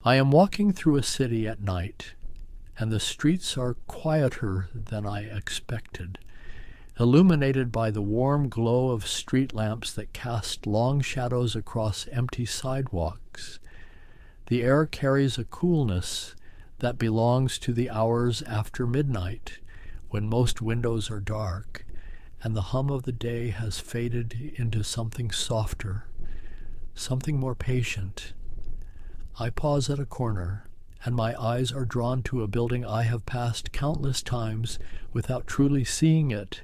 I am walking through a city at night, and the streets are quieter than I expected, illuminated by the warm glow of street lamps that cast long shadows across empty sidewalks. The air carries a coolness that belongs to the hours after midnight, when most windows are dark, and the hum of the day has faded into something softer, something more patient. I pause at a corner, and my eyes are drawn to a building I have passed countless times without truly seeing it.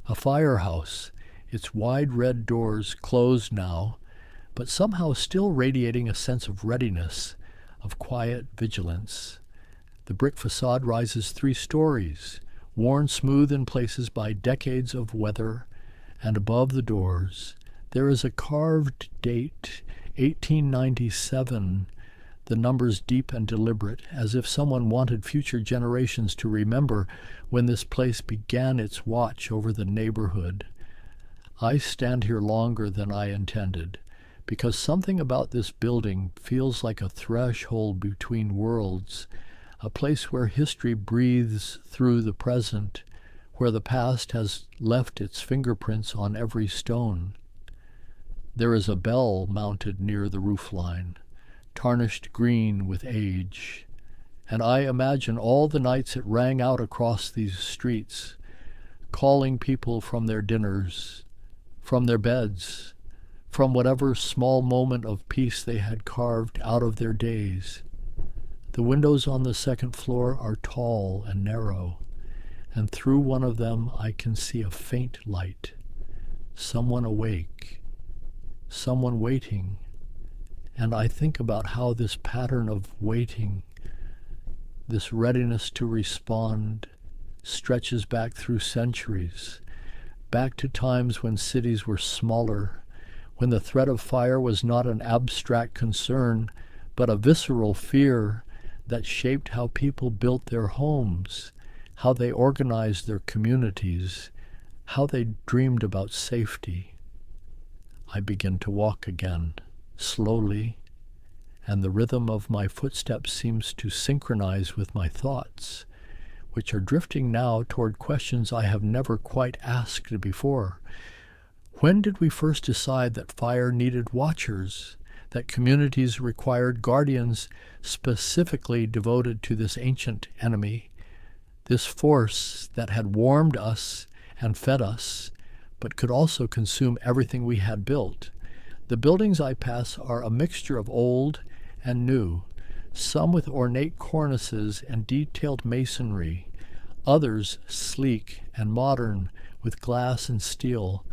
A firehouse, its wide red doors closed now, but somehow still radiating a sense of readiness, of quiet vigilance. The brick facade rises 3 stories, worn smooth in places by decades of weather, and above the doors there is a carved date, 1897, the numbers deep and deliberate, as if someone wanted future generations to remember when this place began its watch over the neighborhood. I stand here longer than I intended, because something about this building feels like a threshold between worlds, a place where history breathes through the present, where the past has left its fingerprints on every stone. There is a bell mounted near the roofline, tarnished green with age, and I imagine all the nights it rang out across these streets, calling people from their dinners, from their beds, from whatever small moment of peace they had carved out of their days. The windows on the 2nd floor are tall and narrow, and through one of them I can see a faint light. Someone awake, someone waiting, and I think about how this pattern of waiting, this readiness to respond, stretches back through centuries, back to times when cities were smaller, when the threat of fire was not an abstract concern, but a visceral fear that shaped how people built their homes, how they organized their communities, how they dreamed about safety. I begin to walk again, slowly, and the rhythm of my footsteps seems to synchronize with my thoughts, which are drifting now toward questions I have never quite asked before. When did we first decide that fire needed watchers, that communities required guardians specifically devoted to this ancient enemy, this force that had warmed us and fed us, but could also consume everything we had built? The buildings I pass are a mixture of old and new, some with ornate cornices and detailed masonry, others sleek and modern with glass and steel,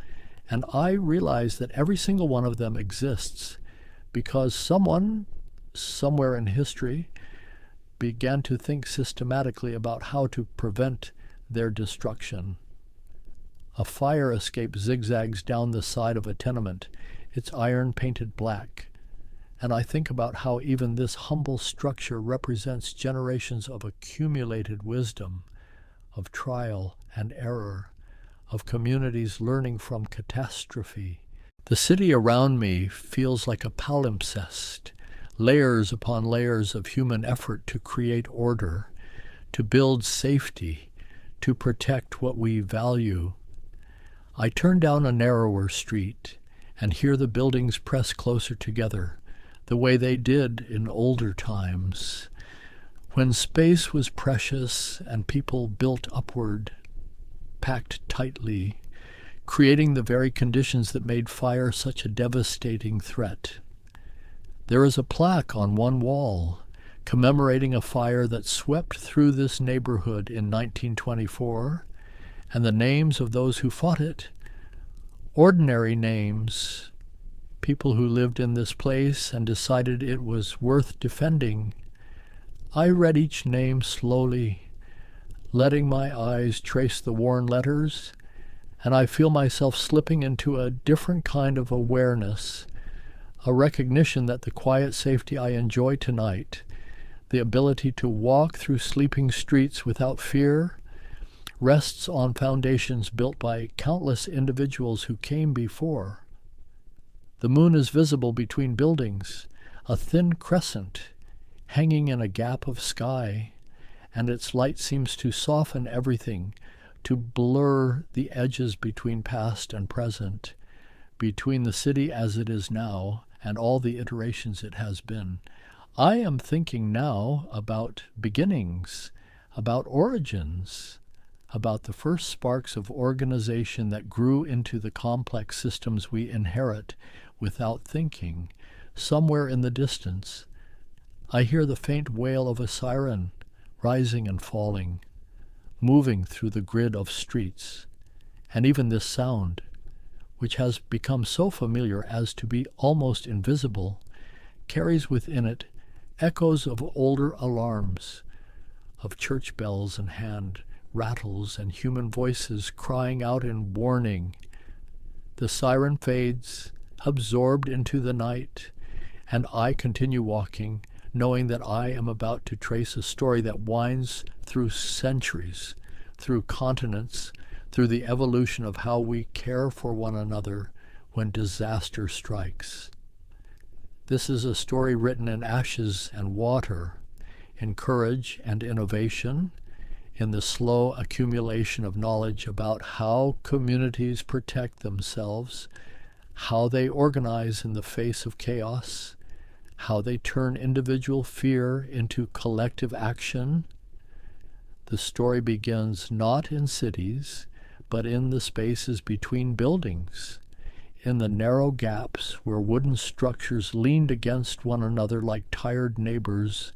and I realize that every single one of them exists because someone, somewhere in history, began to think systematically about how to prevent their destruction. A fire escape zigzags down the side of a tenement, its iron painted black, and I think about how even this humble structure represents generations of accumulated wisdom, of trial and error, of communities learning from catastrophe. The city around me feels like a palimpsest, layers upon layers of human effort to create order, to build safety, to protect what we value. I turn down a narrower street and hear the buildings press closer together, the way they did in older times, when space was precious and people built upward, packed tightly, creating the very conditions that made fire such a devastating threat. There is a plaque on one wall commemorating a fire that swept through this neighborhood in 1924, and the names of those who fought it, ordinary names, people who lived in this place and decided it was worth defending. I read each name slowly, letting my eyes trace the worn letters, and I feel myself slipping into a different kind of awareness, a recognition that the quiet safety I enjoy tonight, the ability to walk through sleeping streets without fear, rests on foundations built by countless individuals who came before. The moon is visible between buildings, a thin crescent, hanging in a gap of sky, and its light seems to soften everything, to blur the edges between past and present, between the city as it is now and all the iterations it has been. I am thinking now about beginnings, about origins, about the first sparks of organization that grew into the complex systems we inherit without thinking. Somewhere in the distance, I hear the faint wail of a siren, rising and falling, moving through the grid of streets. And even this sound, which has become so familiar as to be almost invisible, carries within it echoes of older alarms, of church bells and hand rattles and human voices crying out in warning. The siren fades, absorbed into the night, and I continue walking, knowing that I am about to trace a story that winds through centuries, through continents, through the evolution of how we care for one another when disaster strikes. This is a story written in ashes and water, in courage and innovation, in the slow accumulation of knowledge about how communities protect themselves, how they organize in the face of chaos, how they turn individual fear into collective action. The story begins not in cities, but in the spaces between buildings, in the narrow gaps where wooden structures leaned against one another like tired neighbors,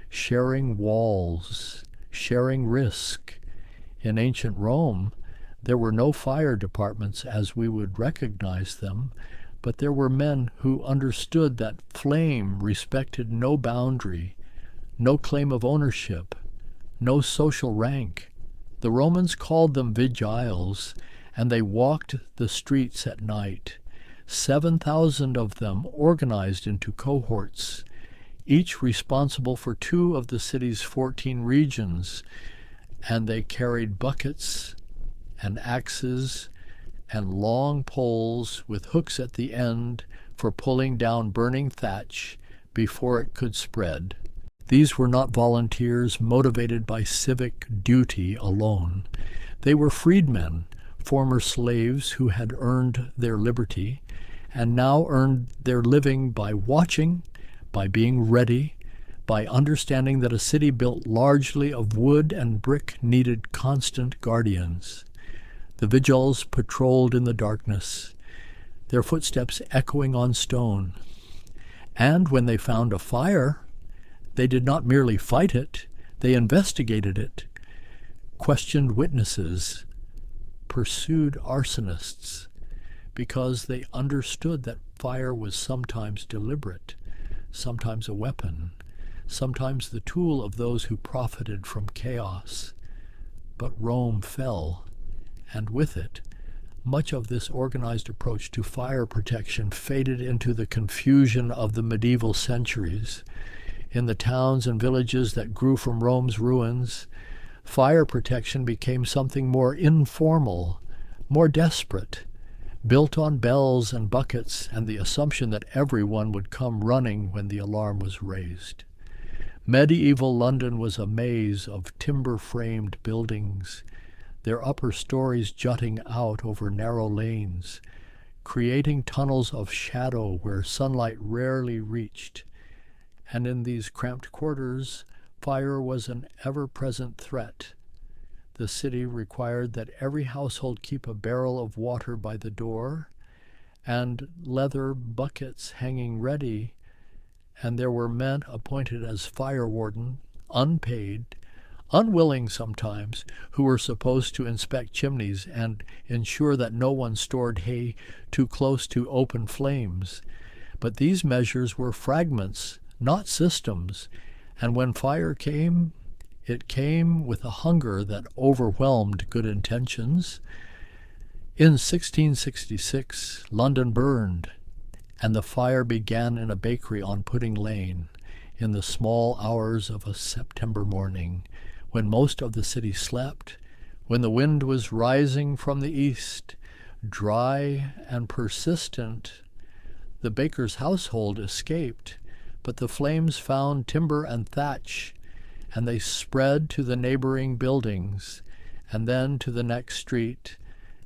sharing walls, sharing risk. In ancient Rome, there were no fire departments as we would recognize them, but there were men who understood that flame respected no boundary, no claim of ownership, no social rank. The Romans called them vigiles, and they walked the streets at night. 7,000 of them organized into cohorts, each responsible for 2 of the city's 14 regions, and they carried buckets and axes and long poles with hooks at the end for pulling down burning thatch before it could spread. These were not volunteers motivated by civic duty alone. They were freedmen, former slaves who had earned their liberty and now earned their living by watching, by being ready, by understanding that a city built largely of wood and brick needed constant guardians. The vigils patrolled in the darkness, their footsteps echoing on stone. And when they found a fire, they did not merely fight it, they investigated it, questioned witnesses, pursued arsonists, because they understood that fire was sometimes deliberate, sometimes a weapon, sometimes the tool of those who profited from chaos. But Rome fell, and with it, much of this organized approach to fire protection faded into the confusion of the medieval centuries. In the towns and villages that grew from Rome's ruins, fire protection became something more informal, more desperate, built on bells and buckets and the assumption that everyone would come running when the alarm was raised. Medieval London was a maze of timber-framed buildings, their upper stories jutting out over narrow lanes, creating tunnels of shadow where sunlight rarely reached. And in these cramped quarters, fire was an ever-present threat. The city required that every household keep a barrel of water by the door and leather buckets hanging ready, and there were men appointed as fire warden, unpaid, unwilling sometimes, who were supposed to inspect chimneys and ensure that no one stored hay too close to open flames. But these measures were fragments, not systems, and when fire came, it came with a hunger that overwhelmed good intentions. In 1666, London burned, and the fire began in a bakery on Pudding Lane in the small hours of a September morning, when most of the city slept, when the wind was rising from the east, dry and persistent. The baker's household escaped, but the flames found timber and thatch, and they spread to the neighboring buildings, and then to the next street,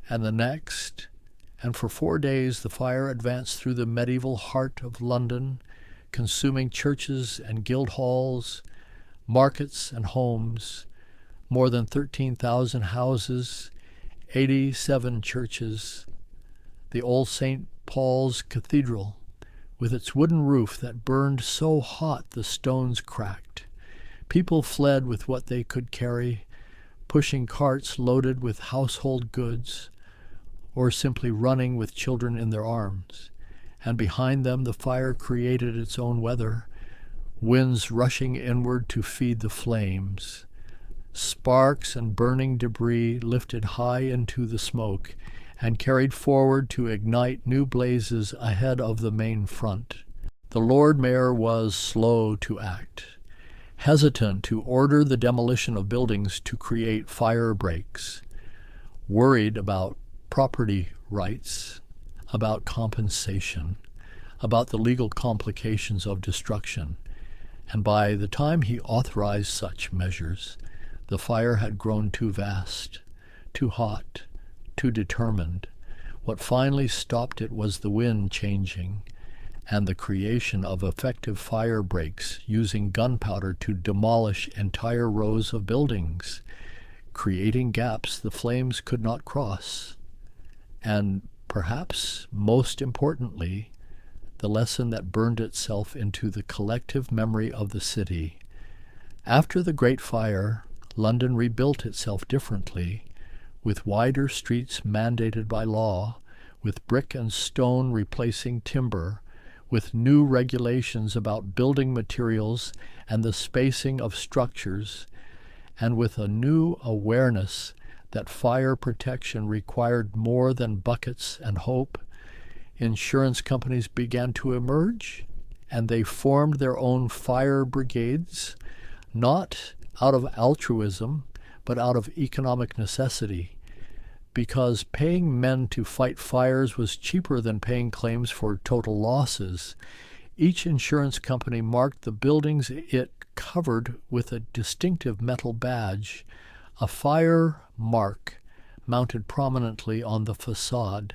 and the next, and for 4 days the fire advanced through the medieval heart of London, consuming churches and guild halls, markets and homes, more than 13,000 houses, 87 churches, the old St. Paul's Cathedral, with its wooden roof that burned so hot the stones cracked. People fled with what they could carry, pushing carts loaded with household goods, or simply running with children in their arms. And behind them the fire created its own weather, winds rushing inward to feed the flames. Sparks and burning debris lifted high into the smoke and carried forward to ignite new blazes ahead of the main front. The Lord Mayor was slow to act, hesitant to order the demolition of buildings to create fire breaks, worried about property rights, about compensation, about the legal complications of destruction. And by the time he authorized such measures, the fire had grown too vast, too hot, too determined. What finally stopped it was the wind changing and the creation of effective fire breaks using gunpowder to demolish entire rows of buildings, creating gaps the flames could not cross. And perhaps most importantly, the lesson that burned itself into the collective memory of the city. After the Great Fire, London rebuilt itself differently, with wider streets mandated by law, with brick and stone replacing timber, with new regulations about building materials and the spacing of structures, and with a new awareness that fire protection required more than buckets and hope. Insurance companies began to emerge, and they formed their own fire brigades, not out of altruism, but out of economic necessity, because paying men to fight fires was cheaper than paying claims for total losses. Each insurance company marked the buildings it covered with a distinctive metal badge, a fire mark mounted prominently on the facade.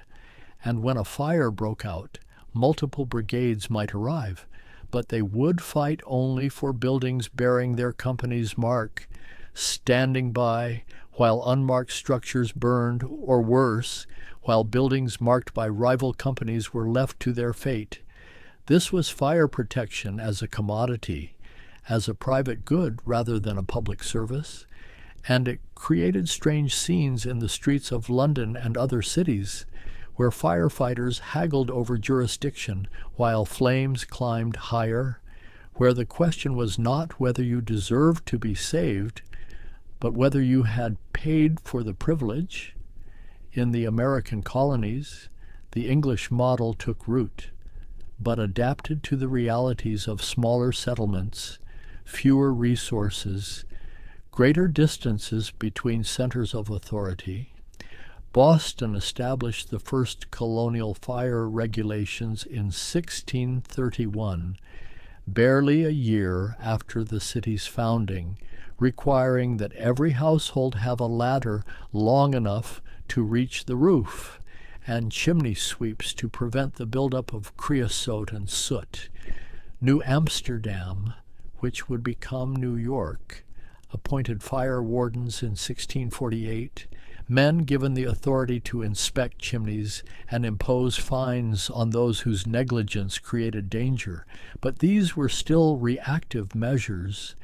And when a fire broke out, multiple brigades might arrive, but they would fight only for buildings bearing their company's mark, standing by while unmarked structures burned, or worse, while buildings marked by rival companies were left to their fate. This was fire protection as a commodity, as a private good rather than a public service, and it created strange scenes in the streets of London and other cities, where firefighters haggled over jurisdiction while flames climbed higher, where the question was not whether you deserved to be saved, but whether you had paid for the privilege. In the American colonies, the English model took root, but adapted to the realities of smaller settlements, fewer resources, greater distances between centers of authority. Boston established the first colonial fire regulations in 1631, barely a year after the city's founding, requiring that every household have a ladder long enough to reach the roof, and chimney sweeps to prevent the buildup of creosote and soot. New Amsterdam, which would become New York, appointed fire wardens in 1648, men given the authority to inspect chimneys and impose fines on those whose negligence created danger. But these were still reactive measures,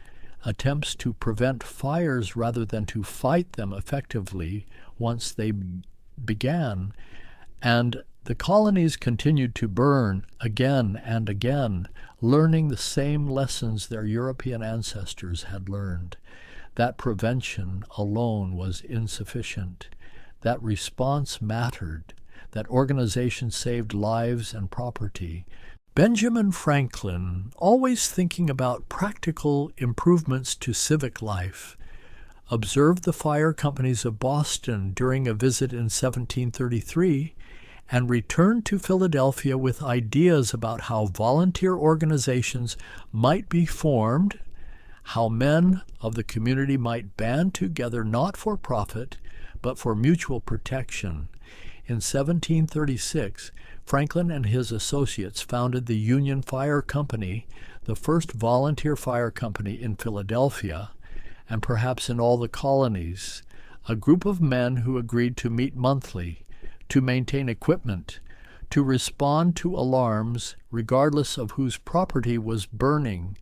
attempts to prevent fires rather than to fight them effectively once they began. And the colonies continued to burn again and again, learning the same lessons their European ancestors had learned. That prevention alone was insufficient. That response mattered. That organization saved lives and property. Benjamin Franklin, always thinking about practical improvements to civic life, observed the fire companies of Boston during a visit in 1733 and returned to Philadelphia with ideas about how volunteer organizations might be formed, how men of the community might band together not for profit, but for mutual protection. In 1736, Franklin and his associates founded the Union Fire Company, the first volunteer fire company in Philadelphia, and perhaps in all the colonies, a group of men who agreed to meet monthly, to maintain equipment, to respond to alarms regardless of whose property was burning.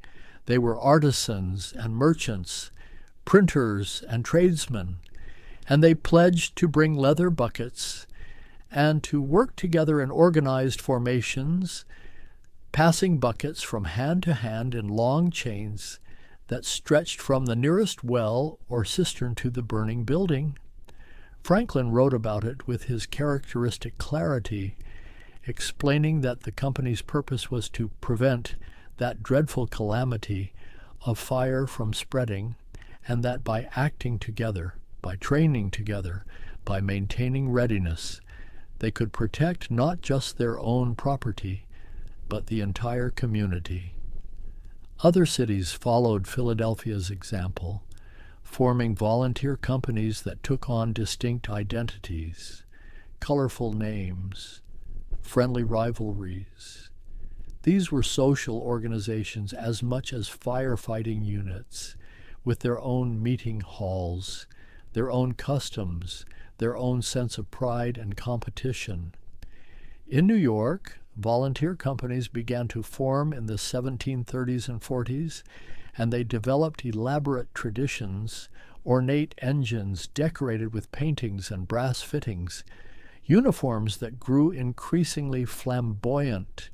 They were artisans and merchants, printers and tradesmen, and they pledged to bring leather buckets and to work together in organized formations, passing buckets from hand to hand in long chains that stretched from the nearest well or cistern to the burning building. Franklin wrote about it with his characteristic clarity, explaining that the company's purpose was to prevent that dreadful calamity of fire from spreading, and that by acting together, by training together, by maintaining readiness, they could protect not just their own property, but the entire community. Other cities followed Philadelphia's example, forming volunteer companies that took on distinct identities, colorful names, friendly rivalries. These were social organizations as much as firefighting units, with their own meeting halls, their own customs, their own sense of pride and competition. In New York, volunteer companies began to form in the 1730s and 40s, and they developed elaborate traditions, ornate engines decorated with paintings and brass fittings, uniforms that grew increasingly flamboyant,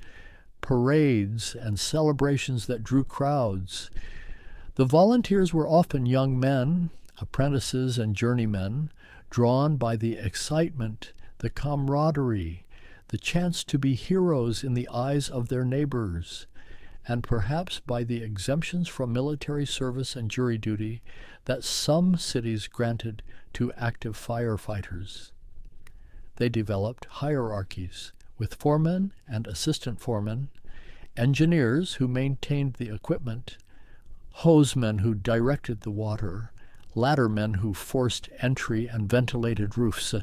parades and celebrations that drew crowds. The volunteers were often young men, apprentices and journeymen, drawn by the excitement, the camaraderie, the chance to be heroes in the eyes of their neighbors, and perhaps by the exemptions from military service and jury duty that some cities granted to active firefighters. They developed hierarchies, with foremen and assistant foremen, engineers who maintained the equipment, hosmen who directed the water, laddermen who forced entry and ventilated roofs,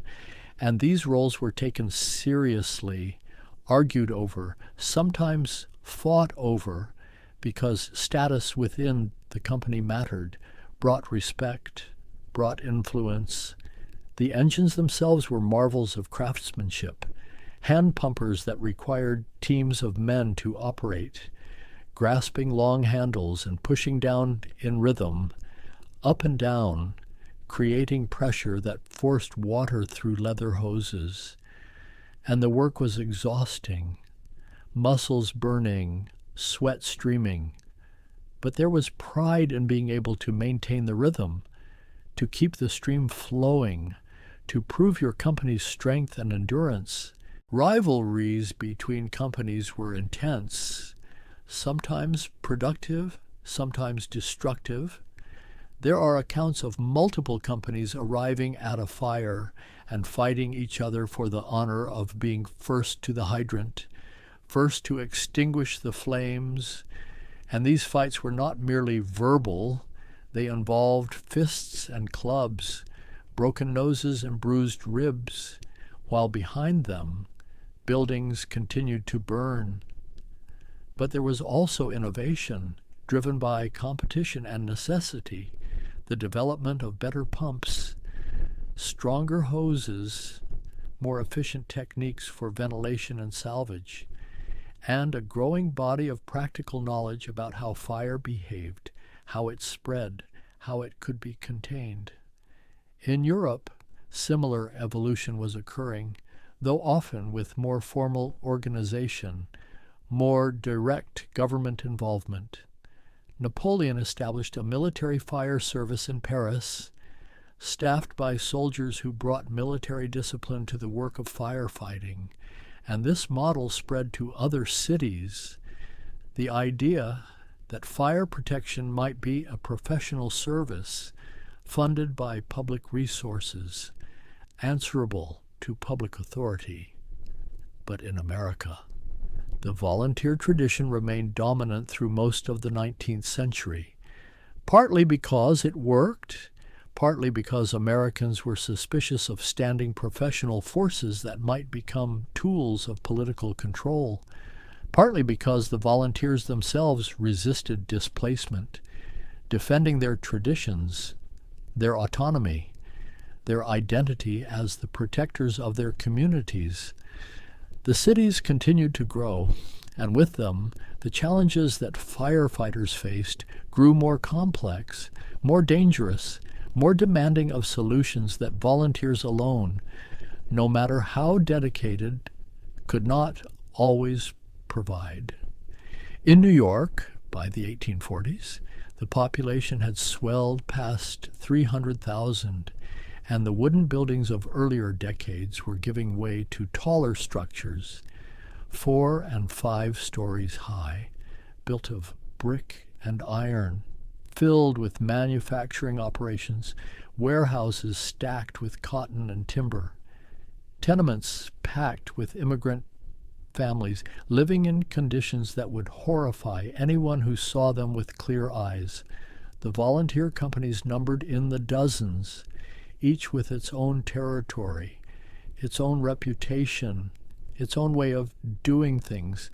and these roles were taken seriously, argued over, sometimes fought over, because status within the company mattered, brought respect, brought influence. The engines themselves were marvels of craftsmanship, hand pumpers that required teams of men to operate, grasping long handles and pushing down in rhythm, up and down, creating pressure that forced water through leather hoses. And the work was exhausting, muscles burning, sweat streaming. But there was pride in being able to maintain the rhythm, to keep the stream flowing, to prove your company's strength and endurance. Rivalries between companies were intense, sometimes productive, sometimes destructive. There are accounts of multiple companies arriving at a fire and fighting each other for the honor of being first to the hydrant, first to extinguish the flames. And these fights were not merely verbal. They involved fists and clubs, broken noses and bruised ribs, while behind them, buildings continued to burn. But there was also innovation, driven by competition and necessity, the development of better pumps, stronger hoses, more efficient techniques for ventilation and salvage, and a growing body of practical knowledge about how fire behaved, how it spread, how it could be contained. In Europe, similar evolution was occurring, though often with more formal organization, more direct government involvement. Napoleon established a military fire service in Paris, staffed by soldiers who brought military discipline to the work of firefighting, and this model spread to other cities. The idea that fire protection might be a professional service funded by public resources, answerable to public authority. but in America. The volunteer tradition remained dominant through most of the 19th century, partly because it worked, partly because Americans were suspicious of standing professional forces that might become tools of political control, partly because the volunteers themselves resisted displacement, defending their traditions, their autonomy, their identity as the protectors of their communities. The cities continued to grow, and with them, the challenges that firefighters faced grew more complex, more dangerous, more demanding of solutions that volunteers alone, no matter how dedicated, could not always provide. In New York, by the 1840s, the population had swelled past 300,000, and the wooden buildings of earlier decades were giving way to taller structures, 4 and 5 stories high, built of brick and iron, filled with manufacturing operations, warehouses stacked with cotton and timber, tenements packed with immigrant families living in conditions that would horrify anyone who saw them with clear eyes. The volunteer companies numbered in the dozens, each with its own territory, its own reputation, its own way of doing things,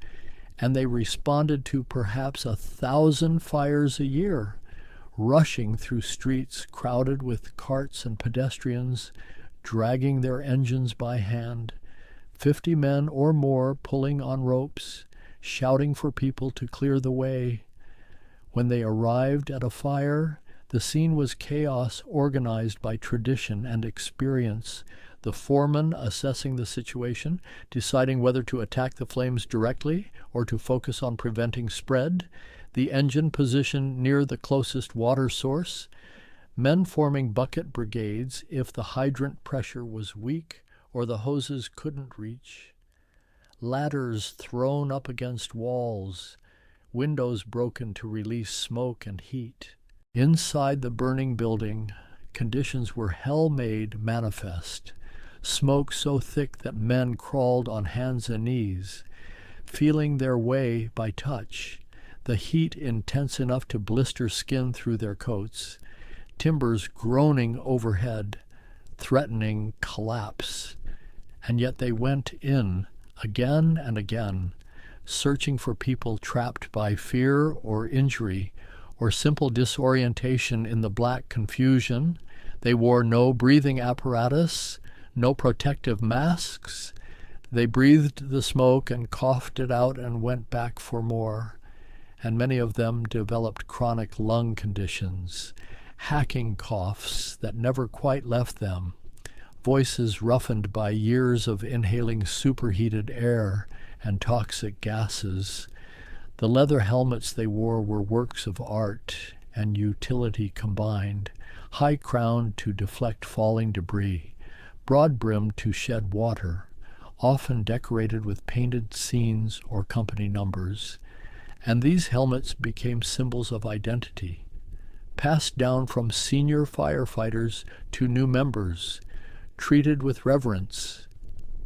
and they responded to perhaps 1,000 fires a year, rushing through streets crowded with carts and pedestrians, dragging their engines by hand, 50 men or more pulling on ropes, shouting for people to clear the way. When they arrived at a fire, the scene was chaos organized by tradition and experience, the foreman assessing the situation, deciding whether to attack the flames directly or to focus on preventing spread, the engine positioned near the closest water source, men forming bucket brigades if the hydrant pressure was weak or the hoses couldn't reach, ladders thrown up against walls, windows broken to release smoke and heat. Inside the burning building, conditions were hell-made manifest, smoke so thick that men crawled on hands and knees, feeling their way by touch, the heat intense enough to blister skin through their coats, timbers groaning overhead, threatening collapse. And yet they went in again and again, searching for people trapped by fear or injury, or simple disorientation in the black confusion. They wore no breathing apparatus, no protective masks. They breathed the smoke and coughed it out and went back for more. And many of them developed chronic lung conditions, hacking coughs that never quite left them, voices roughened by years of inhaling superheated air and toxic gases. The leather helmets they wore were works of art and utility combined, high-crowned to deflect falling debris, broad-brimmed to shed water, often decorated with painted scenes or company numbers. And these helmets became symbols of identity, passed down from senior firefighters to new members, treated with reverence,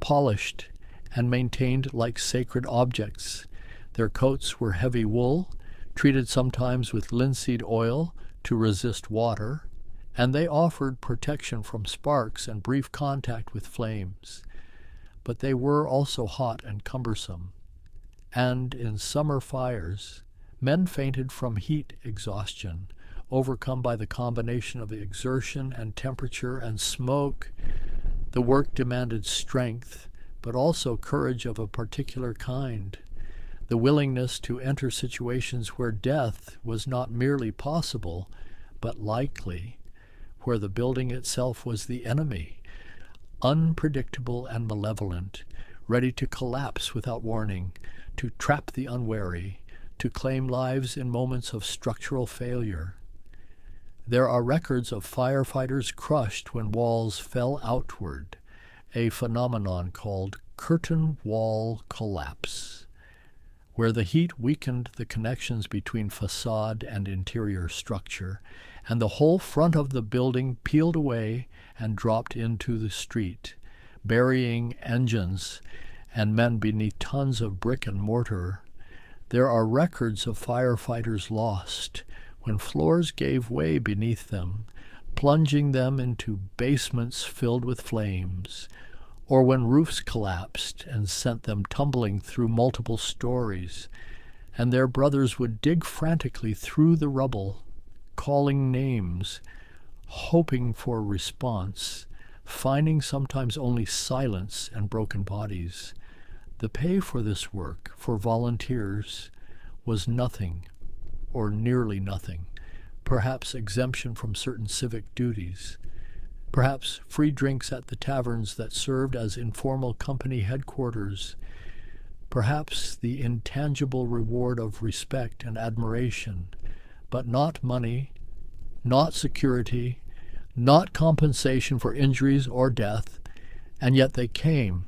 polished, and maintained like sacred objects. Their coats were heavy wool, treated sometimes with linseed oil to resist water, and they offered protection from sparks and brief contact with flames. But they were also hot and cumbersome. And in summer fires, men fainted from heat exhaustion, overcome by the combination of exertion and temperature and smoke. The work demanded strength, but also courage of a particular kind, the willingness to enter situations where death was not merely possible, but likely, where the building itself was the enemy, unpredictable and malevolent, ready to collapse without warning, to trap the unwary, to claim lives in moments of structural failure. There are records of firefighters crushed when walls fell outward, a phenomenon called curtain wall collapse, where the heat weakened the connections between facade and interior structure, and the whole front of the building peeled away and dropped into the street, burying engines and men beneath tons of brick and mortar. There are records of firefighters lost when floors gave way beneath them, plunging them into basements filled with flames, or when roofs collapsed and sent them tumbling through multiple stories, and their brothers would dig frantically through the rubble, calling names, hoping for response, finding sometimes only silence and broken bodies. The pay for this work, for volunteers, was nothing, or nearly nothing. Perhaps exemption from certain civic duties. Perhaps free drinks at the taverns that served as informal company headquarters. Perhaps the intangible reward of respect and admiration, but not money, not security, not compensation for injuries or death, and yet they came,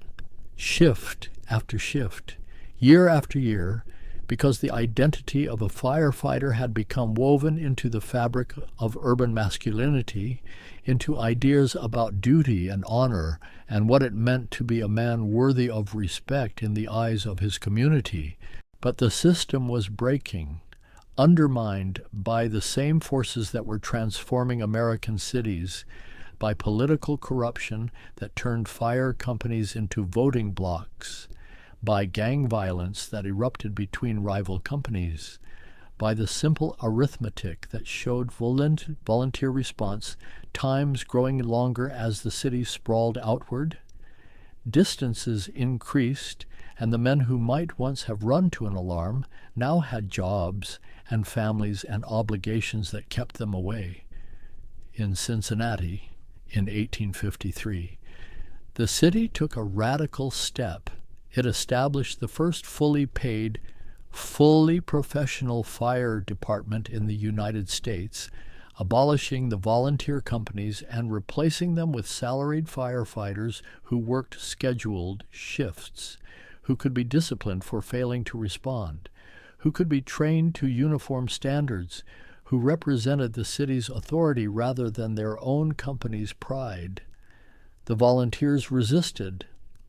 shift after shift, year after year, because the identity of a firefighter had become woven into the fabric of urban masculinity, into ideas about duty and honor and what it meant to be a man worthy of respect in the eyes of his community. But the system was breaking, undermined by the same forces that were transforming American cities, by political corruption that turned fire companies into voting blocks, by gang violence that erupted between rival companies, by the simple arithmetic that showed volunteer response times growing longer as the city sprawled outward. Distances increased, and the men who might once have run to an alarm now had jobs and families and obligations that kept them away. In Cincinnati, in 1853, the city took a radical step. It established the first fully paid, fully professional fire department in the United States, abolishing the volunteer companies and replacing them with salaried firefighters who worked scheduled shifts, who could be disciplined for failing to respond, who could be trained to uniform standards, who represented the city's authority rather than their own company's pride. The volunteers resisted.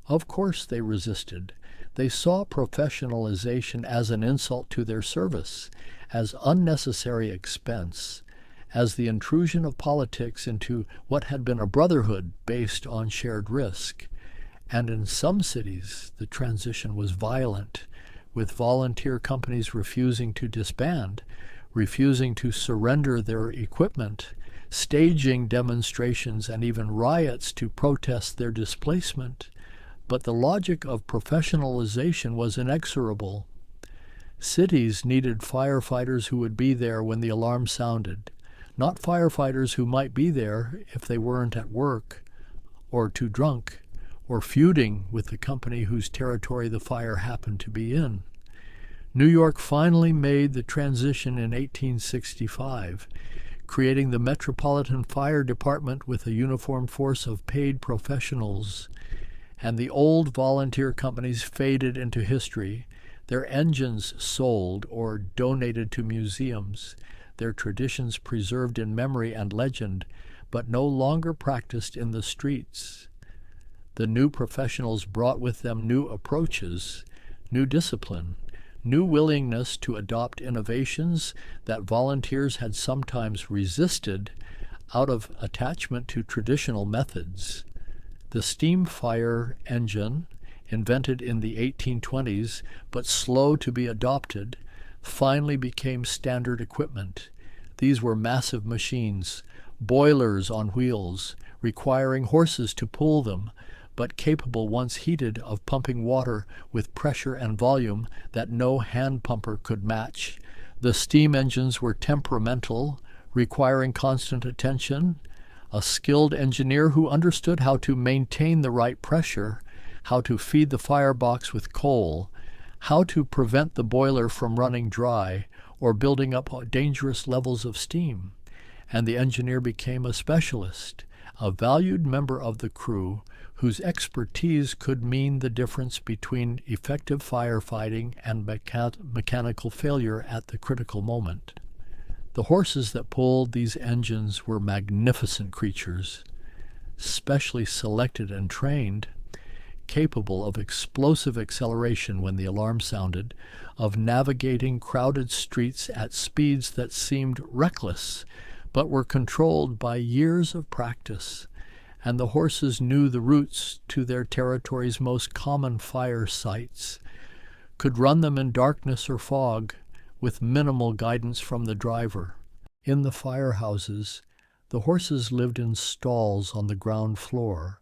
Of course they resisted. They saw professionalization as an insult to their service, as unnecessary expense, as the intrusion of politics into what had been a brotherhood based on shared risk. And in some cities, the transition was violent, with volunteer companies refusing to disband, refusing to surrender their equipment, staging demonstrations and even riots to protest their displacement. But the logic of professionalization was inexorable. Cities needed firefighters who would be there when the alarm sounded, not firefighters who might be there if they weren't at work, or too drunk, or feuding with the company whose territory the fire happened to be in. New York finally made the transition in 1865, creating the Metropolitan Fire Department with a uniformed force of paid professionals. And the old volunteer companies faded into history, their engines sold or donated to museums, their traditions preserved in memory and legend, but no longer practiced in the streets. The new professionals brought with them new approaches, new discipline, new willingness to adopt innovations that volunteers had sometimes resisted out of attachment to traditional methods. The steam fire engine, invented in the 1820s but slow to be adopted, finally became standard equipment. These were massive machines, boilers on wheels, requiring horses to pull them, but capable once heated of pumping water with pressure and volume that no hand pumper could match. The steam engines were temperamental, requiring constant attention. A skilled engineer who understood how to maintain the right pressure, how to feed the firebox with coal, how to prevent the boiler from running dry or building up dangerous levels of steam. And the engineer became a specialist, a valued member of the crew whose expertise could mean the difference between effective firefighting and mechanical failure at the critical moment. The horses that pulled these engines were magnificent creatures, specially selected and trained, capable of explosive acceleration when the alarm sounded, of navigating crowded streets at speeds that seemed reckless, but were controlled by years of practice, and the horses knew the routes to their territory's most common fire sites, could run them in darkness or fog, with minimal guidance from the driver. In the firehouses, the horses lived in stalls on the ground floor,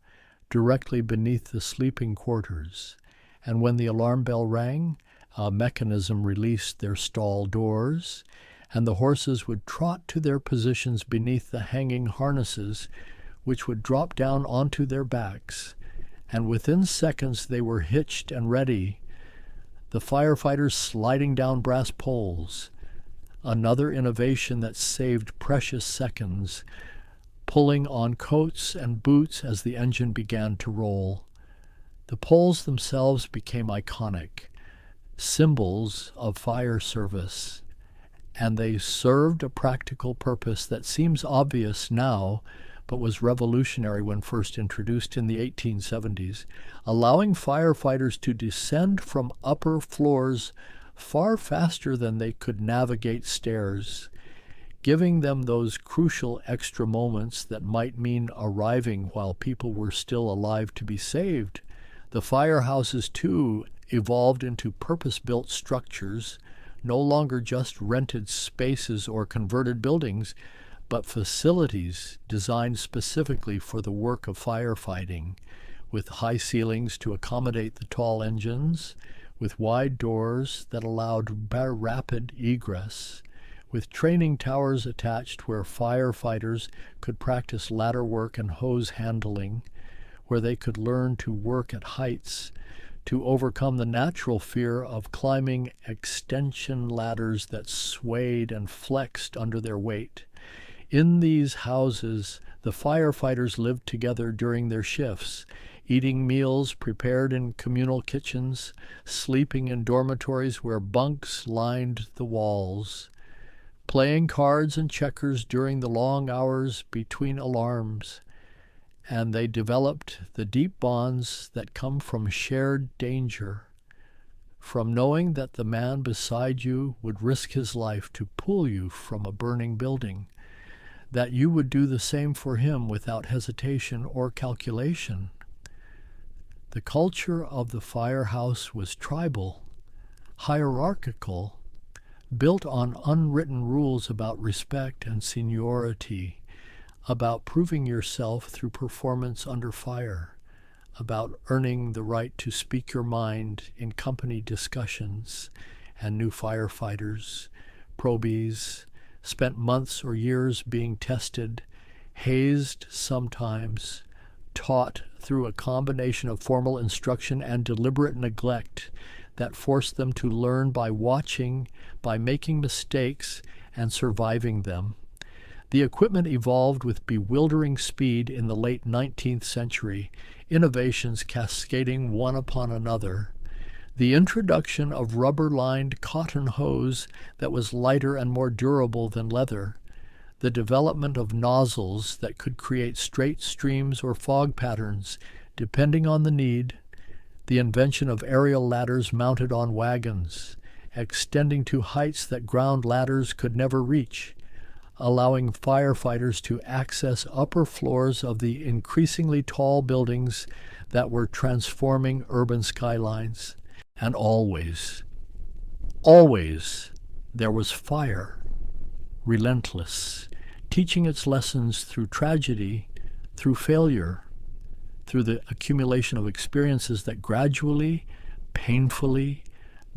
directly beneath the sleeping quarters, and when the alarm bell rang, a mechanism released their stall doors, and the horses would trot to their positions beneath the hanging harnesses, which would drop down onto their backs, and within seconds they were hitched and ready, the firefighters sliding down brass poles, another innovation that saved precious seconds, pulling on coats and boots as the engine began to roll. The poles themselves became iconic, symbols of fire service, and they served a practical purpose that seems obvious now, but was revolutionary when first introduced in the 1870s, allowing firefighters to descend from upper floors far faster than they could navigate stairs, giving them those crucial extra moments that might mean arriving while people were still alive to be saved. The firehouses, too, evolved into purpose-built structures, no longer just rented spaces or converted buildings, but facilities designed specifically for the work of firefighting, with high ceilings to accommodate the tall engines, with wide doors that allowed rapid egress, with training towers attached where firefighters could practice ladder work and hose handling, where they could learn to work at heights, to overcome the natural fear of climbing extension ladders that swayed and flexed under their weight. In these houses, the firefighters lived together during their shifts, eating meals prepared in communal kitchens, sleeping in dormitories where bunks lined the walls, playing cards and checkers during the long hours between alarms, and they developed the deep bonds that come from shared danger, from knowing that the man beside you would risk his life to pull you from a burning building, that you would do the same for him without hesitation or calculation. The culture of the firehouse was tribal, hierarchical, built on unwritten rules about respect and seniority, about proving yourself through performance under fire, about earning the right to speak your mind in company discussions, and new firefighters, probies, spent months or years being tested, hazed sometimes, taught through a combination of formal instruction and deliberate neglect that forced them to learn by watching, by making mistakes, and surviving them. The equipment evolved with bewildering speed in the late 19th century, innovations cascading one upon another. The introduction of rubber-lined cotton hose that was lighter and more durable than leather, the development of nozzles that could create straight streams or fog patterns, depending on the need, the invention of aerial ladders mounted on wagons, extending to heights that ground ladders could never reach, allowing firefighters to access upper floors of the increasingly tall buildings that were transforming urban skylines. And always, there was fire, relentless, teaching its lessons through tragedy, through failure, through the accumulation of experiences that gradually, painfully,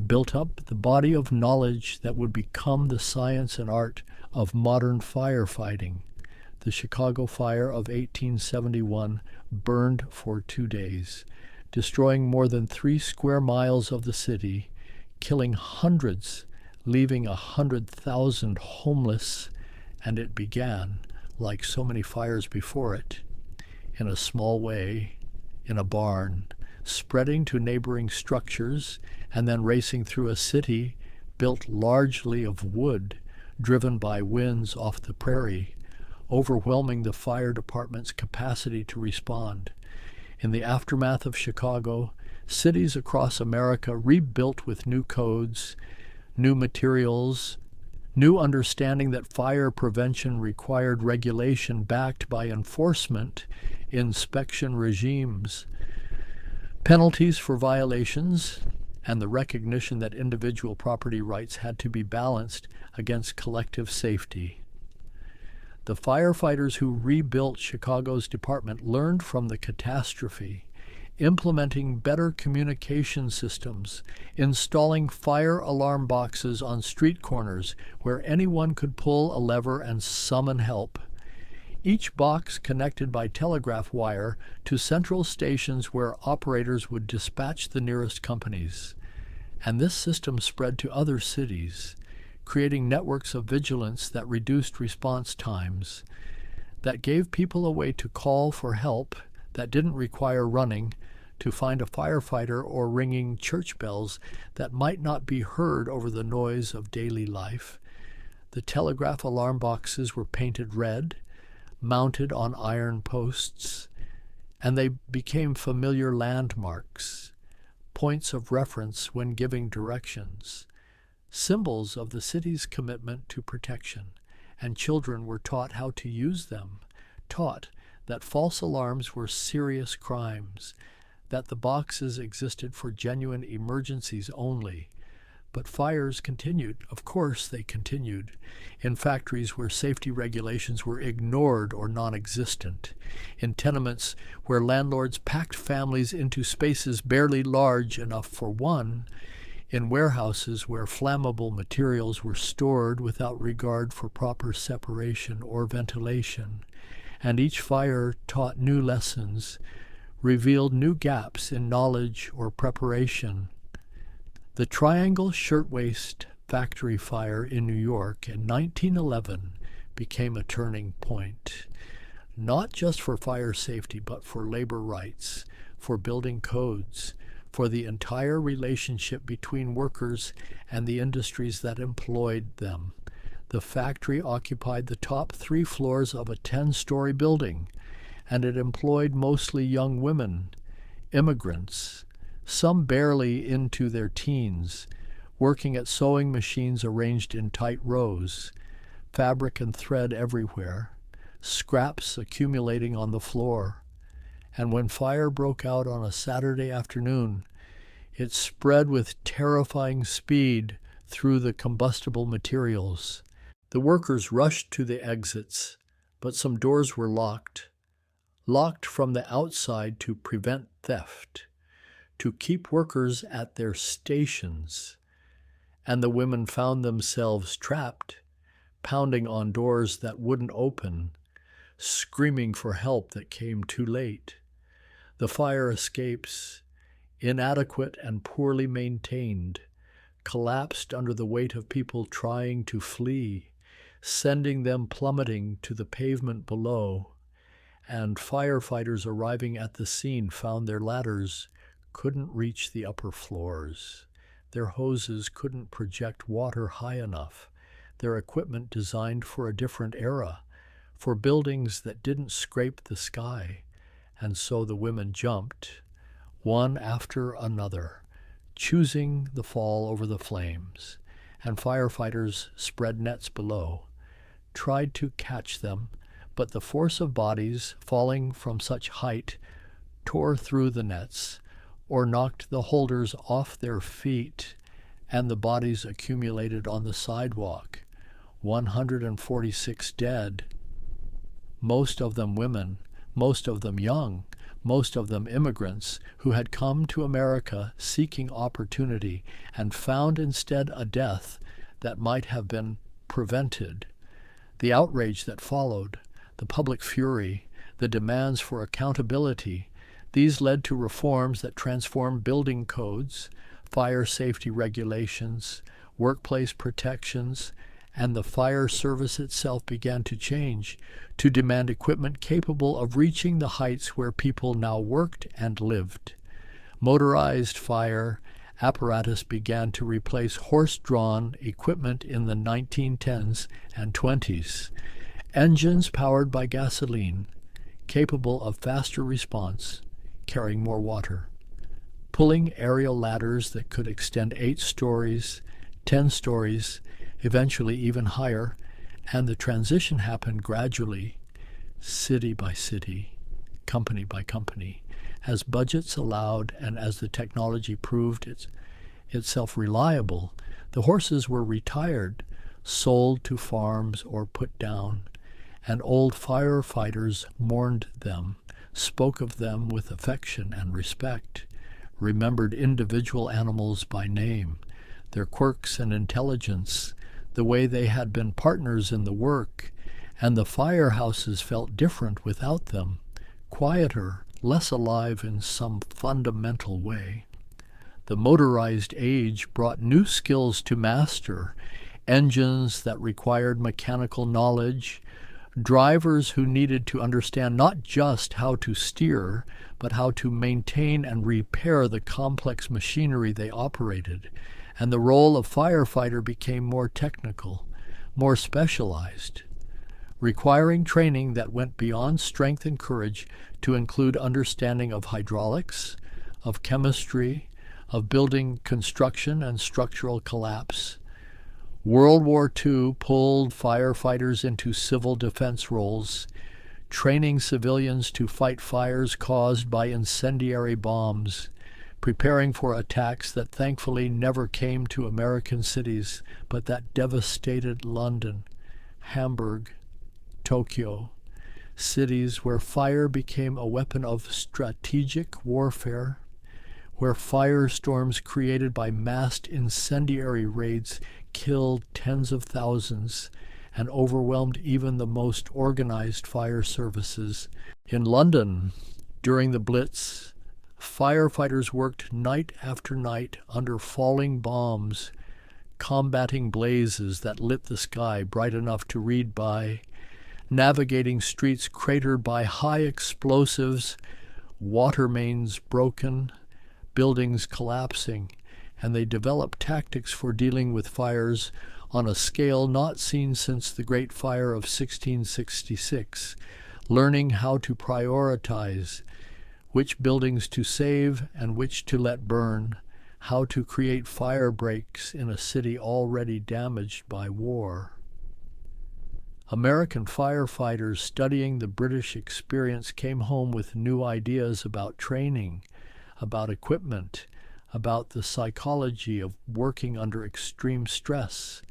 built up the body of knowledge that would become the science and art of modern firefighting. The Chicago fire of 1871 burned for 2 days, destroying more than 3 square miles of the city, killing hundreds, leaving 100,000 homeless, and it began, like so many fires before it, in a small way, in a barn, spreading to neighboring structures, and then racing through a city built largely of wood, driven by winds off the prairie, overwhelming the fire department's capacity to respond. In the aftermath of Chicago, cities across America rebuilt with new codes, new materials, new understanding that fire prevention required regulation backed by enforcement, inspection regimes, penalties for violations, and the recognition that individual property rights had to be balanced against collective safety. The firefighters who rebuilt Chicago's department learned from the catastrophe, implementing better communication systems, installing fire alarm boxes on street corners where anyone could pull a lever and summon help. Each box connected by telegraph wire to central stations where operators would dispatch the nearest companies. And this system spread to other cities, creating networks of vigilance that reduced response times, that gave people a way to call for help that didn't require running to find a firefighter or ringing church bells that might not be heard over the noise of daily life. The telegraph alarm boxes were painted red, mounted on iron posts, and they became familiar landmarks, points of reference when giving directions, symbols of the city's commitment to protection, and children were taught how to use them, taught that false alarms were serious crimes, that the boxes existed for genuine emergencies only. But fires continued. Of course they continued. In factories where safety regulations were ignored or non-existent. In tenements where landlords packed families into spaces barely large enough for one. In warehouses where flammable materials were stored without regard for proper separation or ventilation. And each fire taught new lessons, revealed new gaps in knowledge or preparation. The Triangle Shirtwaist Factory fire in New York in 1911 became a turning point, not just for fire safety, but for labor rights, for building codes, for the entire relationship between workers and the industries that employed them. The factory occupied the top 3 floors of a 10-story building, and it employed mostly young women, immigrants, some barely into their teens, working at sewing machines arranged in tight rows, fabric and thread everywhere, scraps accumulating on the floor. And when fire broke out on a Saturday afternoon, it spread with terrifying speed through the combustible materials. The workers rushed to the exits, but some doors were locked from the outside to prevent theft, to keep workers at their stations, and the women found themselves trapped, pounding on doors that wouldn't open, screaming for help that came too late. The fire escapes, inadequate and poorly maintained, collapsed under the weight of people trying to flee, sending them plummeting to the pavement below, and firefighters arriving at the scene found their ladders couldn't reach the upper floors. Their hoses couldn't project water high enough. Their equipment designed for a different era, for buildings that didn't scrape the sky. And so the women jumped, one after another, choosing the fall over the flames. And firefighters spread nets below, tried to catch them, but the force of bodies falling from such height tore through the nets, or knocked the holders off their feet, and the bodies accumulated on the sidewalk. 146 dead, most of them women, most of them young, most of them immigrants who had come to America seeking opportunity and found instead a death that might have been prevented. The outrage that followed, the public fury, the demands for accountability, these led to reforms that transformed building codes, fire safety regulations, workplace protections, and the fire service itself began to change, to demand equipment capable of reaching the heights where people now worked and lived. Motorized fire apparatus began to replace horse-drawn equipment in the 1910s and 20s. Engines powered by gasoline, capable of faster response, carrying more water. Pulling aerial ladders that could extend 8 stories, 10 stories, eventually even higher, and the transition happened gradually, city by city, company by company, as budgets allowed and as the technology proved itself reliable. The horses were retired, sold to farms, or put down, and old firefighters mourned them, spoke of them with affection and respect, remembered individual animals by name, their quirks and intelligence, the way they had been partners in the work, and the firehouses felt different without them, quieter, less alive in some fundamental way. The motorized age brought new skills to master, engines that required mechanical knowledge, drivers who needed to understand not just how to steer, but how to maintain and repair the complex machinery they operated, and the role of firefighter became more technical, more specialized, requiring training that went beyond strength and courage to include understanding of hydraulics, of chemistry, of building construction and structural collapse. World War II pulled firefighters into civil defense roles, training civilians to fight fires caused by incendiary bombs, preparing for attacks that thankfully never came to American cities, but that devastated London, Hamburg, Tokyo, cities where fire became a weapon of strategic warfare, where firestorms created by massed incendiary raids killed tens of thousands and overwhelmed even the most organized fire services. In London, during the Blitz, firefighters worked night after night under falling bombs, combating blazes that lit the sky bright enough to read by, navigating streets cratered by high explosives, water mains broken, buildings collapsing, and they developed tactics for dealing with fires on a scale not seen since the Great Fire of 1666, learning how to prioritize which buildings to save and which to let burn, how to create fire breaks in a city already damaged by war. American firefighters studying the British experience came home with new ideas about training, about equipment, about the psychology of working under extreme stress,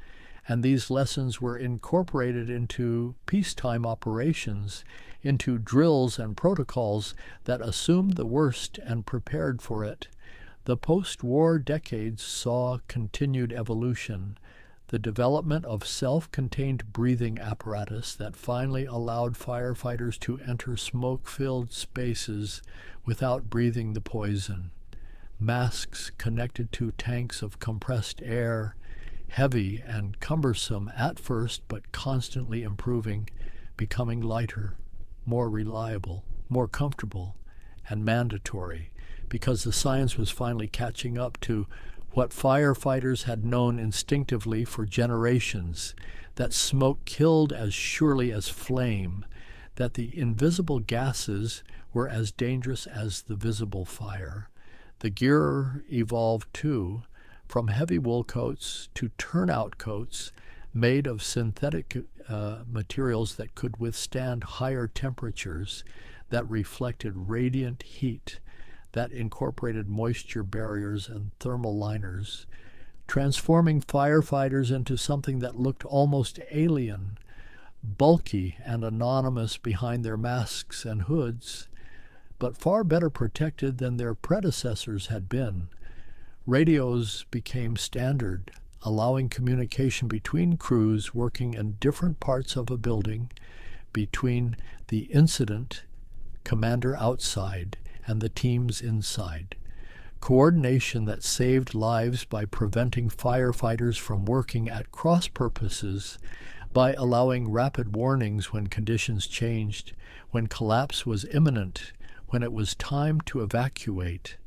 and these lessons were incorporated into peacetime operations, into drills and protocols that assumed the worst and prepared for it. The post-war decades saw continued evolution, the development of self-contained breathing apparatus that finally allowed firefighters to enter smoke-filled spaces without breathing the poison. Masks connected to tanks of compressed air, heavy and cumbersome at first but constantly improving, becoming lighter, more reliable, more comfortable, and mandatory, because the science was finally catching up to what firefighters had known instinctively for generations, that smoke killed as surely as flame, that the invisible gases were as dangerous as the visible fire. The gear evolved too, from heavy wool coats to turnout coats made of synthetic materials that could withstand higher temperatures, that reflected radiant heat, that incorporated moisture barriers and thermal liners, transforming firefighters into something that looked almost alien, bulky and anonymous behind their masks and hoods, but far better protected than their predecessors had been. Radios became standard, allowing communication between crews working in different parts of a building, between the incident commander outside and the teams inside. Coordination that saved lives by preventing firefighters from working at cross purposes, by allowing rapid warnings when conditions changed, when collapse was imminent, when it was time to evacuate.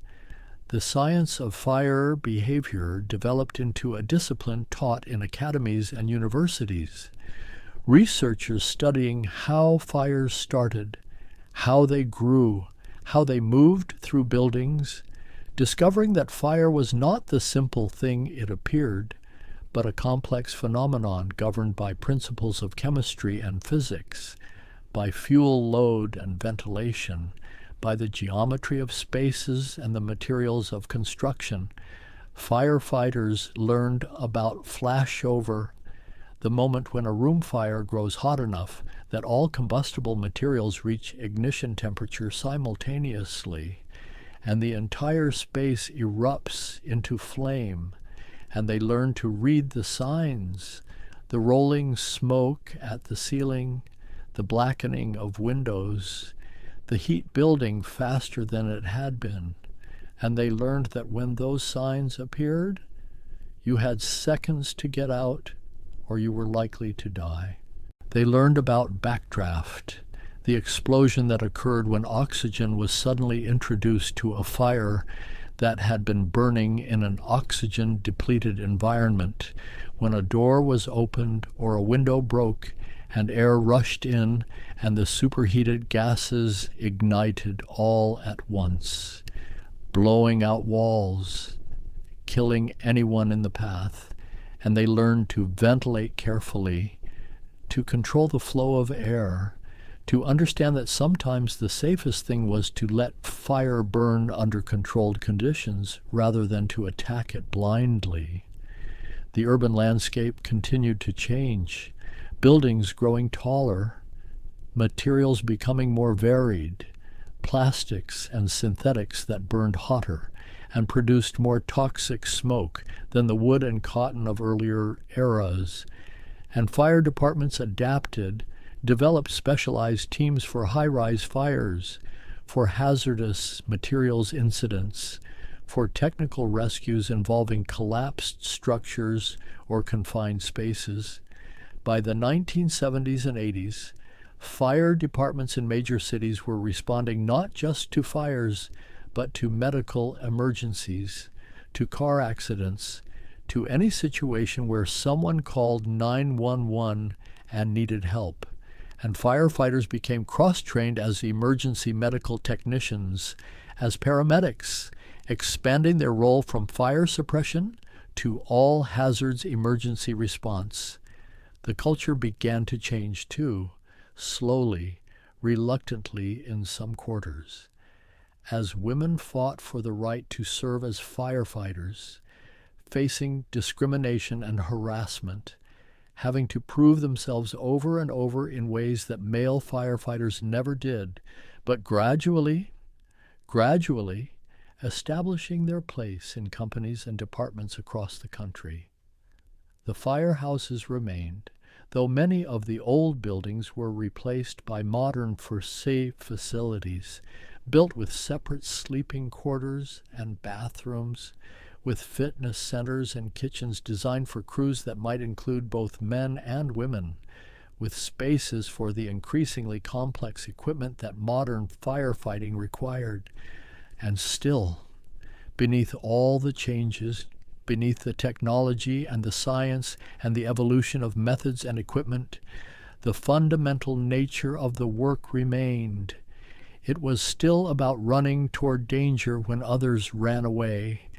The science of fire behavior developed into a discipline taught in academies and universities. Researchers studying how fires started, how they grew, how they moved through buildings, discovering that fire was not the simple thing it appeared, but a complex phenomenon governed by principles of chemistry and physics, by fuel load and ventilation, by the geometry of spaces and the materials of construction. Firefighters learned about flashover, the moment when a room fire grows hot enough that all combustible materials reach ignition temperature simultaneously, and the entire space erupts into flame, and they learn to read the signs, the rolling smoke at the ceiling, the blackening of windows, the heat building faster than it had been, and they learned that when those signs appeared, you had seconds to get out or you were likely to die. They learned about backdraft, the explosion that occurred when oxygen was suddenly introduced to a fire that had been burning in an oxygen-depleted environment, when a door was opened or a window broke and air rushed in and the superheated gases ignited all at once, blowing out walls, killing anyone in the path. And they learned to ventilate carefully, to control the flow of air, to understand that sometimes the safest thing was to let fire burn under controlled conditions rather than to attack it blindly. The urban landscape continued to change, buildings growing taller, materials becoming more varied, plastics and synthetics that burned hotter and produced more toxic smoke than the wood and cotton of earlier eras. And fire departments adapted, developed specialized teams for high-rise fires, for hazardous materials incidents, for technical rescues involving collapsed structures or confined spaces. By the 1970s and 80s, fire departments in major cities were responding not just to fires, but to medical emergencies, to car accidents, to any situation where someone called 911 and needed help. And firefighters became cross-trained as emergency medical technicians, as paramedics, expanding their role from fire suppression to all hazards emergency response. The culture began to change too, slowly, reluctantly in some quarters. As women fought for the right to serve as firefighters, facing discrimination and harassment, having to prove themselves over and over in ways that male firefighters never did, but gradually, establishing their place in companies and departments across the country. The firehouses remained, though many of the old buildings were replaced by modern safe facilities, built with separate sleeping quarters and bathrooms, with fitness centers and kitchens designed for crews that might include both men and women, with spaces for the increasingly complex equipment that modern firefighting required. And still, beneath all the changes, beneath the technology and the science and the evolution of methods and equipment, the fundamental nature of the work remained. It was still about running toward danger when others ran away,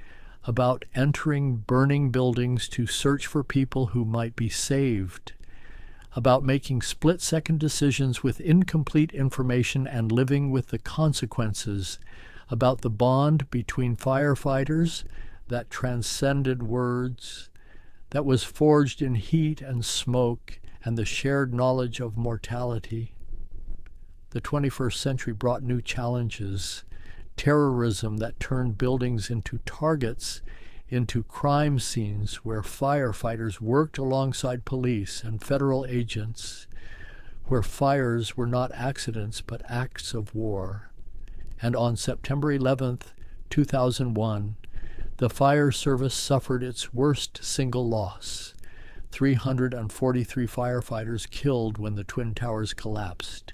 about entering burning buildings to search for people who might be saved, about making split-second decisions with incomplete information and living with the consequences, about the bond between firefighters that transcended words, that was forged in heat and smoke and the shared knowledge of mortality. The 21st century brought new challenges, terrorism that turned buildings into targets, into crime scenes where firefighters worked alongside police and federal agents, where fires were not accidents but acts of war. And on September 11th, 2001, the fire service suffered its worst single loss. 343 firefighters killed when the Twin Towers collapsed.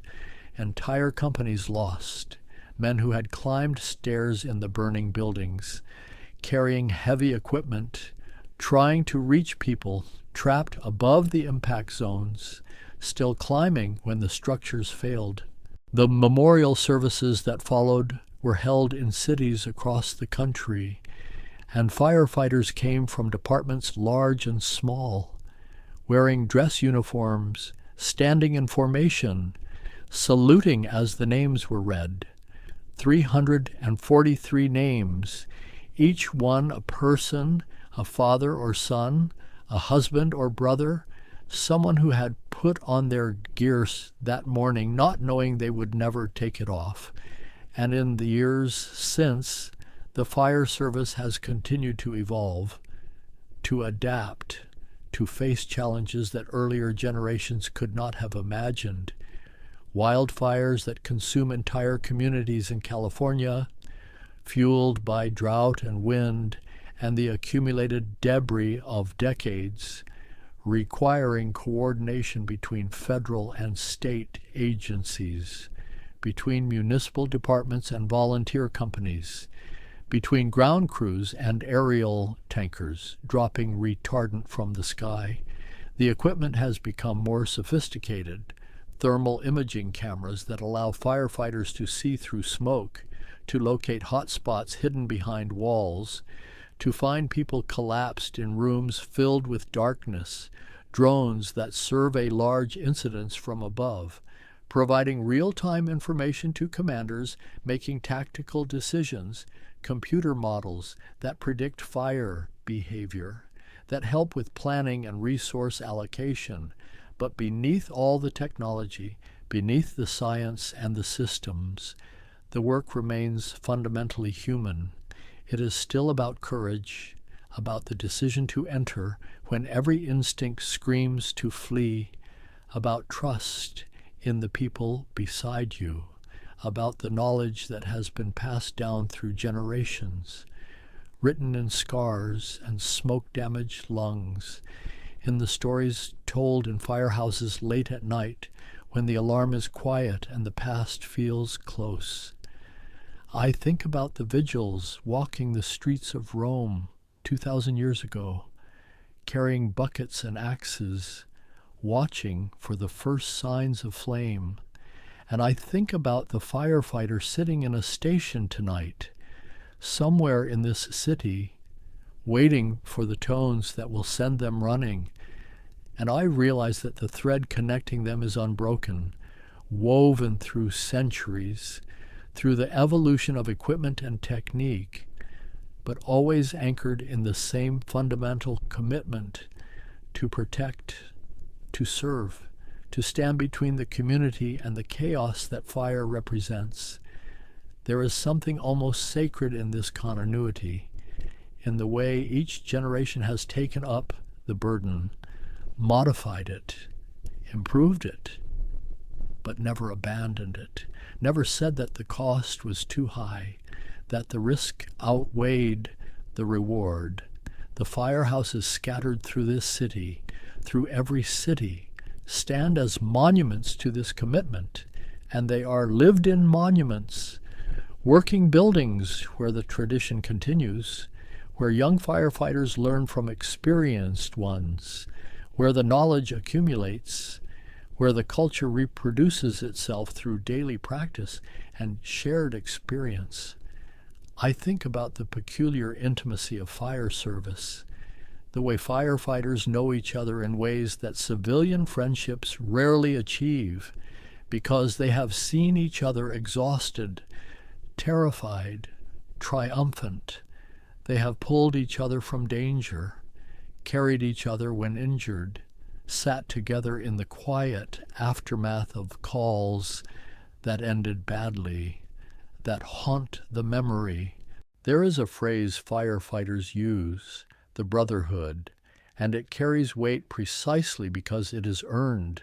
Entire companies lost. Men who had climbed stairs in the burning buildings, carrying heavy equipment, trying to reach people trapped above the impact zones, still climbing when the structures failed. The memorial services that followed were held in cities across the country, and firefighters came from departments large and small, wearing dress uniforms, standing in formation, saluting as the names were read. 343 names, each one a person, a father or son, a husband or brother, someone who had put on their gear that morning, not knowing they would never take it off. And in the years since, the fire service has continued to evolve, to adapt, to face challenges that earlier generations could not have imagined. Wildfires that consume entire communities in California, fueled by drought and wind and the accumulated debris of decades, requiring coordination between federal and state agencies, between municipal departments and volunteer companies, between ground crews and aerial tankers dropping retardant from the sky. The equipment has become more sophisticated. Thermal imaging cameras that allow firefighters to see through smoke, to locate hot spots hidden behind walls, to find people collapsed in rooms filled with darkness, drones that survey large incidents from above, providing real-time information to commanders making tactical decisions, computer models that predict fire behavior, that help with planning and resource allocation. But beneath all the technology, beneath the science and the systems, the work remains fundamentally human. It is still about courage, about the decision to enter when every instinct screams to flee, about trust in the people beside you, about the knowledge that has been passed down through generations, written in scars and smoke-damaged lungs, in the stories told in firehouses late at night when the alarm is quiet and the past feels close. I think about the vigils walking the streets of Rome 2,000 years ago, carrying buckets and axes, watching for the first signs of flame. And I think about the firefighter sitting in a station tonight, somewhere in this city, waiting for the tones that will send them running. And I realize that the thread connecting them is unbroken, woven through centuries, through the evolution of equipment and technique, but always anchored in the same fundamental commitment to protect, to serve, to stand between the community and the chaos that fire represents. There is something almost sacred in this continuity, in the way each generation has taken up the burden, modified it, improved it, but never abandoned it, never said that the cost was too high, that the risk outweighed the reward. The firehouses scattered through this city, through every city, stand as monuments to this commitment, and they are lived-in monuments, working buildings where the tradition continues, where young firefighters learn from experienced ones, where the knowledge accumulates, where the culture reproduces itself through daily practice and shared experience. I think about the peculiar intimacy of fire service, the way firefighters know each other in ways that civilian friendships rarely achieve, because they have seen each other exhausted, terrified, triumphant. They have pulled each other from danger, carried each other when injured, sat together in the quiet aftermath of calls that ended badly, that haunt the memory. There is a phrase firefighters use, the brotherhood, and it carries weight precisely because it is earned,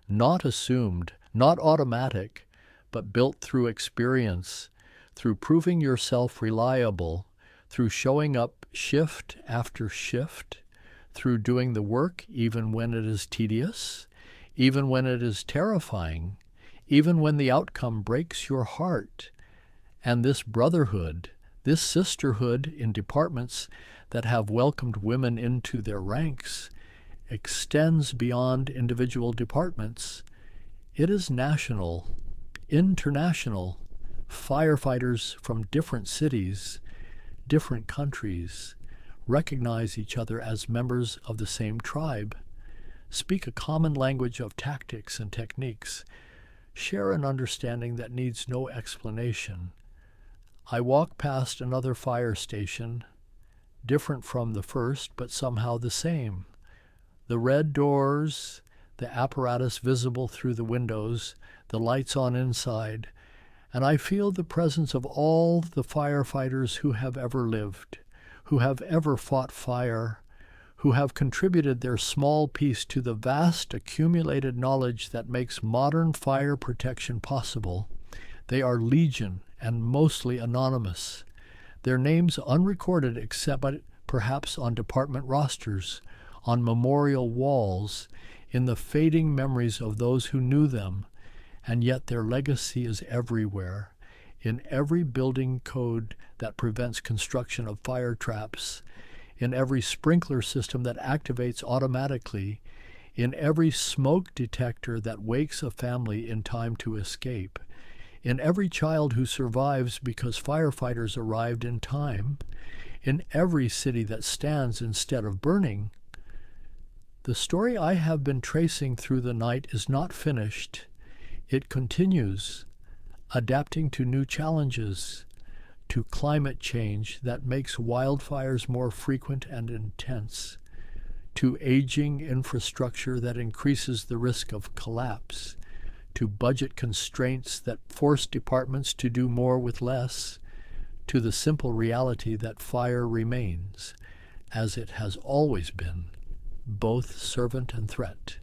not assumed, not automatic, but built through experience, through proving yourself reliable, through showing up shift after shift, through doing the work even when it is tedious, even when it is terrifying, even when the outcome breaks your heart. And this brotherhood, this sisterhood in departments that have welcomed women into their ranks, extends beyond individual departments. It is national, international. Firefighters from different cities, different countries, recognize each other as members of the same tribe, speak a common language of tactics and techniques, share an understanding that needs no explanation. I walk past another fire station, different from the first, but somehow the same. The red doors, the apparatus visible through the windows, the lights on inside, and I feel the presence of all the firefighters who have ever lived, who have ever fought fire, who have contributed their small piece to the vast accumulated knowledge that makes modern fire protection possible. They are legion and mostly anonymous, their names unrecorded except perhaps on department rosters, on memorial walls, in the fading memories of those who knew them, and yet their legacy is everywhere, in every building code that prevents construction of fire traps, in every sprinkler system that activates automatically, in every smoke detector that wakes a family in time to escape, in every child who survives because firefighters arrived in time, in every city that stands instead of burning. The story I have been tracing through the night is not finished. It continues, adapting to new challenges, to climate change that makes wildfires more frequent and intense, to aging infrastructure that increases the risk of collapse, to budget constraints that force departments to do more with less, to the simple reality that fire remains, as it has always been, both servant and threat,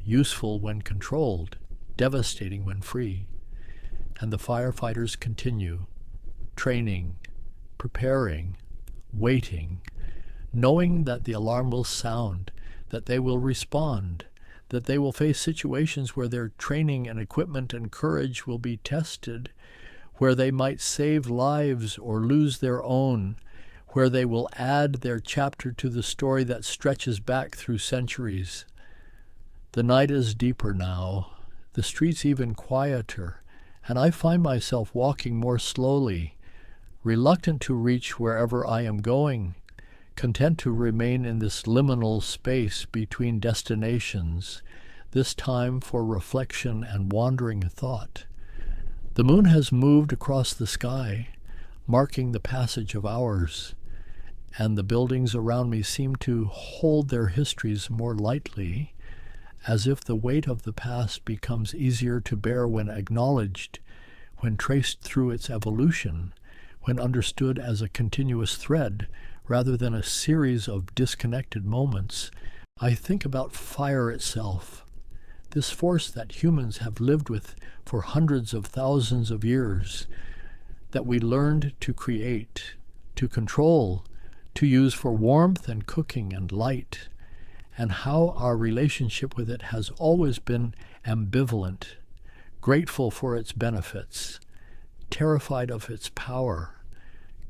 useful when controlled, devastating when free. And the firefighters continue, training, preparing, waiting, knowing that the alarm will sound, that they will respond, that they will face situations where their training and equipment and courage will be tested, where they might save lives or lose their own, where they will add their chapter to the story that stretches back through centuries. The night is deeper now, the streets even quieter, and I find myself walking more slowly, reluctant to reach wherever I am going, content to remain in this liminal space between destinations, this time for reflection and wandering thought. The moon has moved across the sky, marking the passage of hours, and the buildings around me seem to hold their histories more lightly, as if the weight of the past becomes easier to bear when acknowledged, when traced through its evolution, when understood as a continuous thread rather than a series of disconnected moments. I think about fire itself, this force that humans have lived with for hundreds of thousands of years, that we learned to create, to control, to use for warmth and cooking and light, and how our relationship with it has always been ambivalent, grateful for its benefits, terrified of its power,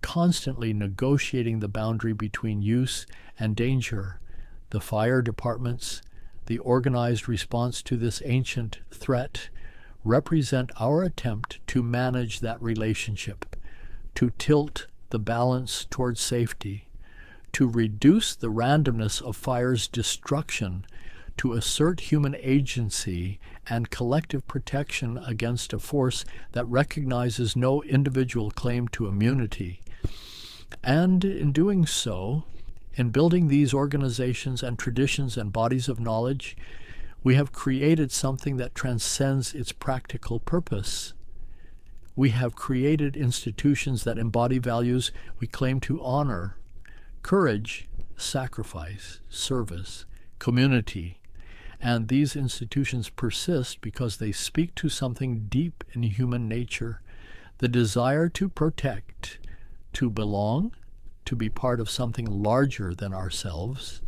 constantly negotiating the boundary between use and danger. The fire departments, the organized response to this ancient threat, represent our attempt to manage that relationship, to tilt the balance towards safety, to reduce the randomness of fire's destruction, to assert human agency and collective protection against a force that recognizes no individual claim to immunity. And in doing so, in building these organizations and traditions and bodies of knowledge, we have created something that transcends its practical purpose. We have created institutions that embody values we claim to honor: courage, sacrifice, service, community. And these institutions persist because they speak to something deep in human nature, the desire to protect, to belong, to be part of something larger than ourselves.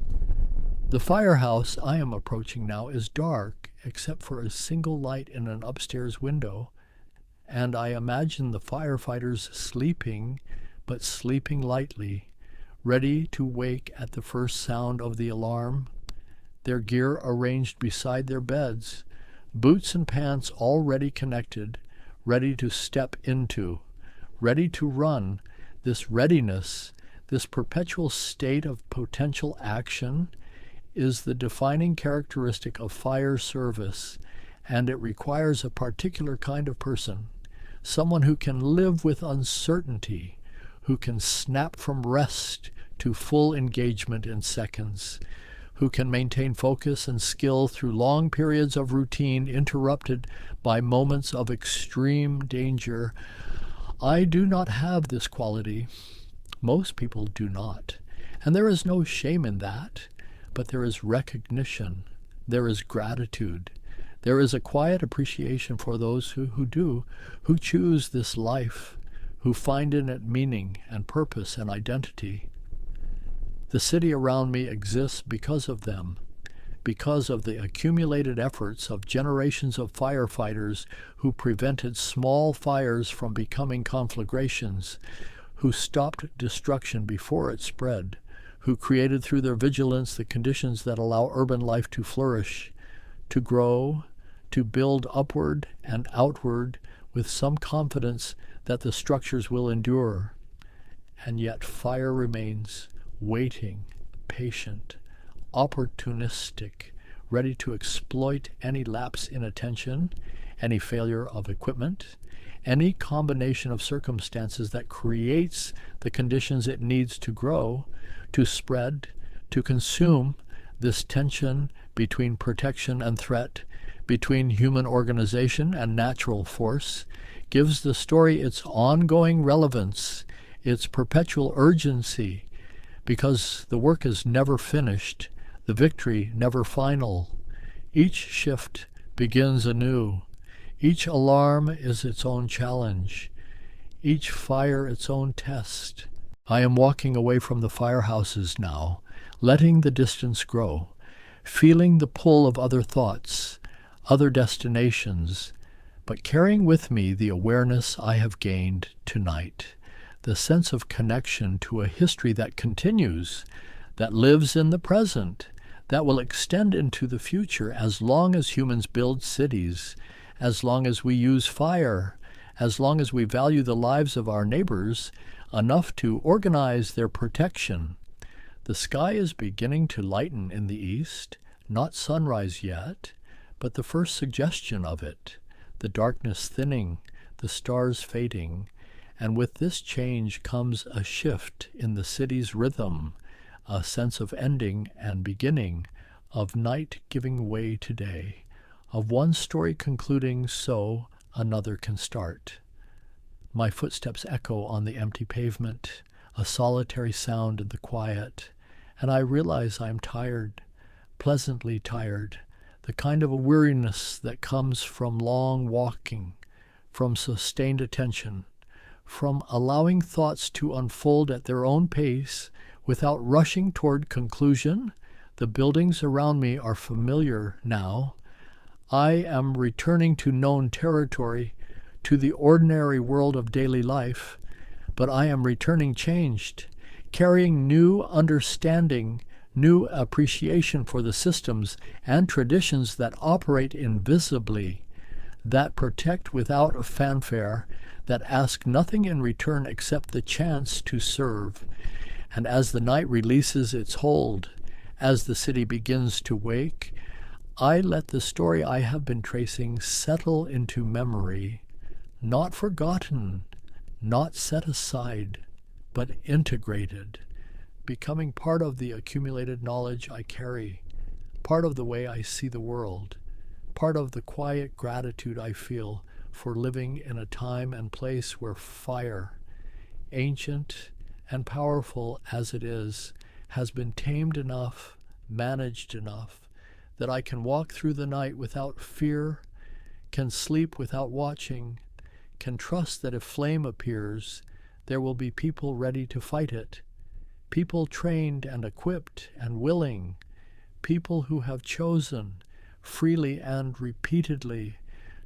The firehouse I am approaching now is dark, except for a single light in an upstairs window, and I imagine the firefighters sleeping, but sleeping lightly, ready to wake at the first sound of the alarm, their gear arranged beside their beds, boots and pants already connected, ready to step into, ready to run. This readiness, this perpetual state of potential action, is the defining characteristic of fire service, and it requires a particular kind of person, someone who can live with uncertainty, who can snap from rest to full engagement in seconds, who can maintain focus and skill through long periods of routine interrupted by moments of extreme danger. I do not have this quality. Most people do not. And there is no shame in that, but there is recognition, there is gratitude, there is a quiet appreciation for those who do, who choose this life, who find in it meaning and purpose and identity. The city around me exists because of them, because of the accumulated efforts of generations of firefighters who prevented small fires from becoming conflagrations, who stopped destruction before it spread, who created through their vigilance the conditions that allow urban life to flourish, to grow, to build upward and outward with some confidence that the structures will endure. And yet fire remains, waiting, patient, opportunistic, ready to exploit any lapse in attention, any failure of equipment, any combination of circumstances that creates the conditions it needs to grow, to spread, to consume this tension between protection and threat, between human organization and natural force, gives the story its ongoing relevance, its perpetual urgency, because the work is never finished, the victory never final. Each shift begins anew. Each alarm is its own challenge, each fire its own test. I am walking away from the firehouses now, letting the distance grow, feeling the pull of other thoughts, other destinations, but carrying with me the awareness I have gained tonight, the sense of connection to a history that continues, that lives in the present, that will extend into the future as long as humans build cities, as long as we use fire, as long as we value the lives of our neighbors enough to organize their protection. The sky is beginning to lighten in the east, not sunrise yet, but the first suggestion of it, the darkness thinning, the stars fading, and with this change comes a shift in the city's rhythm, a sense of ending and beginning, of night giving way to day, of one story concluding so another can start. My footsteps echo on the empty pavement, a solitary sound in the quiet, and I realize I'm tired, pleasantly tired, the kind of a weariness that comes from long walking, from sustained attention, from allowing thoughts to unfold at their own pace without rushing toward conclusion. The buildings around me are familiar now. I am returning to known territory, to the ordinary world of daily life, but I am returning changed, carrying new understanding, new appreciation for the systems and traditions that operate invisibly, that protect without fanfare, that ask nothing in return except the chance to serve. And as the night releases its hold, as the city begins to wake, I let the story I have been tracing settle into memory, not forgotten, not set aside, but integrated, becoming part of the accumulated knowledge I carry, part of the way I see the world, part of the quiet gratitude I feel for living in a time and place where fire, ancient and powerful as it is, has been tamed enough, managed enough, that I can walk through the night without fear, can sleep without watching, can trust that if flame appears, there will be people ready to fight it, people trained and equipped and willing, people who have chosen, freely and repeatedly,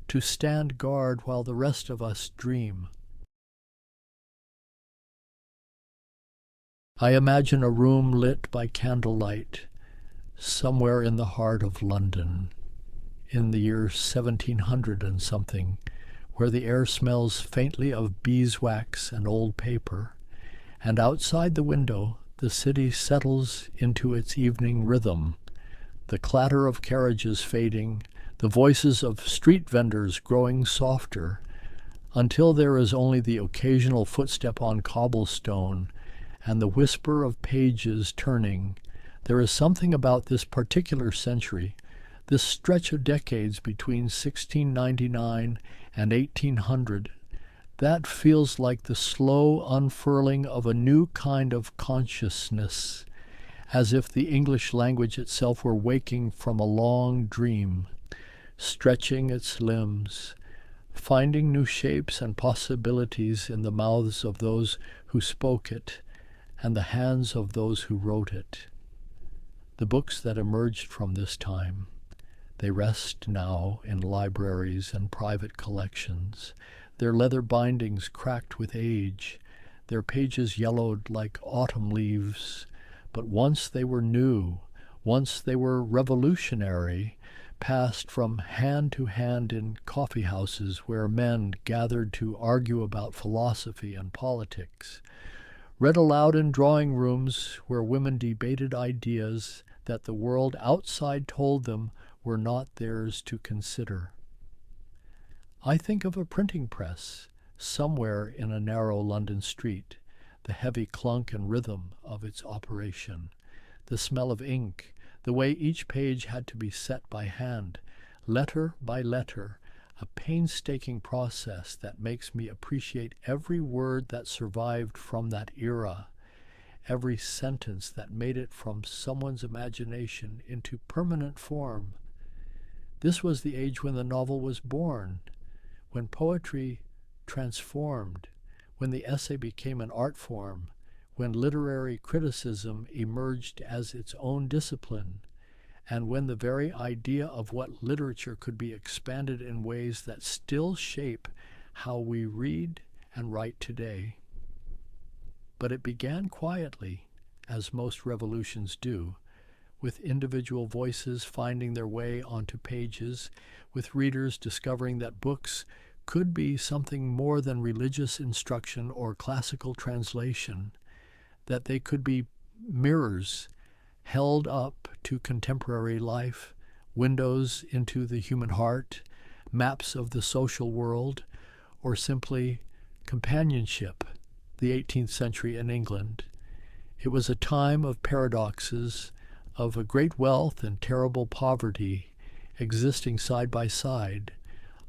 to stand guard while the rest of us dream. I imagine a room lit by candlelight, somewhere in the heart of London, in the year 1700 and something, where the air smells faintly of beeswax and old paper, and outside the window the city settles into its evening rhythm, the clatter of carriages fading, the voices of street vendors growing softer, until there is only the occasional footstep on cobblestone and the whisper of pages turning. There is something about this particular century, this stretch of decades between 1699 and 1800, that feels like the slow unfurling of a new kind of consciousness, as if the English language itself were waking from a long dream, stretching its limbs, finding new shapes and possibilities in the mouths of those who spoke it and the hands of those who wrote it. The books that emerged from this time, they rest now in libraries and private collections, their leather bindings cracked with age, their pages yellowed like autumn leaves. But once they were new, once they were revolutionary, passed from hand to hand in coffee houses where men gathered to argue about philosophy and politics, read aloud in drawing rooms where women debated ideas that the world outside told them were not theirs to consider. I think of a printing press somewhere in a narrow London street, the heavy clunk and rhythm of its operation, the smell of ink, the way each page had to be set by hand, letter by letter, a painstaking process that makes me appreciate every word that survived from that era, every sentence that made it from someone's imagination into permanent form. This was the age when the novel was born, when poetry transformed, when the essay became an art form, when literary criticism emerged as its own discipline, and when the very idea of what literature could be expanded in ways that still shape how we read and write today. But it began quietly, as most revolutions do, with individual voices finding their way onto pages, with readers discovering that books could be something more than religious instruction or classical translation, that they could be mirrors held up to contemporary life, windows into the human heart, maps of the social world, or simply companionship, the 18th century in England. It was a time of paradoxes, of a great wealth and terrible poverty existing side by side,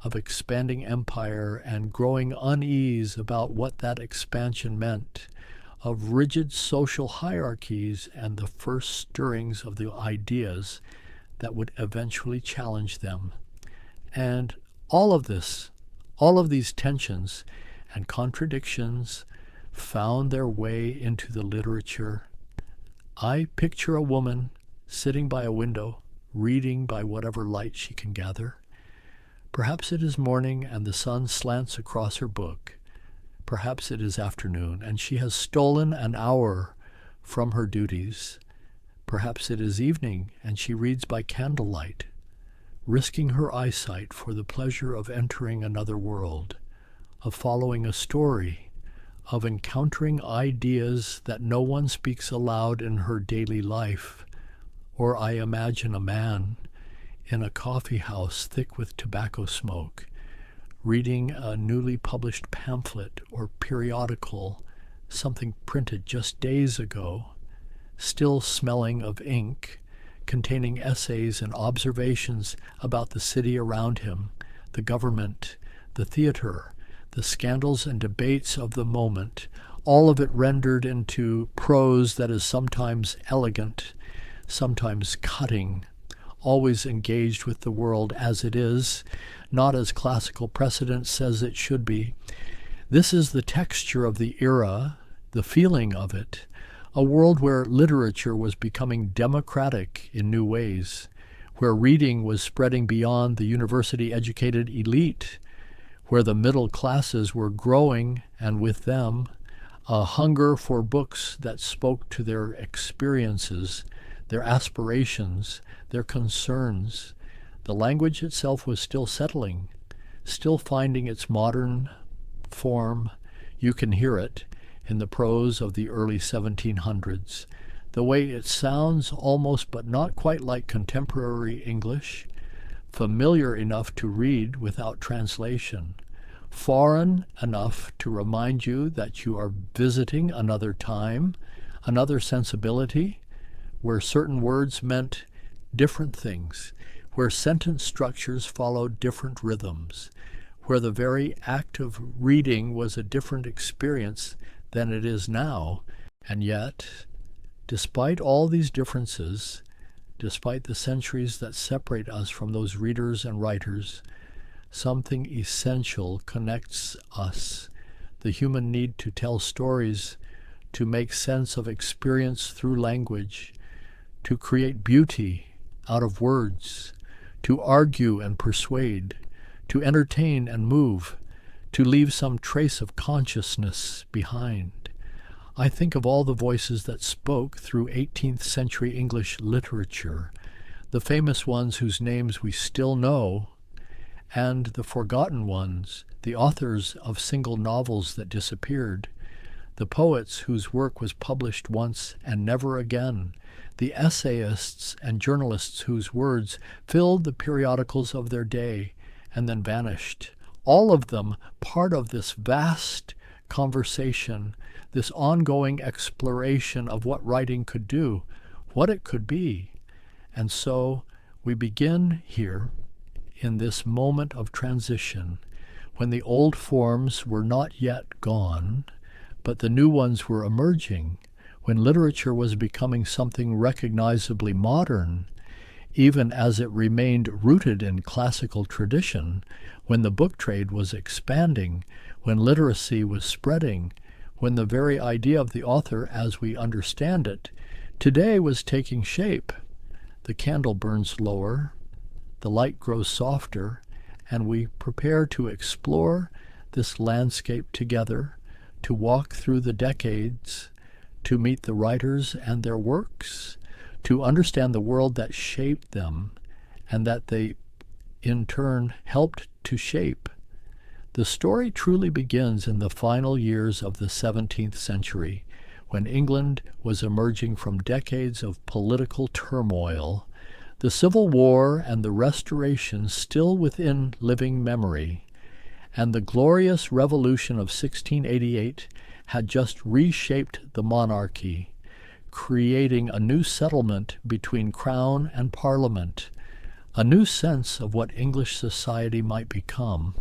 of expanding empire and growing unease about what that expansion meant, of rigid social hierarchies and the first stirrings of the ideas that would eventually challenge them. And all of these tensions and contradictions found their way into the literature. I picture a woman sitting by a window, reading by whatever light she can gather. Perhaps it is morning and the sun slants across her book. Perhaps it is afternoon, and she has stolen an hour from her duties. Perhaps it is evening, and she reads by candlelight, risking her eyesight for the pleasure of entering another world, of following a story, of encountering ideas that no one speaks aloud in her daily life. Or I imagine a man in a coffee house thick with tobacco smoke, reading a newly published pamphlet or periodical, something printed just days ago, still smelling of ink, containing essays and observations about the city around him, the government, the theater, the scandals and debates of the moment, all of it rendered into prose that is sometimes elegant, sometimes cutting, always engaged with the world as it is, not as classical precedent says it should be. This is the texture of the era, the feeling of it, a world where literature was becoming democratic in new ways, where reading was spreading beyond the university-educated elite, where the middle classes were growing, and with them, a hunger for books that spoke to their experiences, their aspirations, their concerns. The language itself was still settling, still finding its modern form. You can hear it in the prose of the early 1700s, the way it sounds almost but not quite like contemporary English, familiar enough to read without translation, foreign enough to remind you that you are visiting another time, another sensibility, where certain words meant different things, where sentence structures followed different rhythms, where the very act of reading was a different experience than it is now. And yet, despite all these differences, despite the centuries that separate us from those readers and writers, something essential connects us, the human need to tell stories, to make sense of experience through language, to create beauty out of words, to argue and persuade, to entertain and move, to leave some trace of consciousness behind. I think of all the voices that spoke through 18th century English literature, the famous ones whose names we still know, and the forgotten ones, the authors of single novels that disappeared, the poets whose work was published once and never again, the essayists and journalists whose words filled the periodicals of their day and then vanished. All of them part of this vast conversation, this ongoing exploration of what writing could do, what it could be. And so we begin here in this moment of transition, when the old forms were not yet gone, but the new ones were emerging, when literature was becoming something recognizably modern, even as it remained rooted in classical tradition, when the book trade was expanding, when literacy was spreading, when the very idea of the author as we understand it today was taking shape. The candle burns lower, the light grows softer, and we prepare to explore this landscape together, to walk through the decades, to meet the writers and their works, to understand the world that shaped them and that they in turn helped to shape. The story truly begins in the final years of the 17th century, when England was emerging from decades of political turmoil, the Civil War and the Restoration still within living memory, and the glorious revolution of 1688 had just reshaped the monarchy, creating a new settlement between Crown and Parliament, a new sense of what English society might become.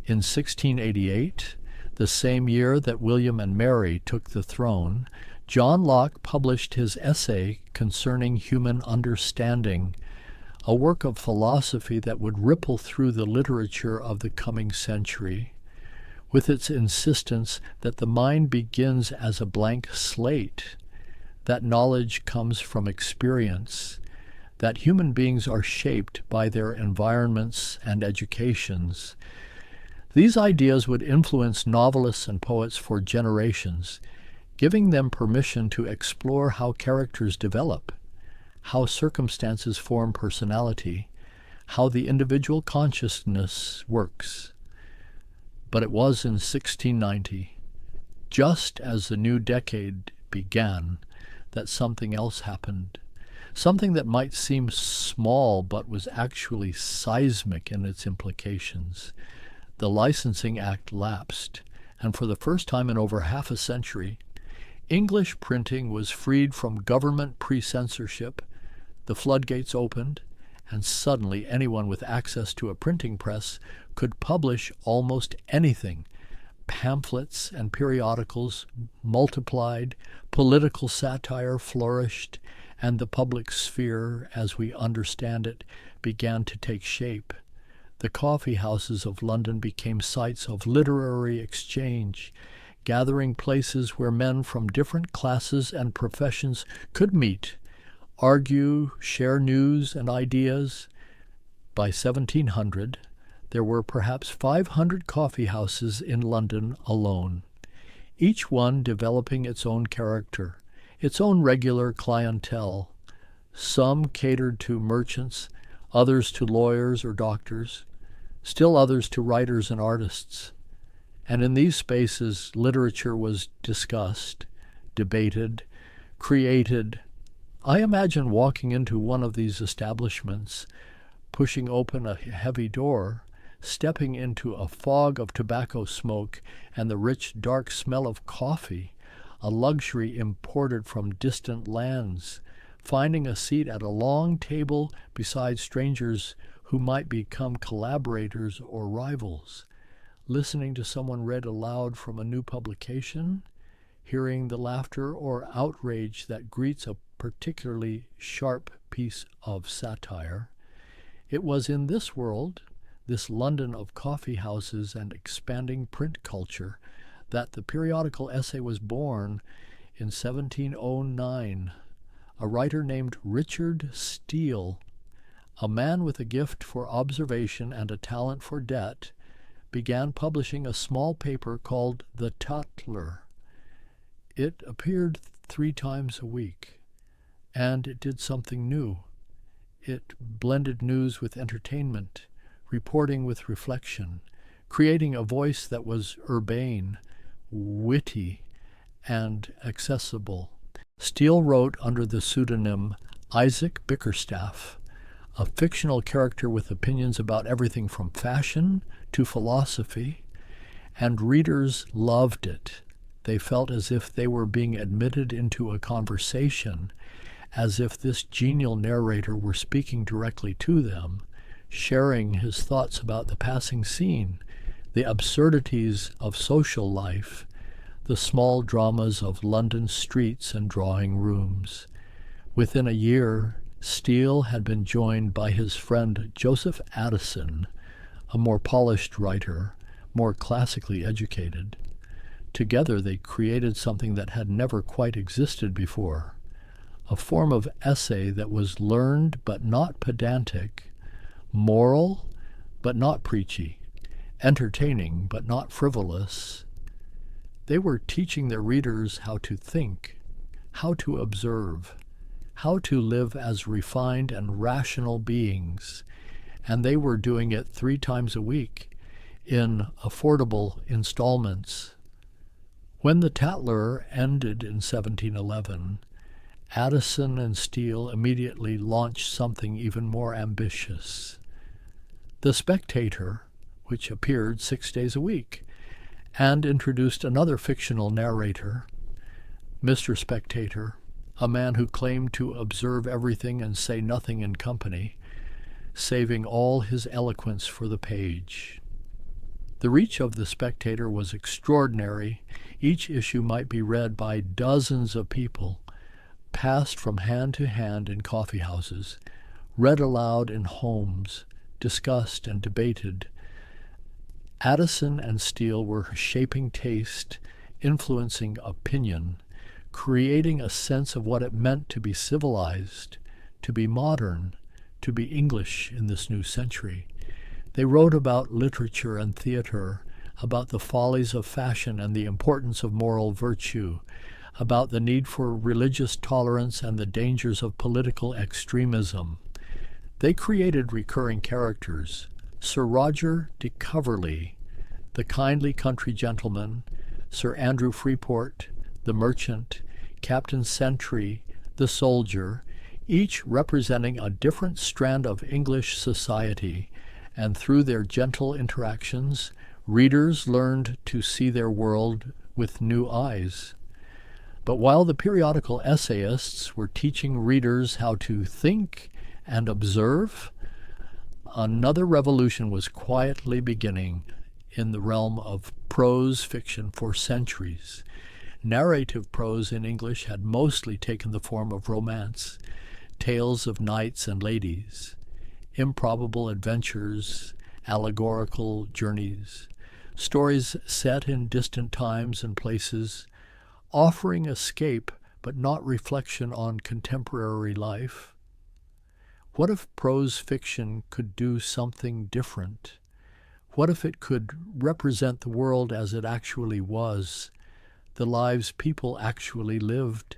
In 1688, the same year that William and Mary took the throne, John Locke published his essay concerning human understanding, a work of philosophy that would ripple through the literature of the coming century, with its insistence that the mind begins as a blank slate, that knowledge comes from experience, that human beings are shaped by their environments and educations. These ideas would influence novelists and poets for generations, giving them permission to explore how characters develop, how circumstances form personality, how the individual consciousness works. But it was in 1690, just as the new decade began, that something else happened, something that might seem small but was actually seismic in its implications. The Licensing Act lapsed, and for the first time in over half a century, English printing was freed from government pre-censorship, the floodgates opened, and suddenly anyone with access to a printing press could publish almost anything. Pamphlets and periodicals multiplied, political satire flourished, and the public sphere, as we understand it, began to take shape. The coffee houses of London became sites of literary exchange, gathering places where men from different classes and professions could meet, argue, share news and ideas. By 1700, there were perhaps 500 coffee houses in London alone, each one developing its own character, its own regular clientele. Some catered to merchants, others to lawyers or doctors. still others to writers and artists. And in these spaces, literature was discussed, debated, created. I imagine walking into one of these establishments, pushing open a heavy door, stepping into a fog of tobacco smoke and the rich, dark smell of coffee, a luxury imported from distant lands, finding a seat at a long table beside strangers who might become collaborators or rivals, listening to someone read aloud from a new publication, hearing the laughter or outrage that greets a particularly sharp piece of satire. It was in this world, this London of coffee houses and expanding print culture, that the periodical essay was born in 1709. A writer named Richard Steele, a man with a gift for observation and a talent for debt, began publishing a small paper called The Tatler. It appeared 3 times a week, and it did something new. It blended news with entertainment, reporting with reflection, creating a voice that was urbane, witty, and accessible. Steele wrote under the pseudonym Isaac Bickerstaff, a fictional character with opinions about everything from fashion to philosophy, and readers loved it. They felt as if they were being admitted into a conversation, as if this genial narrator were speaking directly to them, sharing his thoughts about the passing scene, the absurdities of social life, the small dramas of London streets and drawing rooms. Within a year, Steele had been joined by his friend Joseph Addison, a more polished writer, more classically educated. Together they created something that had never quite existed before, a form of essay that was learned but not pedantic, moral but not preachy, entertaining but not frivolous. They were teaching their readers how to think, how to observe, how to live as refined and rational beings, and they were doing it 3 times a week in affordable installments. When the Tatler ended in 1711, Addison and Steele immediately launched something even more ambitious. The Spectator, which appeared 6 days a week, and introduced another fictional narrator, Mr. Spectator, a man who claimed to observe everything and say nothing in company, saving all his eloquence for the page. The reach of the Spectator was extraordinary. Each issue might be read by dozens of people, passed from hand to hand in coffee houses, read aloud in homes, discussed and debated. Addison and Steele were shaping taste, influencing opinion, creating a sense of what it meant to be civilized, to be modern, to be English in this new century. They wrote about literature and theater, about the follies of fashion and the importance of moral virtue, about the need for religious tolerance and the dangers of political extremism. They created recurring characters: Sir Roger de Coverley, the kindly country gentleman; Sir Andrew Freeport, the merchant; Captain Sentry, the soldier, each representing a different strand of English society, and through their gentle interactions, readers learned to see their world with new eyes. But while the periodical essayists were teaching readers how to think and observe, another revolution was quietly beginning in the realm of prose fiction for centuries. Narrative prose in English had mostly taken the form of romance, tales of knights and ladies, improbable adventures, allegorical journeys, stories set in distant times and places, offering escape but not reflection on contemporary life. What if prose fiction could do something different? What if it could represent the world as it actually was, the lives people actually lived?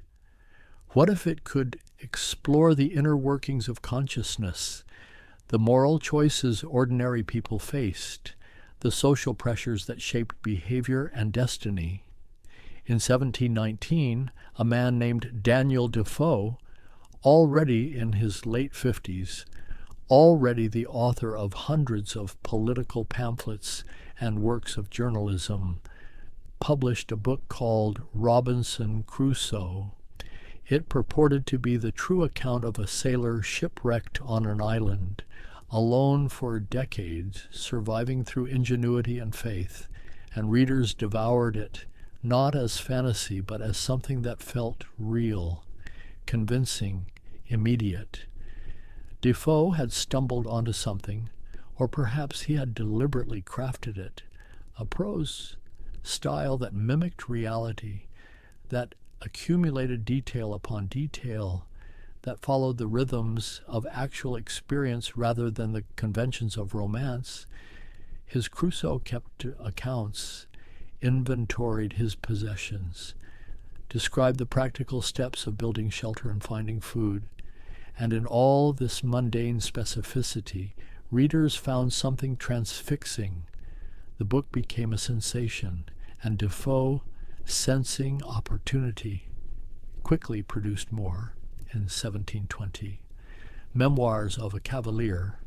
What if it could explore the inner workings of consciousness, the moral choices ordinary people faced, the social pressures that shaped behavior and destiny. In 1719, a man named Daniel Defoe, already in his late 50s, already the author of hundreds of political pamphlets and works of journalism, published a book called Robinson Crusoe. It purported to be the true account of a sailor shipwrecked on an island, alone for decades, surviving through ingenuity and faith, and readers devoured it, not as fantasy, but as something that felt real, convincing, immediate. Defoe had stumbled onto something, or perhaps he had deliberately crafted it, a prose style that mimicked reality, that accumulated detail upon detail, that followed the rhythms of actual experience rather than the conventions of romance. His Crusoe kept accounts, inventoried his possessions, described the practical steps of building shelter and finding food, and in all this mundane specificity, readers found something transfixing. The book became a sensation, and Defoe, sensing opportunity, quickly produced more in 1720. Memoirs of a Cavalier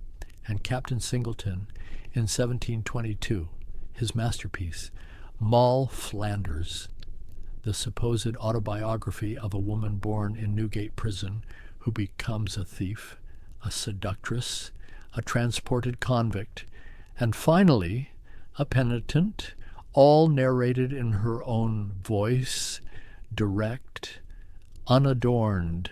and Captain Singleton in 1722, his masterpiece. Moll Flanders, the supposed autobiography of a woman born in Newgate Prison who becomes a thief, a seductress, a transported convict, and finally a penitent, all narrated in her own voice, direct, unadorned,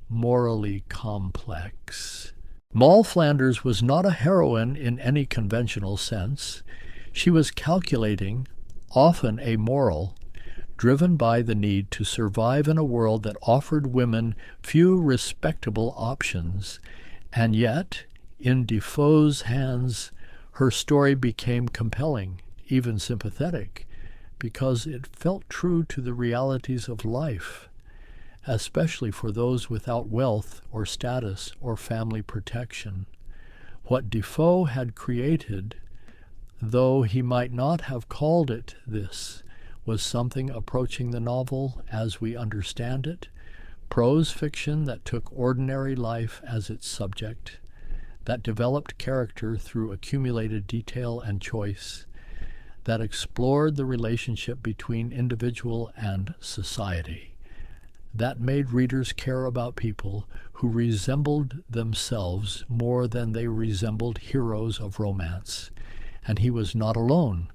morally complex. Moll Flanders was not a heroine in any conventional sense. She was calculating, often amoral, driven by the need to survive in a world that offered women few respectable options. And yet, in Defoe's hands, her story became compelling, even sympathetic, because it felt true to the realities of life, especially for those without wealth or status or family protection. What Defoe had created, though he might not have called it this, was something approaching the novel as we understand it, prose fiction that took ordinary life as its subject, that developed character through accumulated detail and choice, that explored the relationship between individual and society, that made readers care about people who resembled themselves more than they resembled heroes of romance. And he was not alone.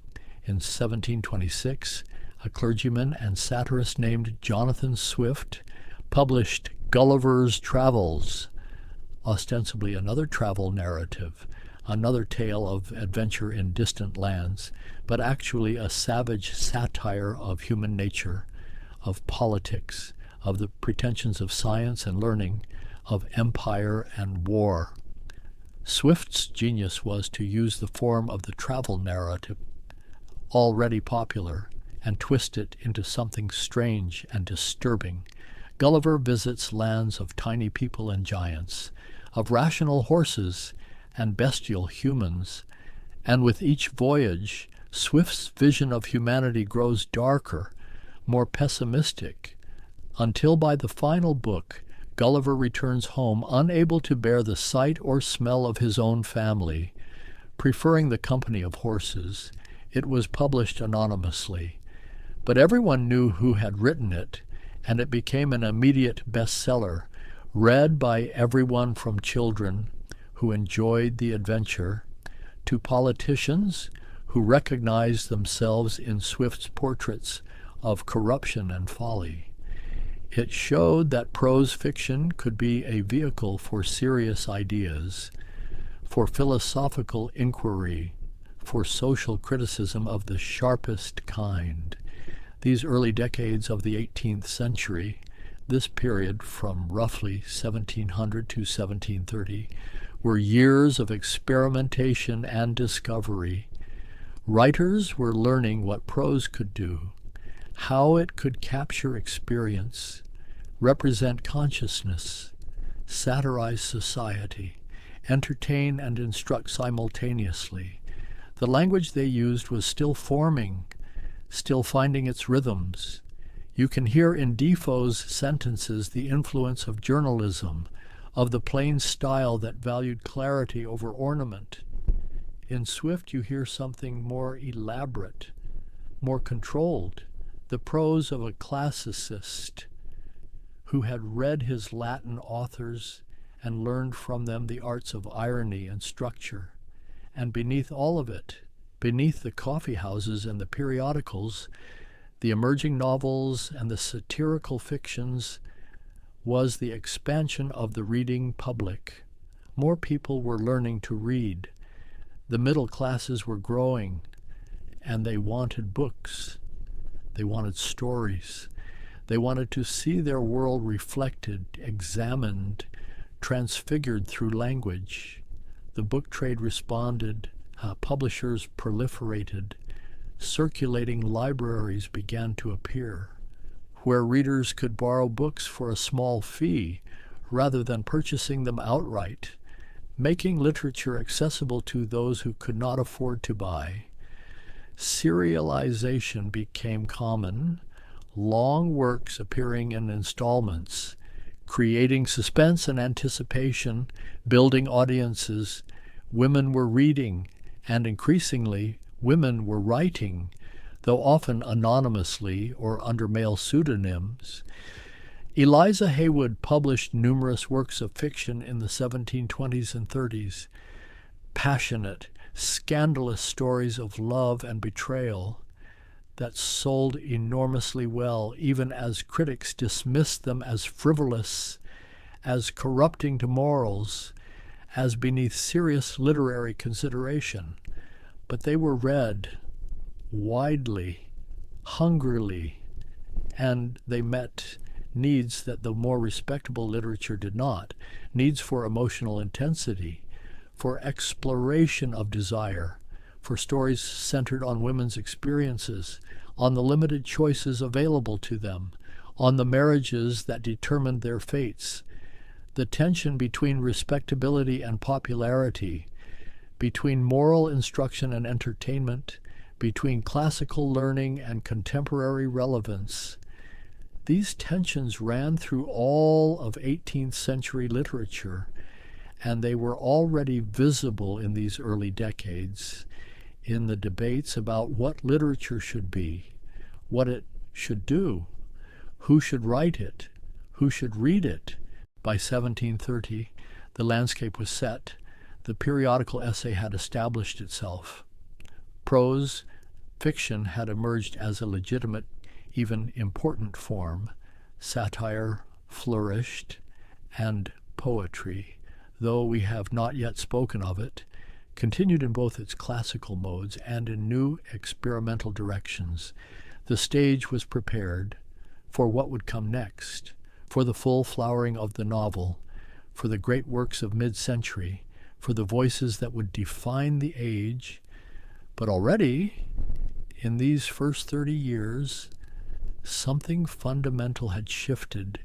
In 1726, a clergyman and satirist named Jonathan Swift published Gulliver's Travels, ostensibly another travel narrative, another tale of adventure in distant lands, but actually a savage satire of human nature, of politics, of the pretensions of science and learning, of empire and war. Swift's genius was to use the form of the travel narrative, already popular, and twist it into something strange and disturbing. Gulliver visits lands of tiny people and giants, of rational horses and bestial humans, and with each voyage, Swift's vision of humanity grows darker, more pessimistic, until by the final book, Gulliver returns home unable to bear the sight or smell of his own family, preferring the company of horses. It was published anonymously, but everyone knew who had written it, and it became an immediate bestseller, read by everyone from children who enjoyed the adventure to politicians who recognized themselves in Swift's portraits of corruption and folly. It showed that prose fiction could be a vehicle for serious ideas, for philosophical inquiry, for social criticism of the sharpest kind. These early decades of the 18th century, this period from roughly 1700 to 1730, were years of experimentation and discovery. Writers were learning what prose could do, how it could capture experience, represent consciousness, satirize society, entertain and instruct simultaneously. The language they used was still forming, still finding its rhythms. You can hear in Defoe's sentences the influence of journalism, of the plain style that valued clarity over ornament. In Swift you hear something more elaborate, more controlled, the prose of a classicist who had read his Latin authors and learned from them the arts of irony and structure. And beneath all of it, beneath the coffee houses and the periodicals, the emerging novels and the satirical fictions, was the expansion of the reading public. More people were learning to read. The middle classes were growing, and they wanted books. They wanted stories. They wanted to see their world reflected, examined, transfigured through language. The book trade responded, publishers proliferated, circulating libraries began to appear, where readers could borrow books for a small fee rather than purchasing them outright, making literature accessible to those who could not afford to buy. Serialization became common, long works appearing in installments, creating suspense and anticipation, building audiences. Women were reading, and increasingly, women were writing, though often anonymously or under male pseudonyms. Eliza Haywood published numerous works of fiction in the 1720s and 30s, passionate, scandalous stories of love and betrayal that sold enormously well, even as critics dismissed them as frivolous, as corrupting to morals, as beneath serious literary consideration. But they were read widely, hungrily, and they met needs that the more respectable literature did not, needs for emotional intensity, for exploration of desire, for stories centered on women's experiences, on the limited choices available to them, on the marriages that determined their fates, the tension between respectability and popularity, between moral instruction and entertainment, between classical learning and contemporary relevance. These tensions ran through all of 18th century literature, and they were already visible in these early decades in the debates about what literature should be, what it should do, who should write it, who should read it. By 1730, the landscape was set. The periodical essay had established itself. Prose fiction had emerged as a legitimate, even important form. Satire flourished, and poetry, though we have not yet spoken of it, continued in both its classical modes and in new experimental directions. The stage was prepared for what would come next, for the full flowering of the novel, for the great works of mid-century, for the voices that would define the age. But already, in these first 30 years, something fundamental had shifted.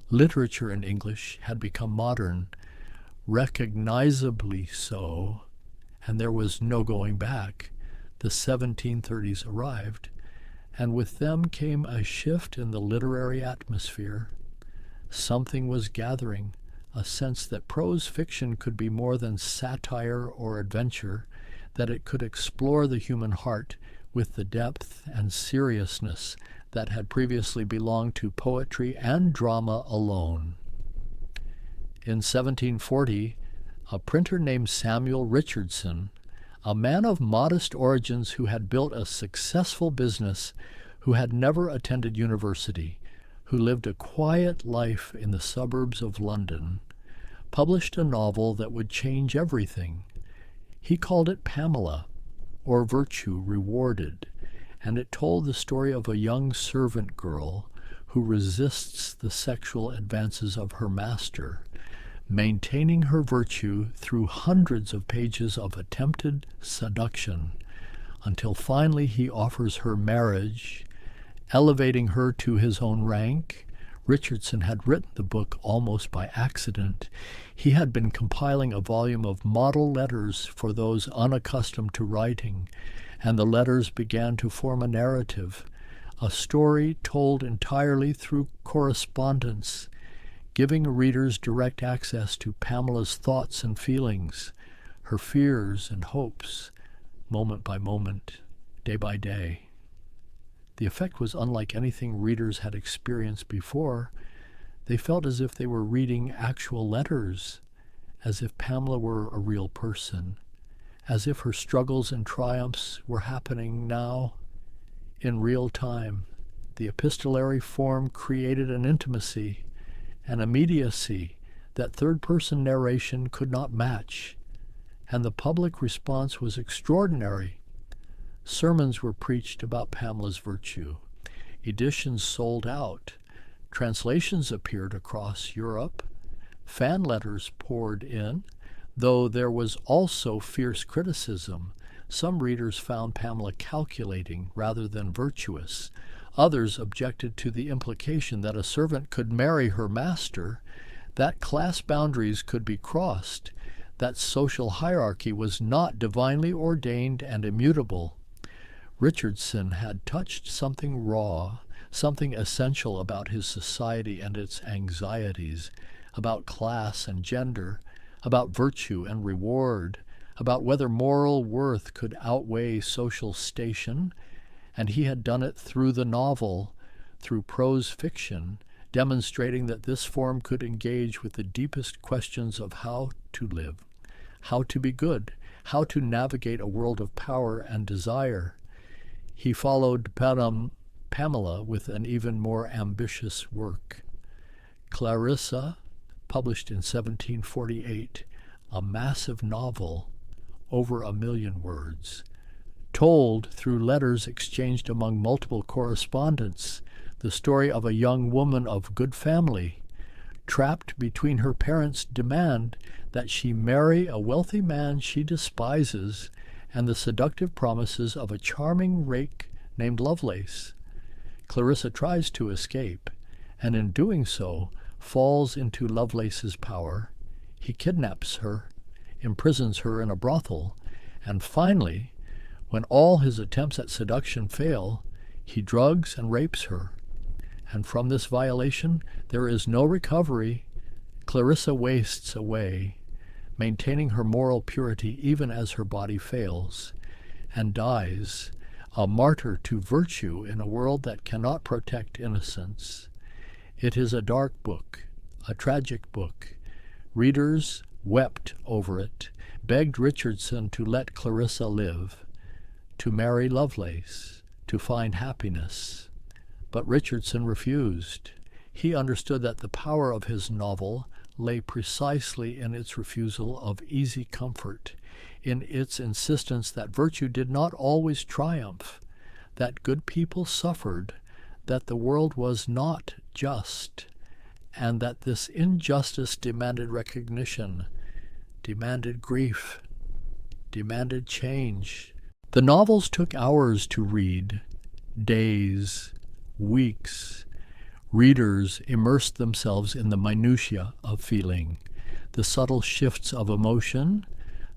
Literature in English had become modern, recognizably so, and there was no going back. The 1730s arrived, and with them came a shift in the literary atmosphere. Something was gathering, a sense that prose fiction could be more than satire or adventure, that it could explore the human heart with the depth and seriousness that had previously belonged to poetry and drama alone. In 1740, a printer named Samuel Richardson, a man of modest origins who had built a successful business, who had never attended university, who lived a quiet life in the suburbs of London, published a novel that would change everything. He called it Pamela, or Virtue Rewarded, and it told the story of a young servant girl who resists the sexual advances of her master, maintaining her virtue through hundreds of pages of attempted seduction, until finally he offers her marriage, elevating her to his own rank, Richardson had written the book almost by accident. He had been compiling a volume of model letters for those unaccustomed to writing, and the letters began to form a narrative, a story told entirely through correspondence, giving readers direct access to Pamela's thoughts and feelings, her fears and hopes, moment by moment, day by day. The effect was unlike anything readers had experienced before. They felt as if they were reading actual letters, as if Pamela were a real person, as if her struggles and triumphs were happening now, in real time. The epistolary form created an intimacy, an immediacy that third-person narration could not match, and the public response was extraordinary. Sermons were preached about Pamela's virtue. Editions sold out. Translations appeared across Europe. Fan letters poured in, though there was also fierce criticism. Some readers found Pamela calculating rather than virtuous. Others objected to the implication that a servant could marry her master, that class boundaries could be crossed, that social hierarchy was not divinely ordained and immutable. Richardson had touched something raw, something essential about his society and its anxieties, about class and gender, about virtue and reward, about whether moral worth could outweigh social station, and he had done it through the novel, through prose fiction, demonstrating that this form could engage with the deepest questions of how to live, how to be good, how to navigate a world of power and desire. He followed Pamela with an even more ambitious work. Clarissa, published in 1748, a massive novel, over 1 million words, told through letters exchanged among multiple correspondents, the story of a young woman of good family, trapped between her parents' demand that she marry a wealthy man she despises and the seductive promises of a charming rake named Lovelace. Clarissa tries to escape, and in doing so falls into Lovelace's power. He kidnaps her, imprisons her in a brothel, and finally, when all his attempts at seduction fail, he drugs and rapes her. And from this violation there is no recovery. Clarissa wastes away, maintaining her moral purity even as her body fails, and dies, a martyr to virtue in a world that cannot protect innocence. It is a dark book, a tragic book. Readers wept over it, begged Richardson to let Clarissa live, to marry Lovelace, to find happiness. But Richardson refused. He understood that the power of his novel lay precisely in its refusal of easy comfort, in its insistence that virtue did not always triumph, that good people suffered, that the world was not just, and that this injustice demanded recognition, demanded grief, demanded change. The novels took hours to read, days, weeks. Readers immersed themselves in the minutiae of feeling, the subtle shifts of emotion,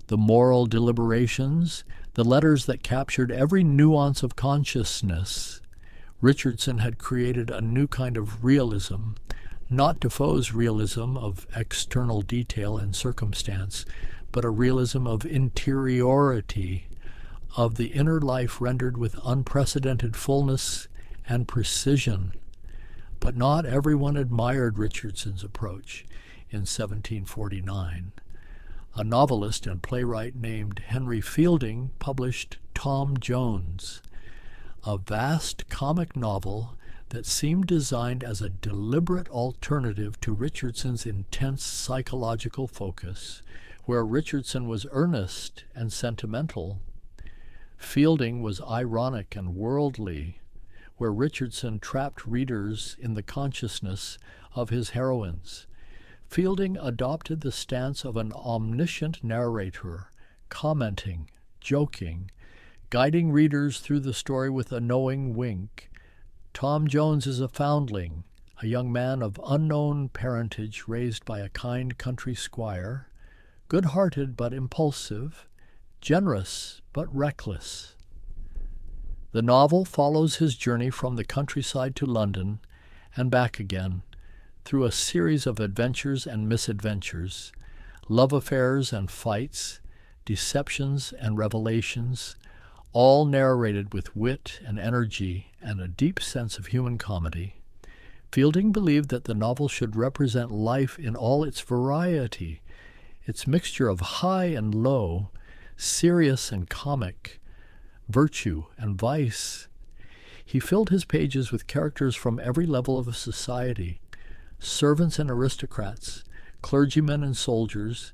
the moral deliberations, the letters that captured every nuance of consciousness. Richardson had created a new kind of realism, not Defoe's realism of external detail and circumstance, but a realism of interiority, of the inner life rendered with unprecedented fullness and precision. But not everyone admired Richardson's approach in 1749. A novelist and playwright named Henry Fielding published Tom Jones, a vast comic novel that seemed designed as a deliberate alternative to Richardson's intense psychological focus, where Richardson was earnest and sentimental. Fielding was ironic and worldly, where Richardson trapped readers in the consciousness of his heroines. Fielding adopted the stance of an omniscient narrator, commenting, joking, guiding readers through the story with a knowing wink. Tom Jones is a foundling, a young man of unknown parentage raised by a kind country squire, good-hearted but impulsive, generous but reckless. The novel follows his journey from the countryside to London and back again through a series of adventures and misadventures, love affairs and fights, deceptions and revelations, all narrated with wit and energy and a deep sense of human comedy. Fielding believed that the novel should represent life in all its variety, its mixture of high and low, serious and comic, virtue and vice. He filled his pages with characters from every level of society, servants and aristocrats, clergymen and soldiers,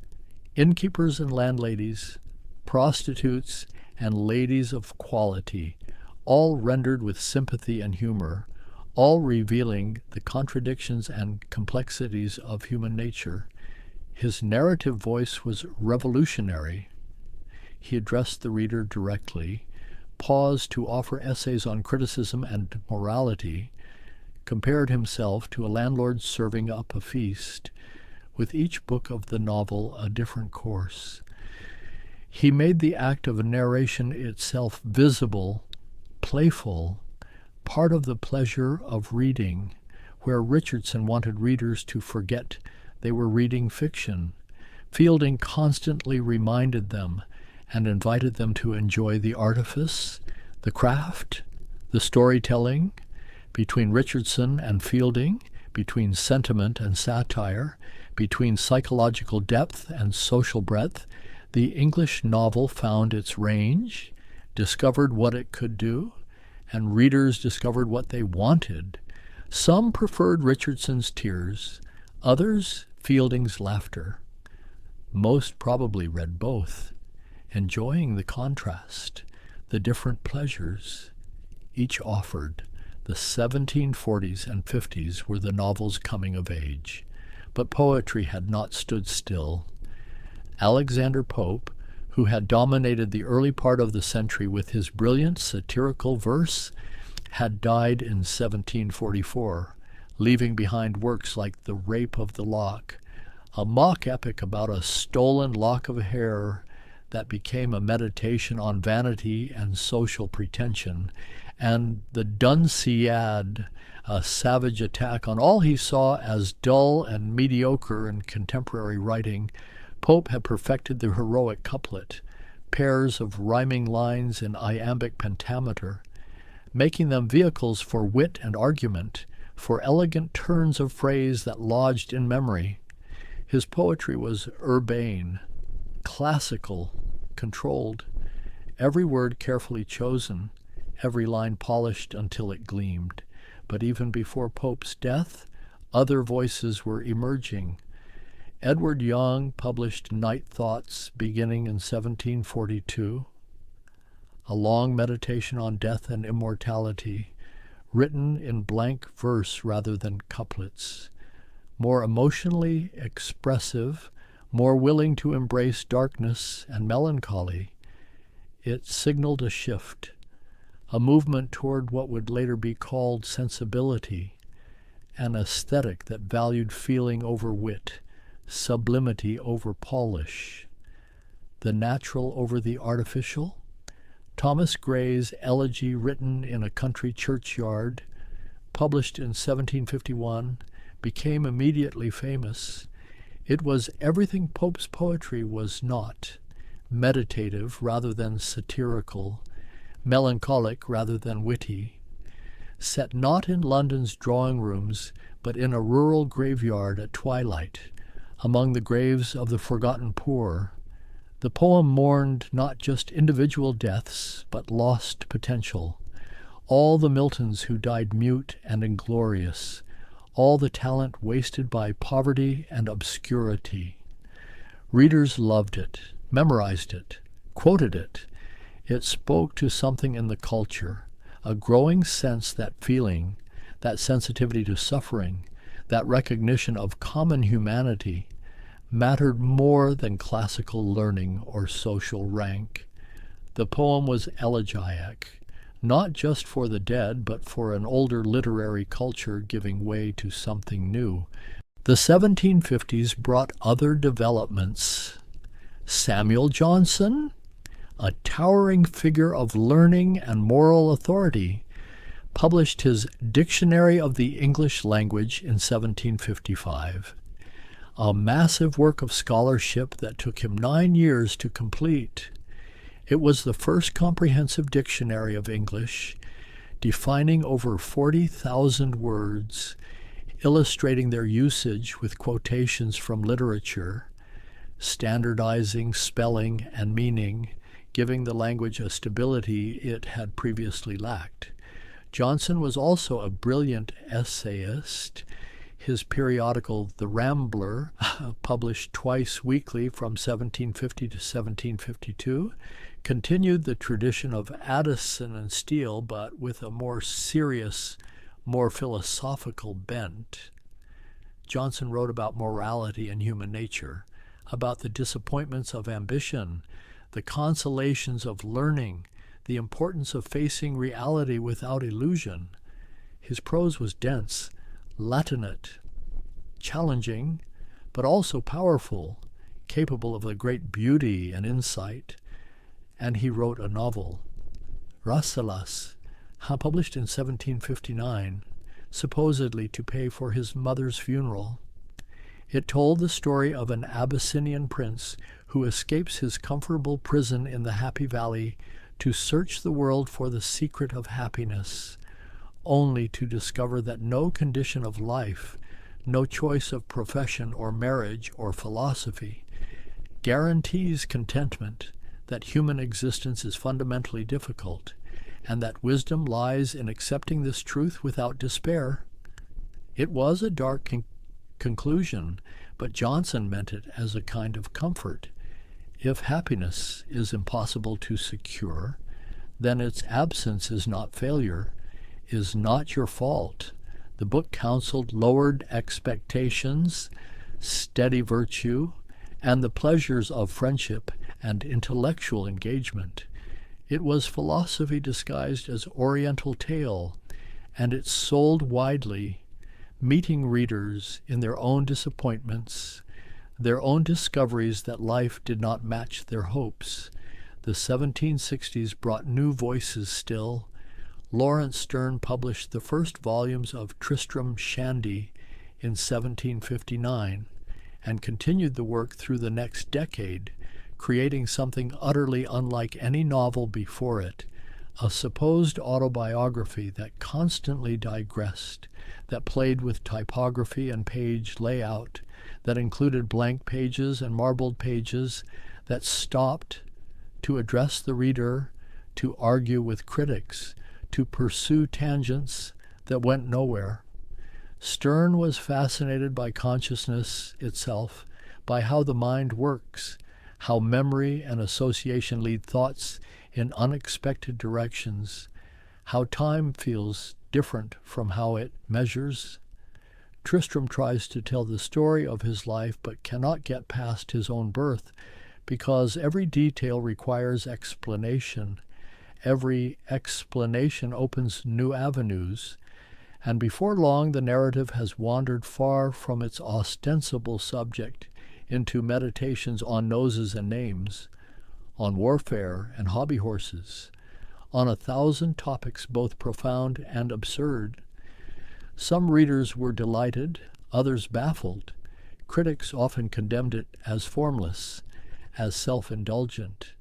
innkeepers and landladies, prostitutes and ladies of quality, all rendered with sympathy and humor, all revealing the contradictions and complexities of human nature. His narrative voice was revolutionary. He addressed the reader directly, paused to offer essays on criticism and morality, compared himself to a landlord serving up a feast, with each book of the novel a different course. He made the act of narration itself visible, playful, part of the pleasure of reading, where Richardson wanted readers to forget they were reading fiction. Fielding constantly reminded them and invited them to enjoy the artifice, the craft, the storytelling, between Richardson and Fielding, between sentiment and satire, between psychological depth and social breadth. The English novel found its range, discovered what it could do, and readers discovered what they wanted. Some preferred Richardson's tears, others Fielding's laughter. Most probably read both, enjoying the contrast, the different pleasures each offered. The 1740s and 50s were the novel's coming of age, but poetry had not stood still. Alexander Pope, who had dominated the early part of the century with his brilliant satirical verse, had died in 1744, leaving behind works like The Rape of the Lock, a mock epic about a stolen lock of hair that became a meditation on vanity and social pretension, and The Dunciad, a savage attack on all he saw as dull and mediocre in contemporary writing. Pope had perfected the heroic couplet, pairs of rhyming lines in iambic pentameter, making them vehicles for wit and argument, for elegant turns of phrase that lodged in memory. His poetry was urbane, classical, controlled, every word carefully chosen, every line polished until it gleamed. But even before Pope's death, other voices were emerging. Edward Young published Night Thoughts beginning in 1742, a long meditation on death and immortality, written in blank verse rather than couplets, more emotionally expressive, more willing to embrace darkness and melancholy. It signaled a shift, a movement toward what would later be called sensibility, an aesthetic that valued feeling over wit, sublimity over polish, the natural over the artificial. Thomas Gray's elegy, written in a country churchyard, published in 1751, became immediately famous. It was everything Pope's poetry was not, meditative rather than satirical, melancholic rather than witty, set not in London's drawing rooms, but in a rural graveyard at twilight, among the graves of the forgotten poor. The poem mourned not just individual deaths, but lost potential, all the Miltons who died mute and inglorious, all the talent wasted by poverty and obscurity. Readers loved it, memorized it, quoted it. It spoke to something in the culture, a growing sense that feeling, that sensitivity to suffering, that recognition of common humanity, mattered more than classical learning or social rank. The poem was elegiac, not just for the dead, but for an older literary culture giving way to something new. The 1750s brought other developments. Samuel Johnson, a towering figure of learning and moral authority, published his Dictionary of the English Language in 1755, a massive work of scholarship that took him 9 years to complete. It was the first comprehensive dictionary of English, defining over 40,000 words, illustrating their usage with quotations from literature, standardizing spelling and meaning, giving the language a stability it had previously lacked. Johnson was also a brilliant essayist. His periodical The Rambler, published twice weekly from 1750 to 1752, continued the tradition of Addison and Steele, but with a more serious, more philosophical bent. Johnson wrote about morality and human nature, about the disappointments of ambition, the consolations of learning, the importance of facing reality without illusion. His prose was dense, Latinate, challenging, but also powerful, capable of a great beauty and insight. And he wrote a novel, Rasselas, published in 1759, supposedly to pay for his mother's funeral. It told the story of an Abyssinian prince who escapes his comfortable prison in the Happy Valley to search the world for the secret of happiness, only to discover that no condition of life, no choice of profession or marriage or philosophy, guarantees contentment, that human existence is fundamentally difficult, and that wisdom lies in accepting this truth without despair. It was a dark conclusion, but Johnson meant it as a kind of comfort. If happiness is impossible to secure, then its absence is not failure, is not your fault. The book counseled lowered expectations, steady virtue, and the pleasures of friendship and intellectual engagement. It was philosophy disguised as Oriental tale, and it sold widely, meeting readers in their own disappointments, their own discoveries that life did not match their hopes. The 1760s brought new voices still. Lawrence Sterne published the first volumes of Tristram Shandy in 1759 and continued the work through the next decade, creating something utterly unlike any novel before it, a supposed autobiography that constantly digressed, that played with typography and page layout, that included blank pages and marbled pages, that stopped to address the reader, to argue with critics, to pursue tangents that went nowhere. Sterne was fascinated by consciousness itself, by how the mind works, how memory and association lead thoughts in unexpected directions, how time feels different from how it measures. Tristram tries to tell the story of his life but cannot get past his own birth because every detail requires explanation. Every explanation opens new avenues, and before long the narrative has wandered far from its ostensible subject into meditations on noses and names, on warfare and hobby horses, on 1,000 topics both profound and absurd. Some readers were delighted, others baffled. Critics often condemned it as formless, as self-indulgent,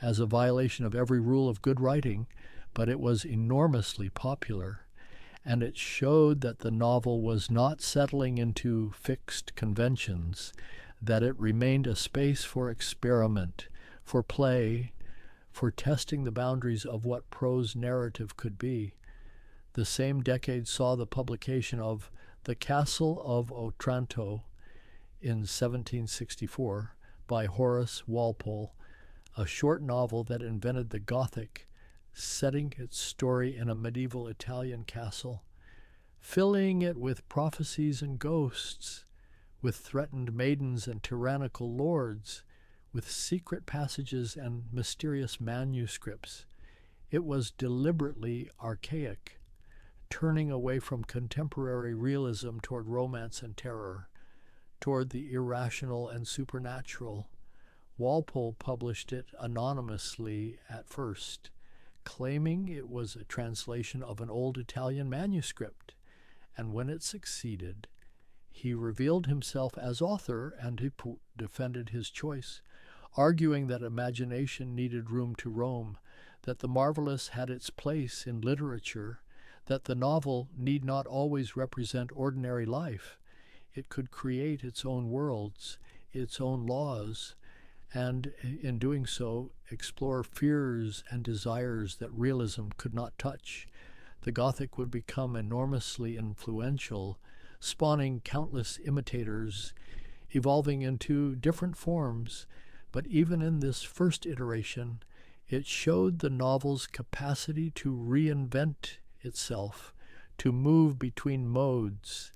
as a violation of every rule of good writing, but it was enormously popular, and it showed that the novel was not settling into fixed conventions, that it remained a space for experiment, for play, for testing the boundaries of what prose narrative could be. The same decade saw the publication of The Castle of Otranto in 1764 by Horace Walpole, a short novel that invented the Gothic, setting its story in a medieval Italian castle, filling it with prophecies and ghosts, with threatened maidens and tyrannical lords, with secret passages and mysterious manuscripts. It was deliberately archaic, turning away from contemporary realism toward romance and terror, toward the irrational and supernatural. Walpole published it anonymously at first, claiming it was a translation of an old Italian manuscript, and when it succeeded, he revealed himself as author and he defended his choice, arguing that imagination needed room to roam, that the marvelous had its place in literature, that the novel need not always represent ordinary life. It could create its own worlds, its own laws, and in doing so, explore fears and desires that realism could not touch. The Gothic would become enormously influential, spawning countless imitators, evolving into different forms. But even in this first iteration, it showed the novel's capacity to reinvent itself, to move between modes,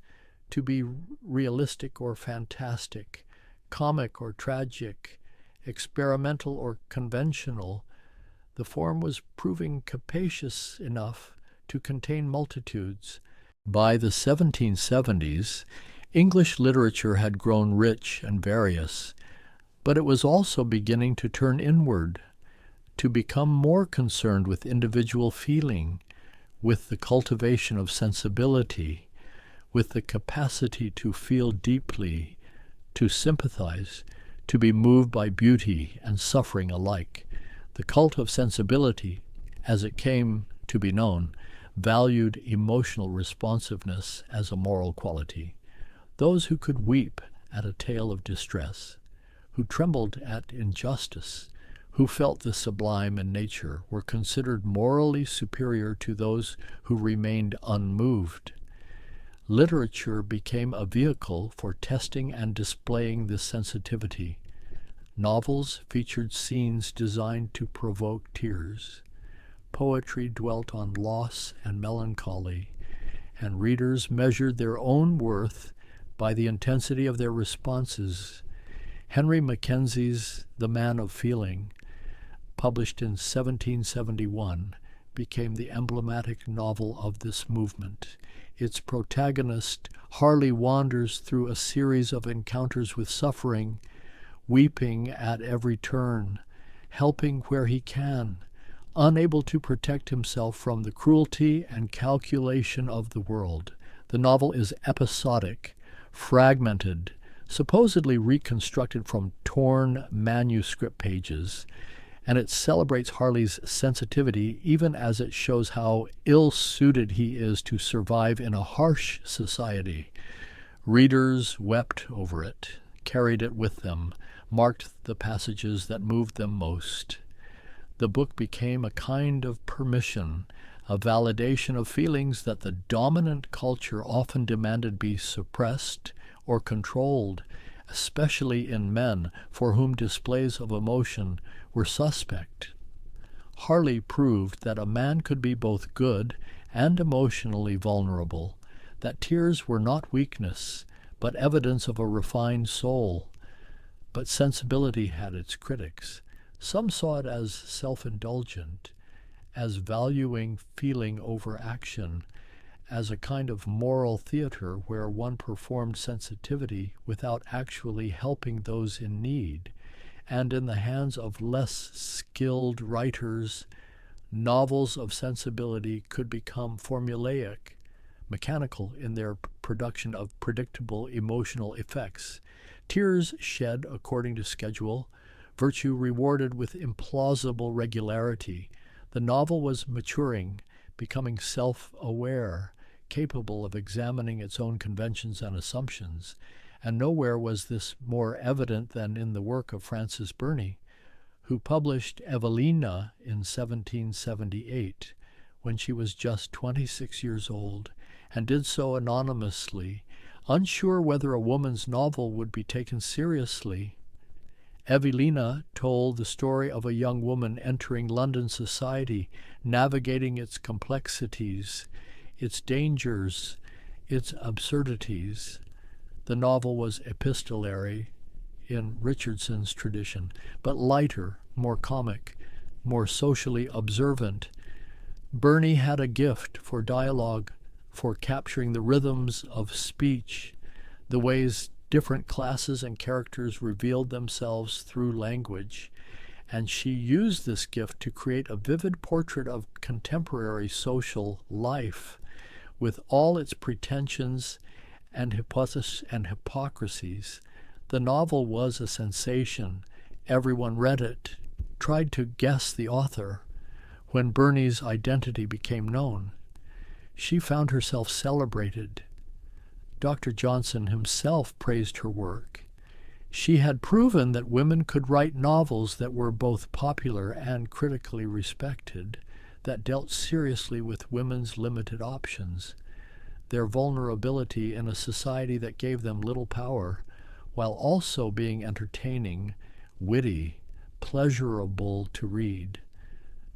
to be realistic or fantastic, comic or tragic, experimental or conventional. The form was proving capacious enough to contain multitudes. By the 1770s, English literature had grown rich and various, but it was also beginning to turn inward, to become more concerned with individual feeling, with the cultivation of sensibility, with the capacity to feel deeply, to sympathize, to be moved by beauty and suffering alike. The cult of sensibility, as it came to be known, valued emotional responsiveness as a moral quality. Those who could weep at a tale of distress, who trembled at injustice, who felt the sublime in nature, were considered morally superior to those who remained unmoved. Literature became a vehicle for testing and displaying this sensitivity. Novels featured scenes designed to provoke tears. Poetry dwelt on loss and melancholy, and readers measured their own worth by the intensity of their responses. Henry Mackenzie's The Man of Feeling, published in 1771, became the emblematic novel of this movement. Its protagonist, Harley, wanders through a series of encounters with suffering, weeping at every turn, helping where he can, unable to protect himself from the cruelty and calculation of the world. The novel is episodic, fragmented, supposedly reconstructed from torn manuscript pages, and it celebrates Harley's sensitivity even as it shows how ill-suited he is to survive in a harsh society. Readers wept over it, carried it with them, marked the passages that moved them most. The book became a kind of permission, a validation of feelings that the dominant culture often demanded be suppressed or controlled, especially in men for whom displays of emotion were suspect. Harley proved that a man could be both good and emotionally vulnerable, that tears were not weakness, but evidence of a refined soul. But sensibility had its critics. Some saw it as self-indulgent, as valuing feeling over action, as a kind of moral theater where one performed sensitivity without actually helping those in need. And in the hands of less skilled writers, novels of sensibility could become formulaic, mechanical in their production of predictable emotional effects. Tears shed according to schedule, virtue rewarded with implausible regularity. The novel was maturing, becoming self-aware, capable of examining its own conventions and assumptions, and nowhere was this more evident than in the work of Frances Burney, who published Evelina in 1778, when she was just 26 years old, and did so anonymously, unsure whether a woman's novel would be taken seriously. Evelina told the story of a young woman entering London society, navigating its complexities, its dangers, its absurdities. The novel was epistolary in Richardson's tradition, but lighter, more comic, more socially observant, Burney had a gift for dialogue, for capturing the rhythms of speech, the ways different classes and characters revealed themselves through language, and she used this gift to create a vivid portrait of contemporary social life, with all its pretensions and hypocrisies. The novel was a sensation. Everyone read it, tried to guess the author. When Burney's identity became known, she found herself celebrated. Dr. Johnson himself praised her work. She had proven that women could write novels that were both popular and critically respected, that dealt seriously with women's limited options, their vulnerability in a society that gave them little power, while also being entertaining, witty, pleasurable to read.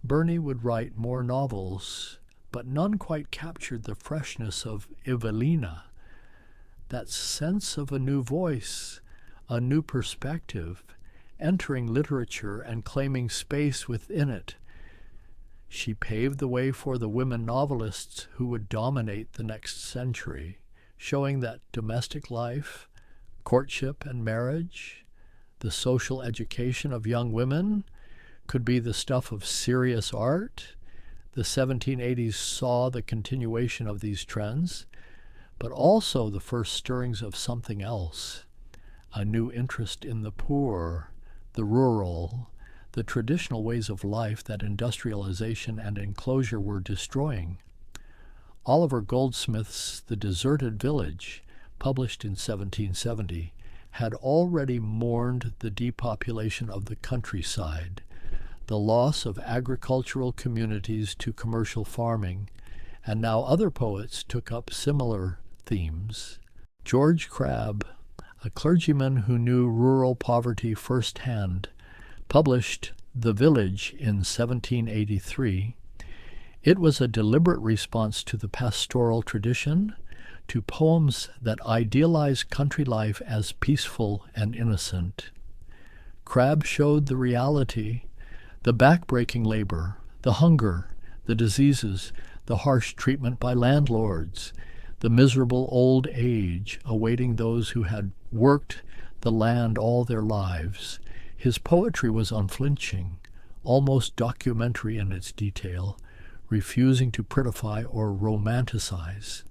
Burney would write more novels, but none quite captured the freshness of Evelina, that sense of a new voice, a new perspective, entering literature and claiming space within it. She paved the way for the women novelists who would dominate the next century, showing that domestic life, courtship and marriage, the social education of young women could be the stuff of serious art. The 1780s saw the continuation of these trends, but also the first stirrings of something else, a new interest in the poor, the rural, the traditional ways of life that industrialization and enclosure were destroying. Oliver Goldsmith's The Deserted Village, published in 1770, had already mourned the depopulation of the countryside, the loss of agricultural communities to commercial farming, and now other poets took up similar themes. George Crabbe, a clergyman who knew rural poverty firsthand, published The Village in 1783. It was a deliberate response to the pastoral tradition, to poems that idealize country life as peaceful and innocent. Crabbe showed the reality, the back-breaking labor, the hunger, the diseases, the harsh treatment by landlords, the miserable old age awaiting those who had worked the land all their lives. His poetry was unflinching, almost documentary in its detail, refusing to prettify or romanticize.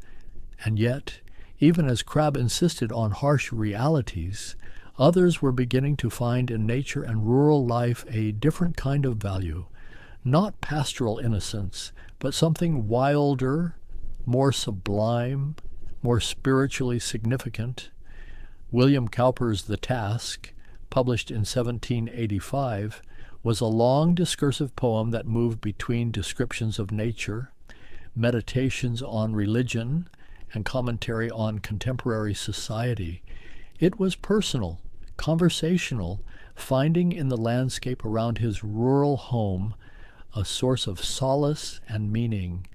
And yet, even as Crabbe insisted on harsh realities, others were beginning to find in nature and rural life a different kind of value, not pastoral innocence, but something wilder, more sublime, more spiritually significant. William Cowper's The Task, published in 1785, was a long discursive poem that moved between descriptions of nature, meditations on religion, and commentary on contemporary society. It was personal, conversational, finding in the landscape around his rural home a source of solace and meaning.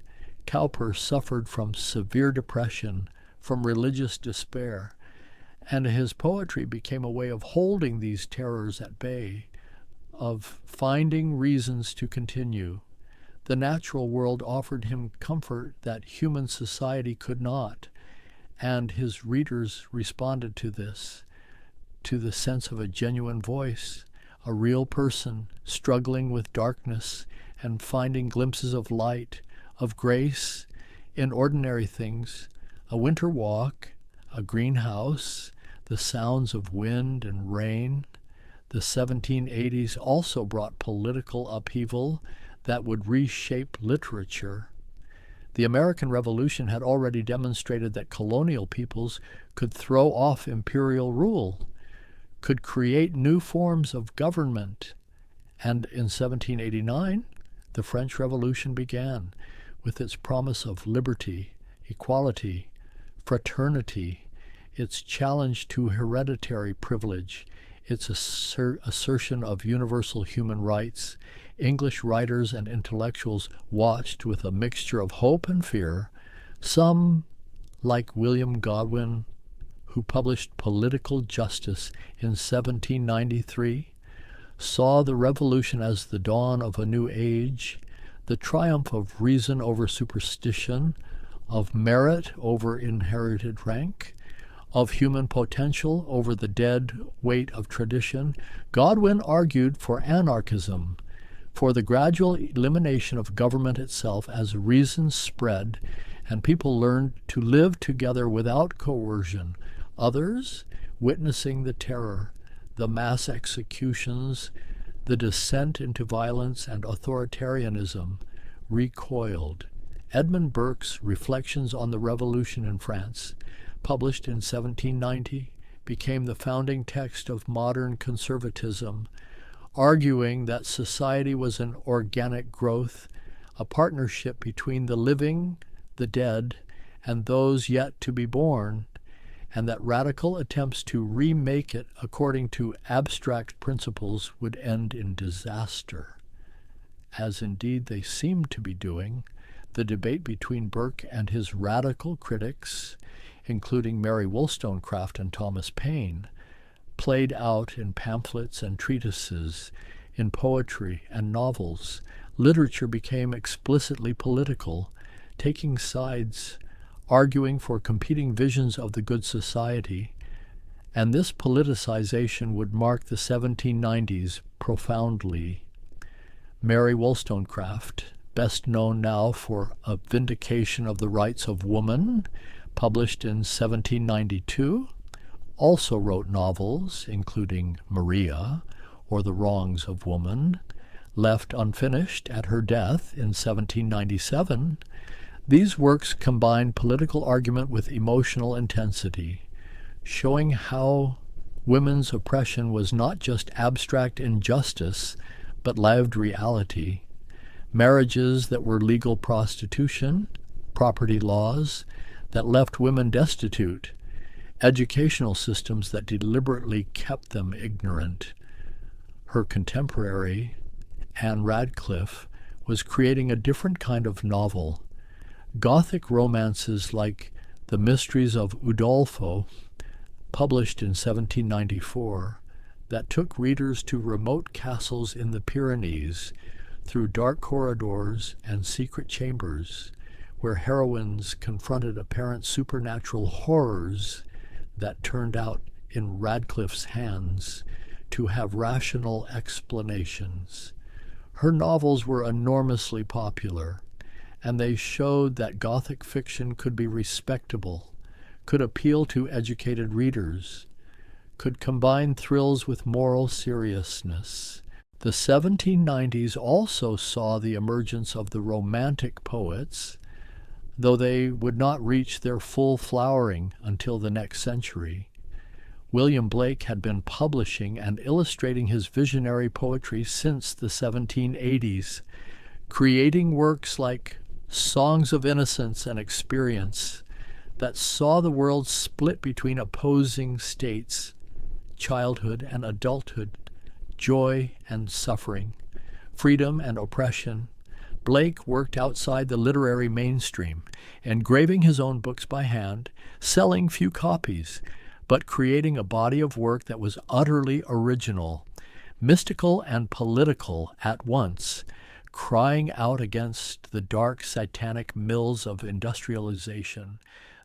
Cowper suffered from severe depression, from religious despair, and his poetry became a way of holding these terrors at bay, of finding reasons to continue. The natural world offered him comfort that human society could not, and his readers responded to this, to the sense of a genuine voice, a real person struggling with darkness and finding glimpses of light, of grace in ordinary things, a winter walk, a greenhouse, the sounds of wind and rain. The 1780s also brought political upheaval that would reshape literature. The American Revolution had already demonstrated that colonial peoples could throw off imperial rule, could create new forms of government, and in 1789, the French Revolution began with its promise of liberty, equality, fraternity, its challenge to hereditary privilege, its assertion of universal human rights. English writers and intellectuals watched with a mixture of hope and fear. Some, like William Godwin, who published Political Justice in 1793, saw the revolution as the dawn of a new age, the triumph of reason over superstition, of merit over inherited rank, of human potential over the dead weight of tradition, Godwin argued for anarchism, for the gradual elimination of government itself as reason spread and people learned to live together without coercion. Others, witnessing the terror, the mass executions, the descent into violence and authoritarianism, recoiled. Edmund Burke's Reflections on the Revolution in France, published in 1790, became the founding text of modern conservatism, arguing that society was an organic growth, a partnership between the living, the dead, and those yet to be born, and that radical attempts to remake it according to abstract principles would end in disaster. As indeed they seemed to be doing, the debate between Burke and his radical critics, including Mary Wollstonecraft and Thomas Paine, played out in pamphlets and treatises, in poetry and novels. Literature became explicitly political, taking sides, arguing for competing visions of the good society, and this politicization would mark the 1790s profoundly. Mary Wollstonecraft, best known now for A Vindication of the Rights of Woman, published in 1792, also wrote novels, including Maria, or The Wrongs of Woman, left unfinished at her death in 1797. These works combine political argument with emotional intensity, showing how women's oppression was not just abstract injustice, but lived reality. Marriages that were legal prostitution, property laws that left women destitute, educational systems that deliberately kept them ignorant. Her contemporary, Anne Radcliffe, was creating a different kind of novel. Gothic romances like The Mysteries of Udolpho, published in 1794, that took readers to remote castles in the Pyrenees, through dark corridors and secret chambers, where heroines confronted apparent supernatural horrors that turned out in Radcliffe's hands to have rational explanations. Her novels were enormously popular, and they showed that Gothic fiction could be respectable, could appeal to educated readers, could combine thrills with moral seriousness. The 1790s also saw the emergence of the Romantic poets, though they would not reach their full flowering until the next century. William Blake had been publishing and illustrating his visionary poetry since the 1780s, creating works like Songs of Innocence and Experience that saw the world split between opposing states, childhood and adulthood, joy and suffering, freedom and oppression. Blake worked outside the literary mainstream, engraving his own books by hand, selling few copies, but creating a body of work that was utterly original, mystical and political at once, crying out against the dark satanic mills of industrialization,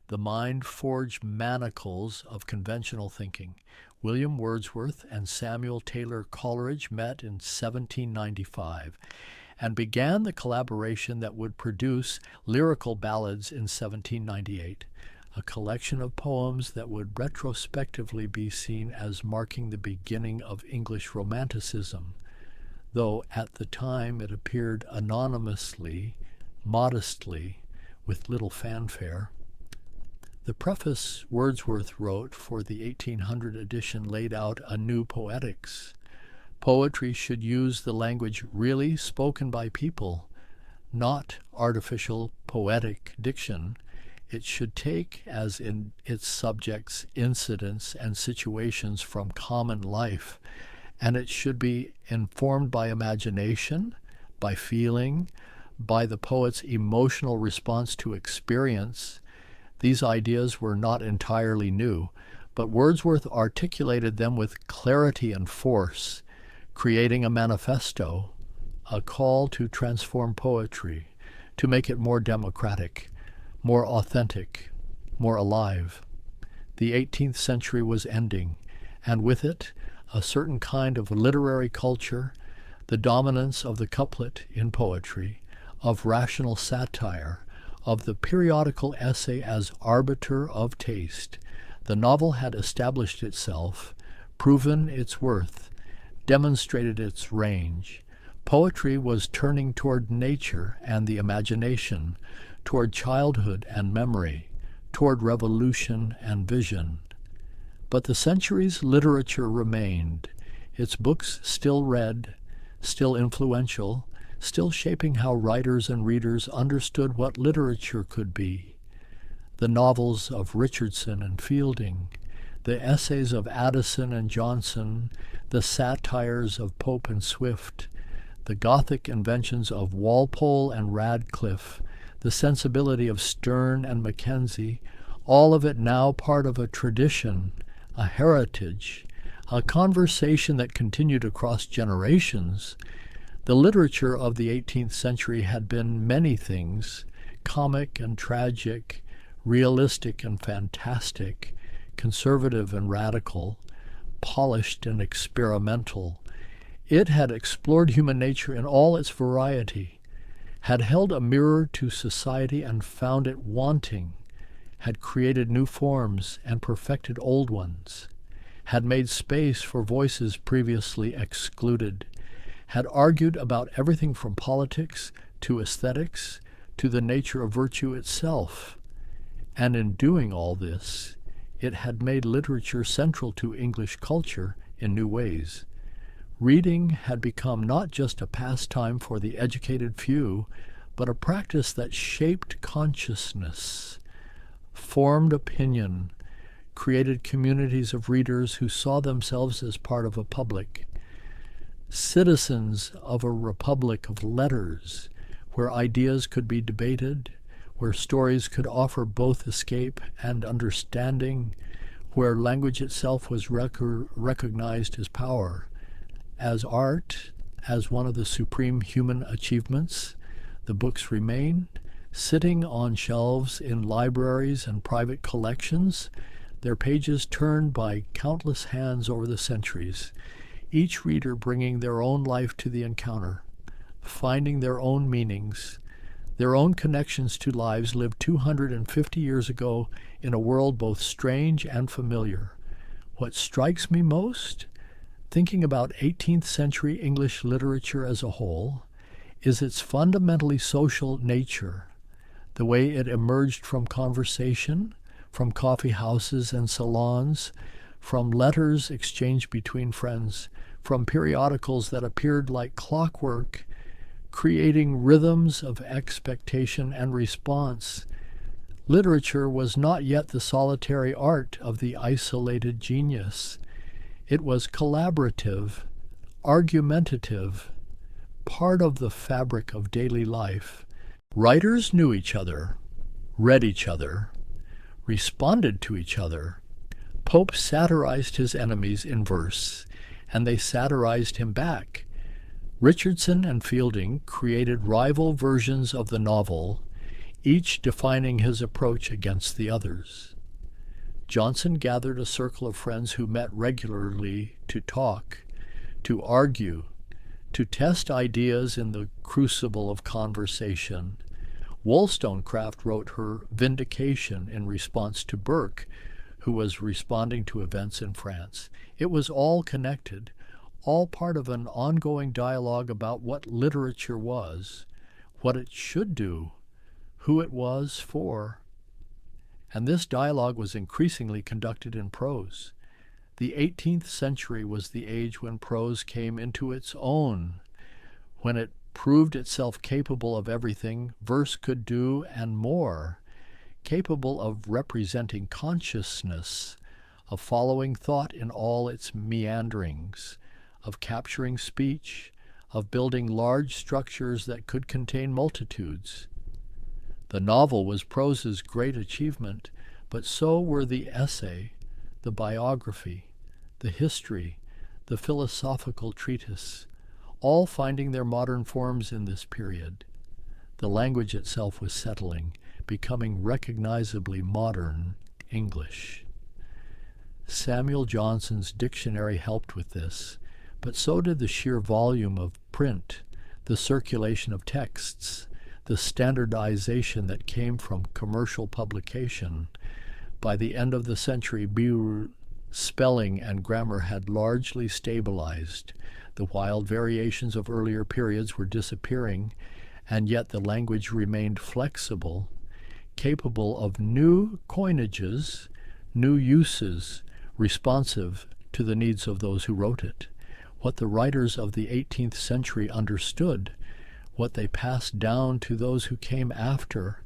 the mind-forged manacles of conventional thinking. William Wordsworth and Samuel Taylor Coleridge met in 1795 and began the collaboration that would produce Lyrical Ballads in 1798, a collection of poems that would retrospectively be seen as marking the beginning of English Romanticism, though at the time it appeared anonymously, modestly, with little fanfare. The preface Wordsworth wrote for the 1800 edition laid out a new poetics. Poetry should use the language really spoken by people, not artificial poetic diction. It should take as in its subjects incidents and situations from common life, and it should be informed by imagination, by feeling, by the poet's emotional response to experience. These ideas were not entirely new, but Wordsworth articulated them with clarity and force, creating a manifesto, a call to transform poetry, to make it more democratic, more authentic, more alive. The 18th century was ending, and with it, a certain kind of literary culture, the dominance of the couplet in poetry, of rational satire, of the periodical essay as arbiter of taste. The novel had established itself, proven its worth, demonstrated its range. Poetry was turning toward nature and the imagination, toward childhood and memory, toward revolution and vision. But the century's literature remained, its books still read, still influential, still shaping how writers and readers understood what literature could be. The novels of Richardson and Fielding, the essays of Addison and Johnson, the satires of Pope and Swift, the Gothic inventions of Walpole and Radcliffe, the sensibility of Sterne and Mackenzie, all of it now part of a tradition, a heritage, a conversation that continued across generations. The literature of the 18th century had been many things, comic and tragic, realistic and fantastic, conservative and radical, polished and experimental. It had explored human nature in all its variety, had held a mirror to society and found it wanting, had created new forms and perfected old ones, had made space for voices previously excluded, had argued about everything from politics to aesthetics to the nature of virtue itself. And in doing all this, it had made literature central to English culture in new ways. Reading had become not just a pastime for the educated few, but a practice that shaped consciousness, formed opinion, created communities of readers who saw themselves as part of a public, citizens of a republic of letters, where ideas could be debated, where stories could offer both escape and understanding, where language itself was recognized as power, as art, as one of the supreme human achievements. The books remain, sitting on shelves in libraries and private collections, their pages turned by countless hands over the centuries, each reader bringing their own life to the encounter, finding their own meanings, their own connections to lives lived 250 years ago in a world both strange and familiar. What strikes me most, thinking about 18th century English literature as a whole, is its fundamentally social nature, the way it emerged from conversation, from coffee houses and salons, from letters exchanged between friends, from periodicals that appeared like clockwork, creating rhythms of expectation and response. Literature was not yet the solitary art of the isolated genius. It was collaborative, argumentative, part of the fabric of daily life. Writers knew each other, read each other, responded to each other. Pope satirized his enemies in verse, and they satirized him back. Richardson and Fielding created rival versions of the novel, each defining his approach against the others. Johnson gathered a circle of friends who met regularly to talk, to argue, to test ideas in the crucible of conversation. Wollstonecraft wrote her Vindication in response to Burke, who was responding to events in France. It was all connected, all part of an ongoing dialogue about what literature was, what it should do, who it was for. And this dialogue was increasingly conducted in prose. The 18th century was the age when prose came into its own, when it proved itself capable of everything verse could do and more, capable of representing consciousness, of following thought in all its meanderings, of capturing speech, of building large structures that could contain multitudes. The novel was prose's great achievement, but so were the essay, the biography, the history, the philosophical treatise. all finding their modern forms in this period. The language itself was settling, becoming recognizably modern English. Samuel Johnson's dictionary helped with this, but so did the sheer volume of print, the circulation of texts, the standardization that came from commercial publication. By the end of the century, spelling and grammar had largely stabilized. The wild variations of earlier periods were disappearing, and yet the language remained flexible, capable of new coinages, new uses, responsive to the needs of those who wrote it. What the writers of the 18th century understood, what they passed down to those who came after,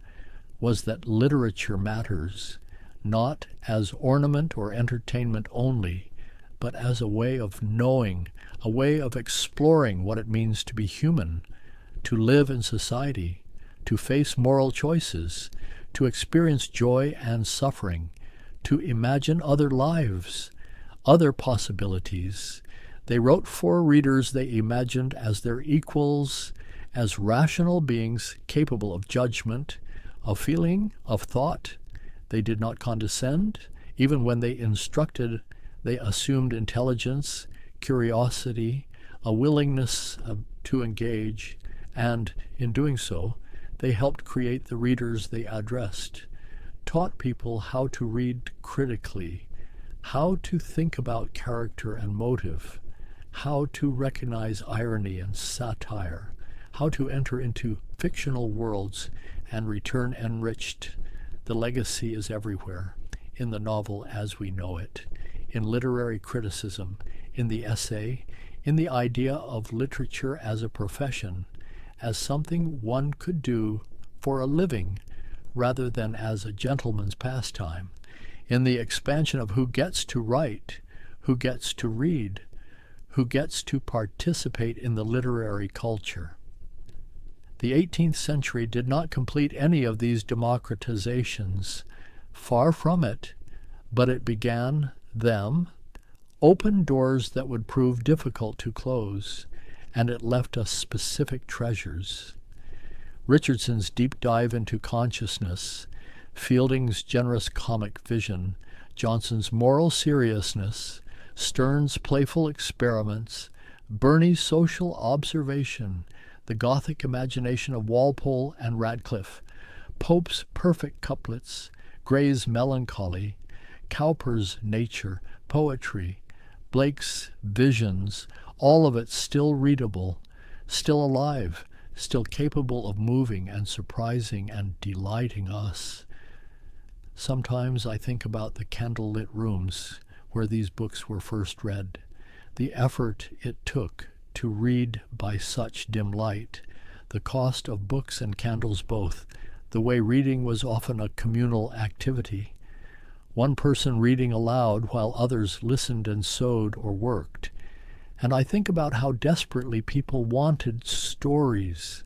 was that literature matters, not as ornament or entertainment only, but as a way of knowing, a way of exploring what it means to be human, to live in society, to face moral choices, to experience joy and suffering, to imagine other lives, other possibilities. They wrote for readers they imagined as their equals, as rational beings capable of judgment, of feeling, of thought. They did not condescend. Even when they instructed, they assumed intelligence, curiosity, a willingness to engage, and in doing so, they helped create the readers they addressed, taught people how to read critically, how to think about character and motive, how to recognize irony and satire, how to enter into fictional worlds and return enriched. The legacy is everywhere, in the novel as we know it, in literary criticism, in the essay, in the idea of literature as a profession, as something one could do for a living rather than as a gentleman's pastime, in the expansion of who gets to write, who gets to read, who gets to participate in the literary culture. The 18th century did not complete any of these democratizations. Far from it, but it began them, opened doors that would prove difficult to close, and it left us specific treasures. Richardson's deep dive into consciousness, Fielding's generous comic vision, Johnson's moral seriousness, Sterne's playful experiments, Burney's social observation, the Gothic imagination of Walpole and Radcliffe, Pope's perfect couplets, Gray's melancholy, Cowper's nature, poetry, Blake's visions, all of it still readable, still alive, still capable of moving and surprising and delighting us. Sometimes I think about the candlelit rooms where these books were first read, the effort it took to read by such dim light, the cost of books and candles both, the way reading was often a communal activity, one person reading aloud while others listened and sewed or worked. And I think about how desperately people wanted stories,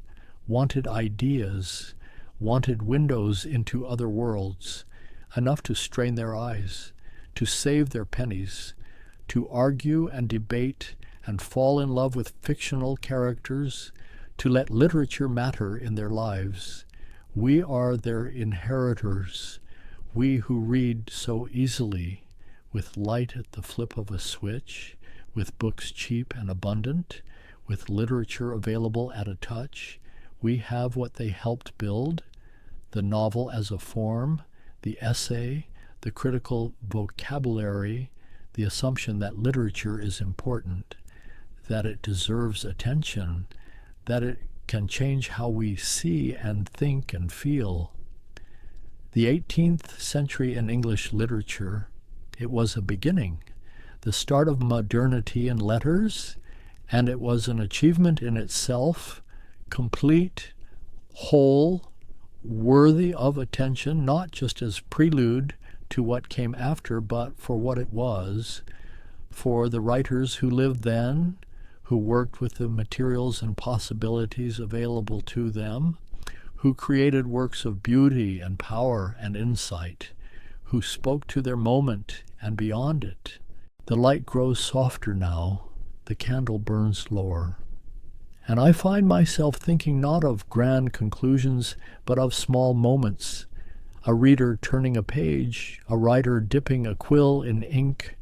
wanted ideas, wanted windows into other worlds, enough to strain their eyes, to save their pennies, to argue and debate and fall in love with fictional characters, to let literature matter in their lives. We are their inheritors, we who read so easily, with light at the flip of a switch, with books cheap and abundant, with literature available at a touch. We have what they helped build, the novel as a form, the essay, the critical vocabulary, the assumption that literature is important, that it deserves attention, that it can change how we see and think and feel. The 18th century in English literature, it was a beginning, the start of modernity in letters, and it was an achievement in itself, complete, whole, worthy of attention, not just as prelude to what came after, but for what it was, for the writers who lived then, who worked with the materials and possibilities available to them, who created works of beauty and power and insight, who spoke to their moment and beyond it. The light grows softer now, the candle burns lower. And I find myself thinking not of grand conclusions, but of small moments. A reader turning a page, a writer dipping a quill in ink,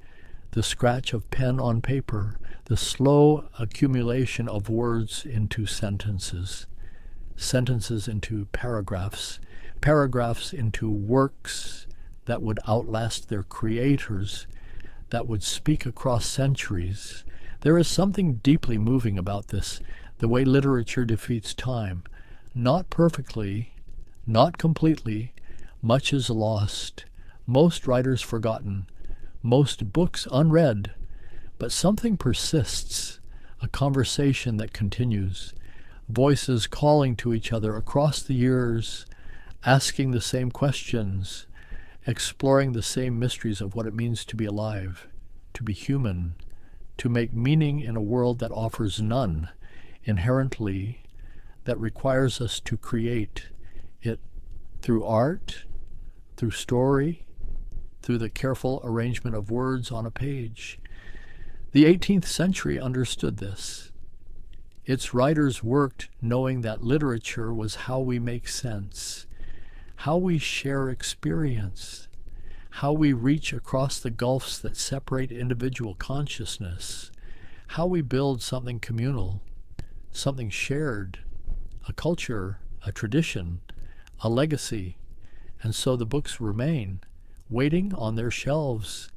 the scratch of pen on paper, the slow accumulation of words into sentences, sentences into paragraphs, paragraphs into works that would outlast their creators, that would speak across centuries. There is something deeply moving about this, the way literature defeats time. Not perfectly, not completely. Much is lost, most writers forgotten, most books unread, but something persists, a conversation that continues, voices calling to each other across the years, asking the same questions, exploring the same mysteries of what it means to be alive, to be human, to make meaning in a world that offers none, inherently, that requires us to create it through art, through story, through the careful arrangement of words on a page. The 18th century understood this. Its writers worked knowing that literature was how we make sense, how we share experience, how we reach across the gulfs that separate individual consciousness, how we build something communal, something shared, a culture, a tradition, a legacy. And so the books remain, waiting on their shelves,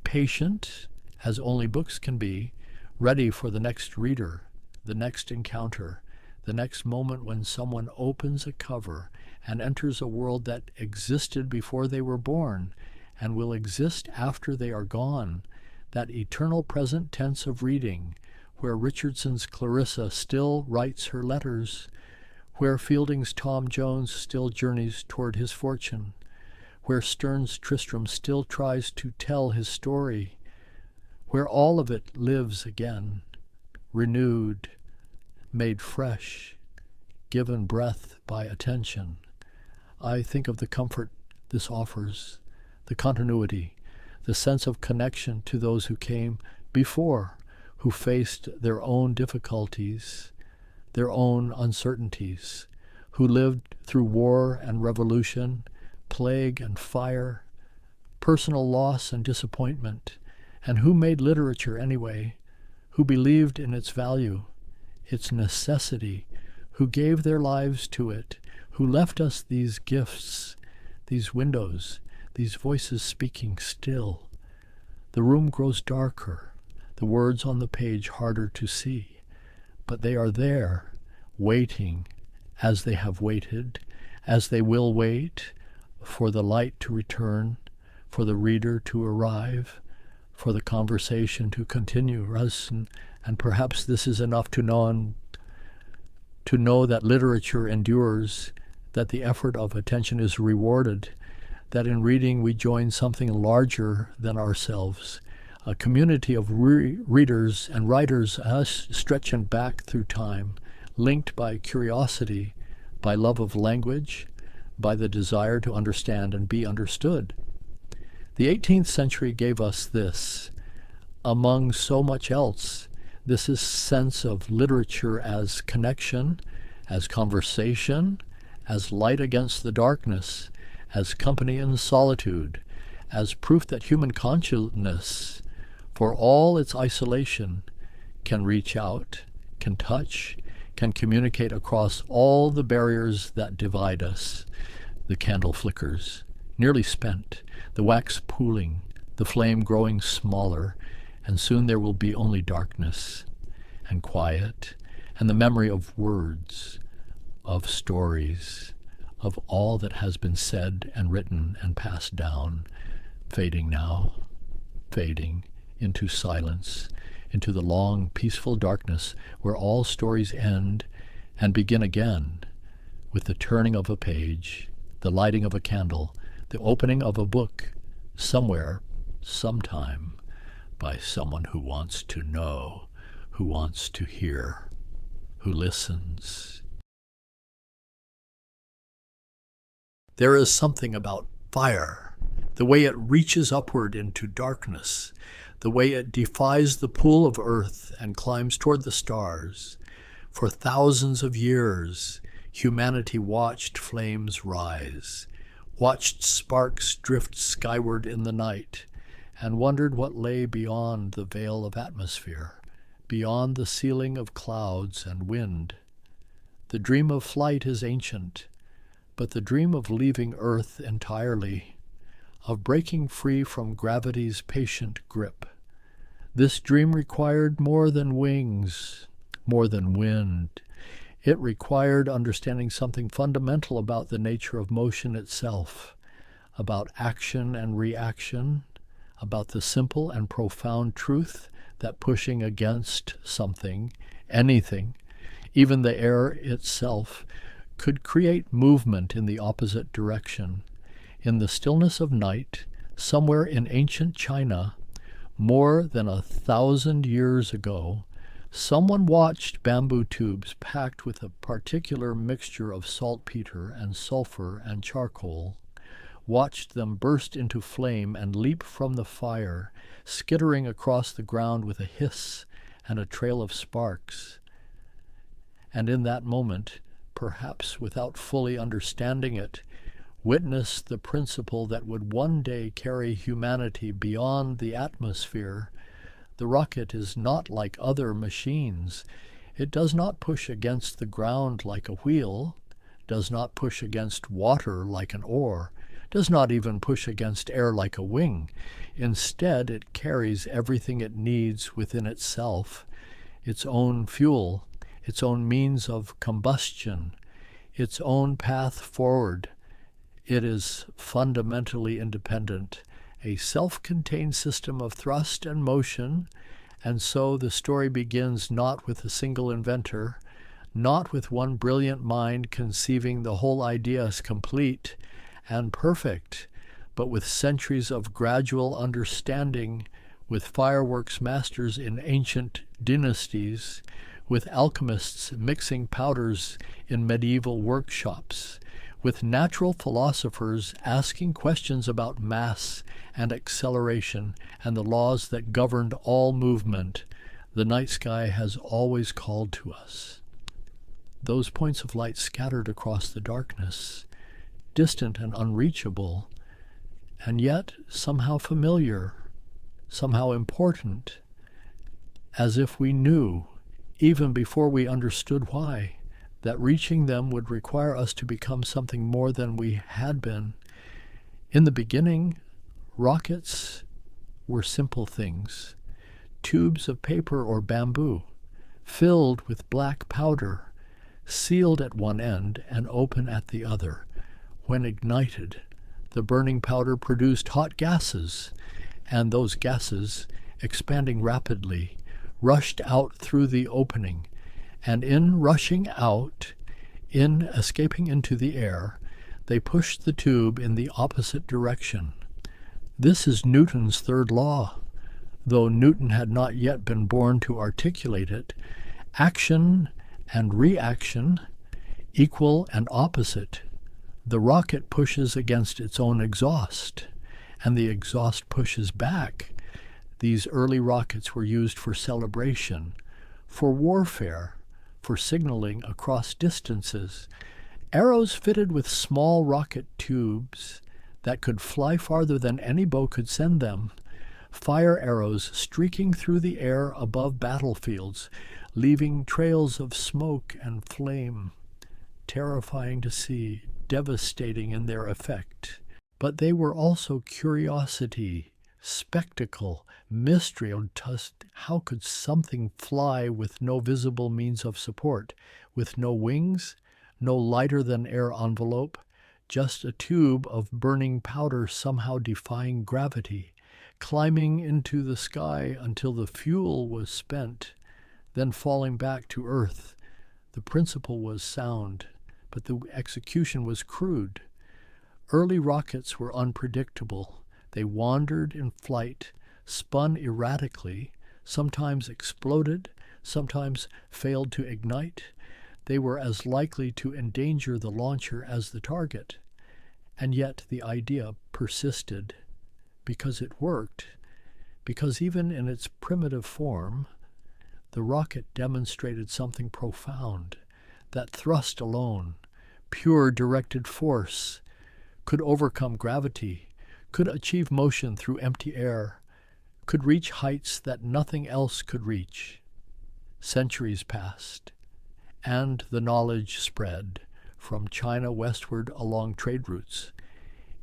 patient as only books can be, ready for the next reader, the next encounter, the next moment when someone opens a cover and enters a world that existed before they were born and will exist after they are gone, that eternal present tense of reading, where Richardson's Clarissa still writes her letters, where Fielding's Tom Jones still journeys toward his fortune, where Sterne's Tristram still tries to tell his story, where all of it lives again, renewed, made fresh, given breath by attention. I think of the comfort this offers, the continuity, the sense of connection to those who came before, who faced their own difficulties, their own uncertainties, who lived through war and revolution, plague and fire, personal loss and disappointment, and who made literature anyway, who believed in its value, its necessity, who gave their lives to it, who left us these gifts, these windows, these voices speaking still. The room grows darker, the words on the page harder to see, but they are there, waiting, as they have waited, as they will wait, for the light to return, for the reader to arrive, for the conversation to continue. And perhaps this is enough to know that literature endures, that the effort of attention is rewarded, that in reading we join something larger than ourselves, a community of readers and writers, us stretching back through time, linked by curiosity, by love of language, by the desire to understand and be understood. The 18th century gave us this. Among so much else, this is sense of literature as connection, as conversation, as light against the darkness, as company in solitude, as proof that human consciousness, for all its isolation, can reach out, can touch, can communicate across all the barriers that divide us. The candle flickers, nearly spent, the wax pooling, the flame growing smaller, and soon there will be only darkness and quiet and the memory of words, of stories, of all that has been said and written and passed down, fading now, fading into silence, into the long, peaceful darkness where all stories end and begin again with the turning of a page, the lighting of a candle, the opening of a book, somewhere, sometime, by someone who wants to know, who wants to hear, who listens. There is something about fire, the way it reaches upward into darkness, the way it defies the pull of earth and climbs toward the stars, For thousands of years, humanity watched flames rise, watched sparks drift skyward in the night, and wondered what lay beyond the veil of atmosphere, beyond the ceiling of clouds and wind. The dream of flight is ancient, but the dream of leaving Earth entirely, of breaking free from gravity's patient grip, this dream required more than wings, more than wind. It required understanding something fundamental about the nature of motion itself, about action and reaction, about the simple and profound truth that pushing against something, anything, even the air itself, could create movement in the opposite direction. In the stillness of night, somewhere in ancient China, more than 1,000 years ago, someone watched bamboo tubes packed with a particular mixture of saltpeter and sulfur and charcoal, watched them burst into flame and leap from the fire, skittering across the ground with a hiss and a trail of sparks. And in that moment, perhaps without fully understanding it, witnessed the principle that would one day carry humanity beyond the atmosphere. The rocket is not like other machines. It does not push against the ground like a wheel, does not push against water like an oar, does not even push against air like a wing. Instead, it carries everything it needs within itself, its own fuel, its own means of combustion, its own path forward. It is fundamentally independent, a self-contained system of thrust and motion, and so the story begins not with a single inventor, not with one brilliant mind conceiving the whole idea as complete and perfect, but with centuries of gradual understanding, with fireworks masters in ancient dynasties, with alchemists mixing powders in medieval workshops, with natural philosophers asking questions about mass and acceleration and the laws that governed all movement. The night sky has always called to us. Those points of light scattered across the darkness, distant and unreachable, and yet somehow familiar, somehow important, as if we knew, even before we understood why, that reaching them would require us to become something more than we had been. In the beginning, rockets were simple things, tubes of paper or bamboo, filled with black powder, sealed at one end and open at the other. When ignited, the burning powder produced hot gases, and those gases, expanding rapidly, rushed out through the opening, and in rushing out, in escaping into the air, they pushed the tube in the opposite direction. This is Newton's third law. Though Newton had not yet been born to articulate it, action and reaction, equal and opposite. The rocket pushes against its own exhaust, and the exhaust pushes back. These early rockets were used for celebration, for warfare, for signaling across distances. Arrows fitted with small rocket tubes that could fly farther than any bow could send them. Fire arrows streaking through the air above battlefields, leaving trails of smoke and flame, terrifying to see, devastating in their effect. But they were also curiosity, spectacle, mystery. How could something fly with no visible means of support, with no wings, no lighter-than-air envelope, just a tube of burning powder somehow defying gravity, climbing into the sky until the fuel was spent, then falling back to Earth? The principle was sound, but the execution was crude. Early rockets were unpredictable. They wandered in flight, spun erratically, sometimes exploded, sometimes failed to ignite. They were as likely to endanger the launcher as the target. And yet the idea persisted, because it worked, because even in its primitive form, the rocket demonstrated something profound, that thrust alone, pure directed force, could overcome gravity, could achieve motion through empty air, could reach heights that nothing else could reach. Centuries passed, and the knowledge spread from China westward along trade routes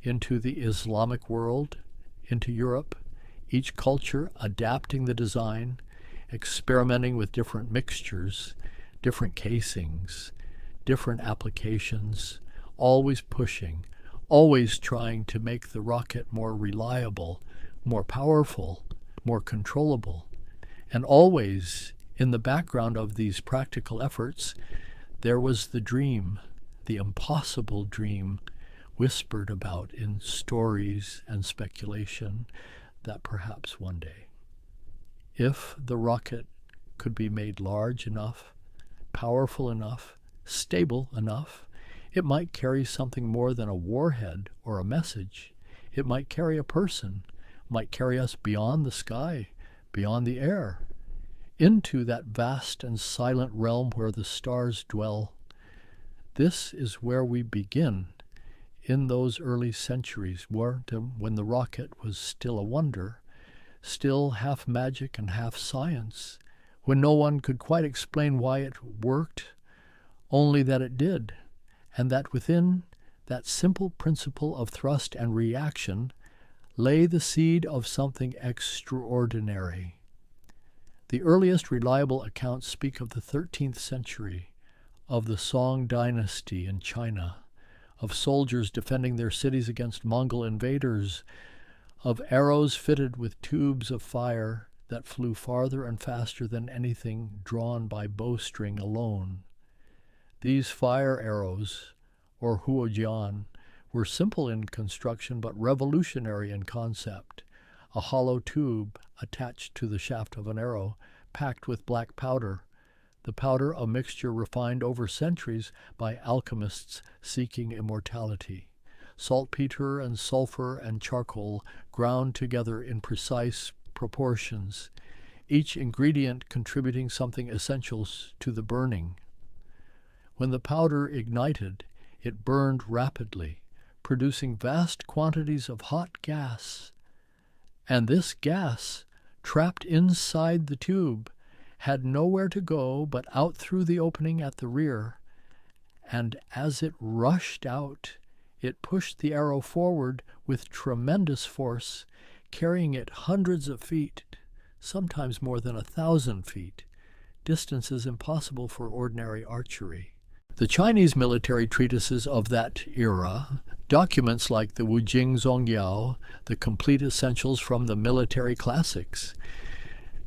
into the Islamic world, into Europe, each culture adapting the design, experimenting with different mixtures, different casings, different applications, always pushing, always trying to make the rocket more reliable, more powerful, more controllable. And always, in the background of these practical efforts, there was the dream, the impossible dream, whispered about in stories and speculation, that perhaps one day, if the rocket could be made large enough, powerful enough, stable enough, it might carry something more than a warhead or a message. It might carry a person, might carry us beyond the sky, beyond the air, into that vast and silent realm where the stars dwell. This is where we begin, in those early centuries, when the rocket was still a wonder, still half magic and half science, when no one could quite explain why it worked, only that it did, and that within that simple principle of thrust and reaction lay the seed of something extraordinary. The earliest reliable accounts speak of the 13th century, of the Song dynasty in China, of soldiers defending their cities against Mongol invaders, of arrows fitted with tubes of fire that flew farther and faster than anything drawn by bowstring alone. These fire arrows, or huojian, were simple in construction but revolutionary in concept. A hollow tube attached to the shaft of an arrow, packed with black powder, the powder a mixture refined over centuries by alchemists seeking immortality. Saltpeter and sulfur and charcoal ground together in precise proportions, each ingredient contributing something essential to the burning. When the powder ignited, it burned rapidly, producing vast quantities of hot gas. And this gas, trapped inside the tube, had nowhere to go but out through the opening at the rear, and as it rushed out, it pushed the arrow forward with tremendous force, carrying it hundreds of feet, sometimes more than 1,000 feet, distances impossible for ordinary archery. The Chinese military treatises of that era, documents like the Wujing Zongyao, the complete essentials from the military classics,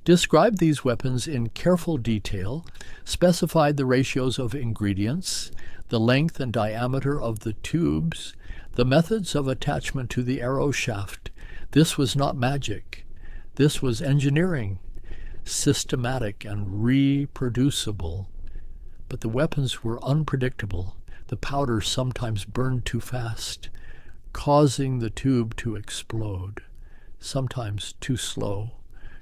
described these weapons in careful detail, specified the ratios of ingredients, the length and diameter of the tubes, the methods of attachment to the arrow shaft. This was not magic. This was engineering, systematic and reproducible. But the weapons were unpredictable. The powder sometimes burned too fast, causing the tube to explode, sometimes too slow,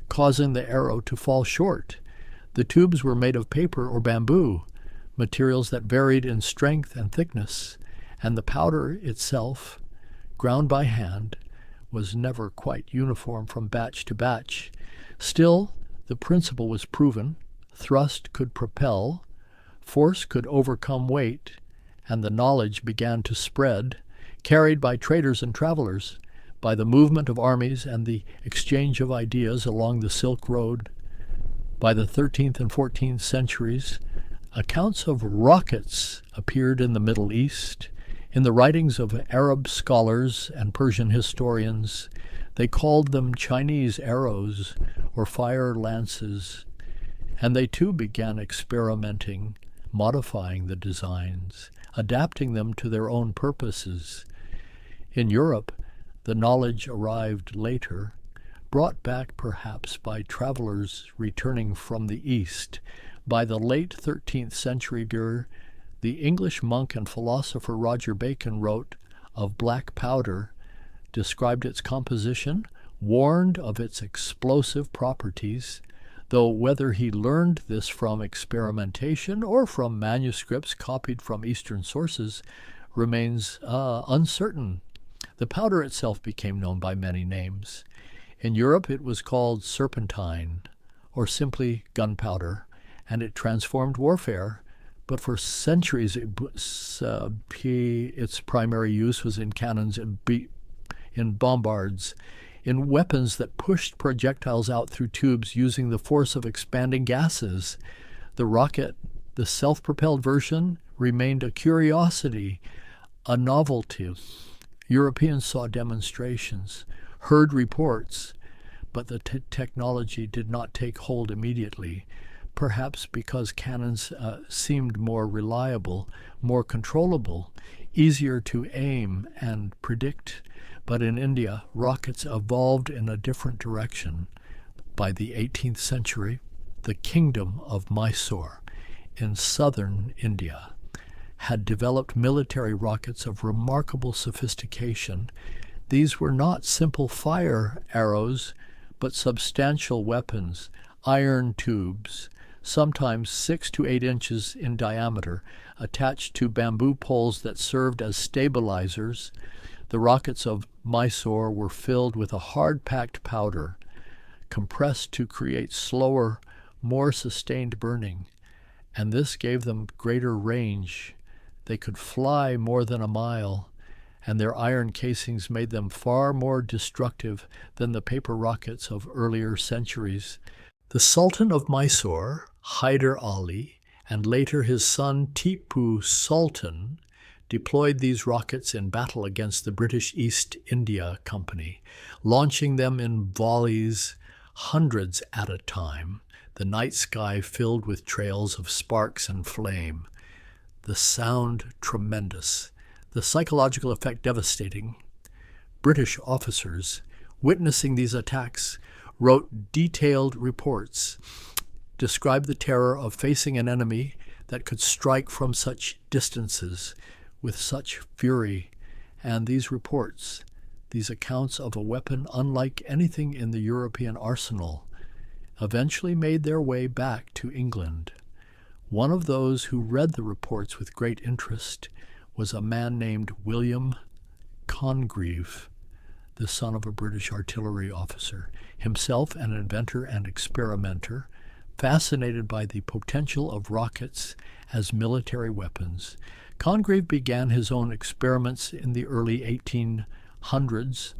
causing the arrow to fall short. The tubes were made of paper or bamboo, materials that varied in strength and thickness, and the powder itself, ground by hand, was never quite uniform from batch to batch. Still, the principle was proven. Thrust could propel, force could overcome weight, and the knowledge began to spread, carried by traders and travelers, by the movement of armies and the exchange of ideas along the Silk Road. By the 13th and 14th centuries, accounts of rockets appeared in the Middle East. In the writings of Arab scholars and Persian historians, they called them Chinese arrows or fire lances, and they too began experimenting, modifying the designs, adapting them to their own purposes. In Europe, the knowledge arrived later, brought back perhaps by travelers returning from the East. By the late 13th century, the English monk and philosopher Roger Bacon wrote of black powder, described its composition, warned of its explosive properties, though whether he learned this from experimentation or from manuscripts copied from Eastern sources remains uncertain. The powder itself became known by many names. In Europe, it was called serpentine, or simply gunpowder, and it transformed warfare. But for centuries, its primary use was in cannons and in bombards, in weapons that pushed projectiles out through tubes using the force of expanding gases. The rocket, the self-propelled version, remained a curiosity, a novelty. Europeans saw demonstrations, heard reports, but the technology did not take hold immediately, perhaps because cannons seemed more reliable, more controllable, easier to aim and predict. But in India, rockets evolved in a different direction. By the 18th century, the kingdom of Mysore in southern India had developed military rockets of remarkable sophistication. These were not simple fire arrows, but substantial weapons, iron tubes, sometimes 6 to 8 inches in diameter, attached to bamboo poles that served as stabilizers. The rockets of Mysore were filled with a hard-packed powder, compressed to create slower, more sustained burning, and this gave them greater range. They could fly more than a mile, and their iron casings made them far more destructive than the paper rockets of earlier centuries. The Sultan of Mysore, Hyder Ali, and later his son Tipu Sultan, deployed these rockets in battle against the British East India Company, launching them in volleys, hundreds at a time, the night sky filled with trails of sparks and flame. The sound tremendous, the psychological effect devastating. British officers, witnessing these attacks, wrote detailed reports, described the terror of facing an enemy that could strike from such distances, with such fury, and these reports, these accounts of a weapon unlike anything in the European arsenal, eventually made their way back to England. One of those who read the reports with great interest was a man named William Congreve, the son of a British artillery officer, himself an inventor and experimenter, fascinated by the potential of rockets as military weapons. Congreve began his own experiments in the early 1800s,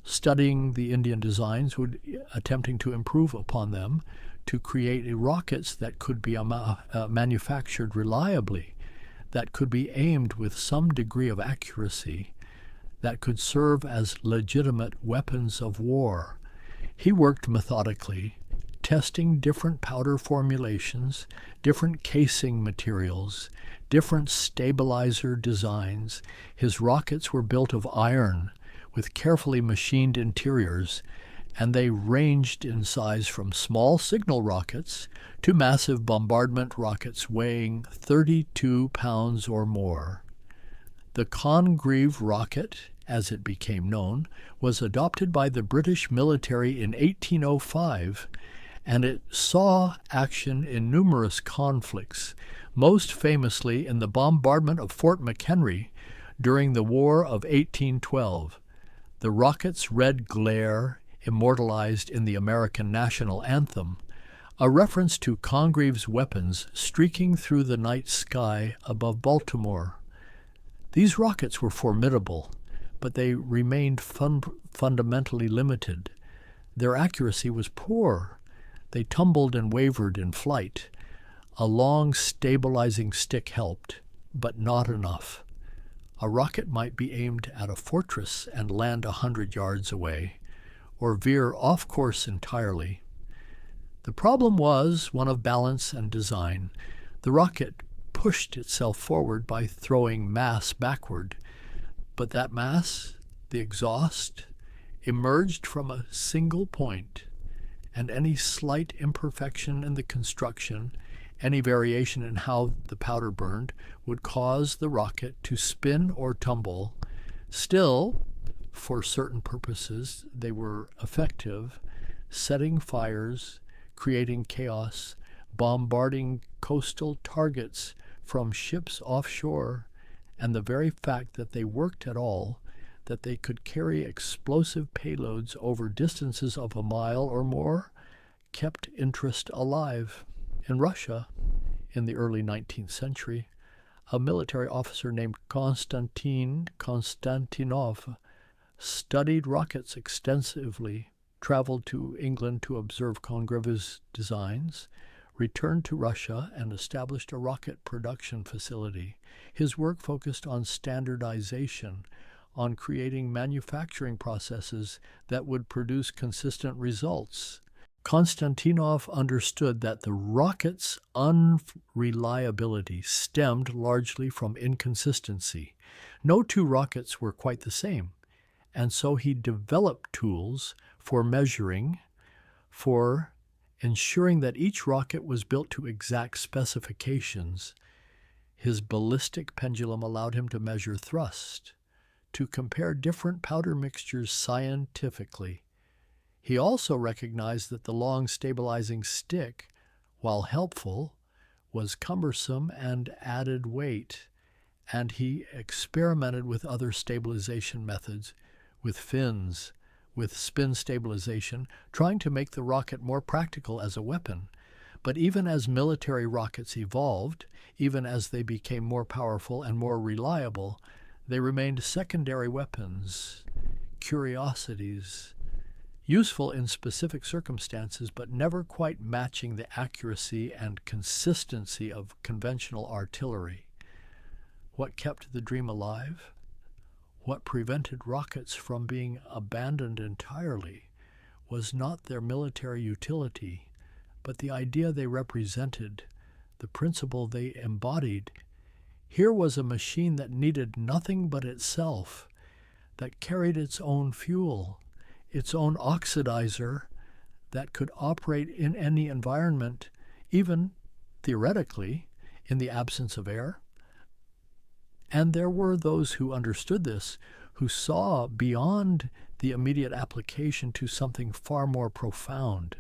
studying the Indian designs, attempting to improve upon them to create rockets that could be manufactured reliably, that could be aimed with some degree of accuracy, that could serve as legitimate weapons of war. He worked methodically, testing different powder formulations, different casing materials, different stabilizer designs. His rockets were built of iron with carefully machined interiors, and they ranged in size from small signal rockets to massive bombardment rockets weighing 32 pounds or more. The Congreve rocket, as it became known, was adopted by the British military in 1805, and it saw action in numerous conflicts, most famously in the bombardment of Fort McHenry during the War of 1812. The rocket's red glare, immortalized in the American national anthem, a reference to Congreve's weapons streaking through the night sky above Baltimore. These rockets were formidable, but they remained fundamentally limited. Their accuracy was poor. They tumbled and wavered in flight. A long stabilizing stick helped, but not enough. A rocket might be aimed at a fortress and land 100 yards away, or veer off course entirely. The problem was one of balance and design. The rocket pushed itself forward by throwing mass backward, but that mass, the exhaust, emerged from a single point, and any slight imperfection in the construction, any variation in how the powder burned, would cause the rocket to spin or tumble. Still, for certain purposes, they were effective, setting fires, creating chaos, bombarding coastal targets from ships offshore, and the very fact that they worked at all, that they could carry explosive payloads over distances of a mile or more, kept interest alive. In Russia, in the early 19th century, a military officer named Konstantin Konstantinov studied rockets extensively, traveled to England to observe Congreve's designs, returned to Russia, and established a rocket production facility. His work focused on standardization, on creating manufacturing processes that would produce consistent results. Konstantinov understood that the rocket's unreliability stemmed largely from inconsistency. No two rockets were quite the same, and so he developed tools for measuring, for ensuring that each rocket was built to exact specifications. His ballistic pendulum allowed him to measure thrust, to compare different powder mixtures scientifically. He also recognized that the long stabilizing stick, while helpful, was cumbersome and added weight, and he experimented with other stabilization methods, with fins, with spin stabilization, trying to make the rocket more practical as a weapon. But even as military rockets evolved, even as they became more powerful and more reliable, they remained secondary weapons, curiosities, useful in specific circumstances, but never quite matching the accuracy and consistency of conventional artillery. What kept the dream alive? What prevented rockets from being abandoned entirely was not their military utility, but the idea they represented, the principle they embodied. Here was a machine that needed nothing but itself, that carried its own fuel, its own oxidizer, that could operate in any environment, even theoretically, in the absence of air. And there were those who understood this, who saw beyond the immediate application to something far more profound,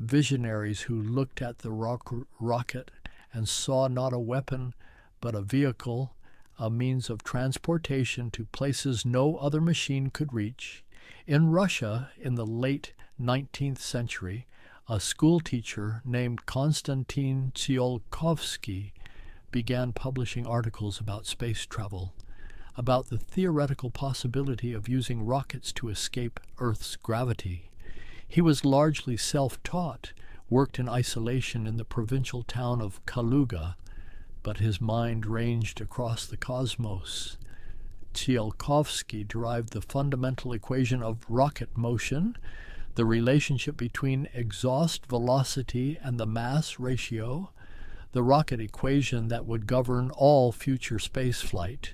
visionaries who looked at the rocket and saw not a weapon, but a vehicle, a means of transportation to places no other machine could reach. In Russia, in the late 19th century, a school teacher named Konstantin Tsiolkovsky began publishing articles about space travel, about the theoretical possibility of using rockets to escape Earth's gravity. He was largely self-taught, worked in isolation in the provincial town of Kaluga, but his mind ranged across the cosmos. Tsiolkovsky derived the fundamental equation of rocket motion, the relationship between exhaust velocity and the mass ratio, the rocket equation that would govern all future spaceflight.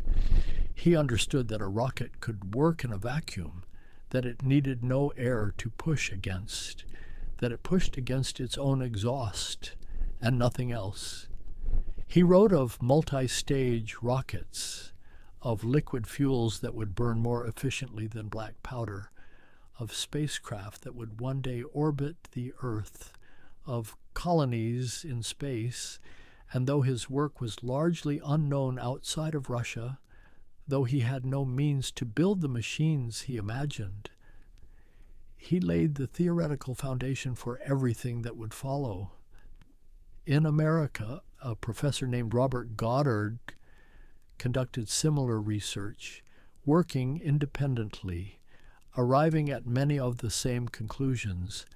He understood that a rocket could work in a vacuum, that it needed no air to push against, that it pushed against its own exhaust and nothing else. He wrote of multi-stage rockets, of liquid fuels that would burn more efficiently than black powder, of spacecraft that would one day orbit the Earth, of colonies in space, and though his work was largely unknown outside of Russia, though he had no means to build the machines he imagined, he laid the theoretical foundation for everything that would follow. In America, a professor named Robert Goddard conducted similar research, working independently, arriving at many of the same conclusions.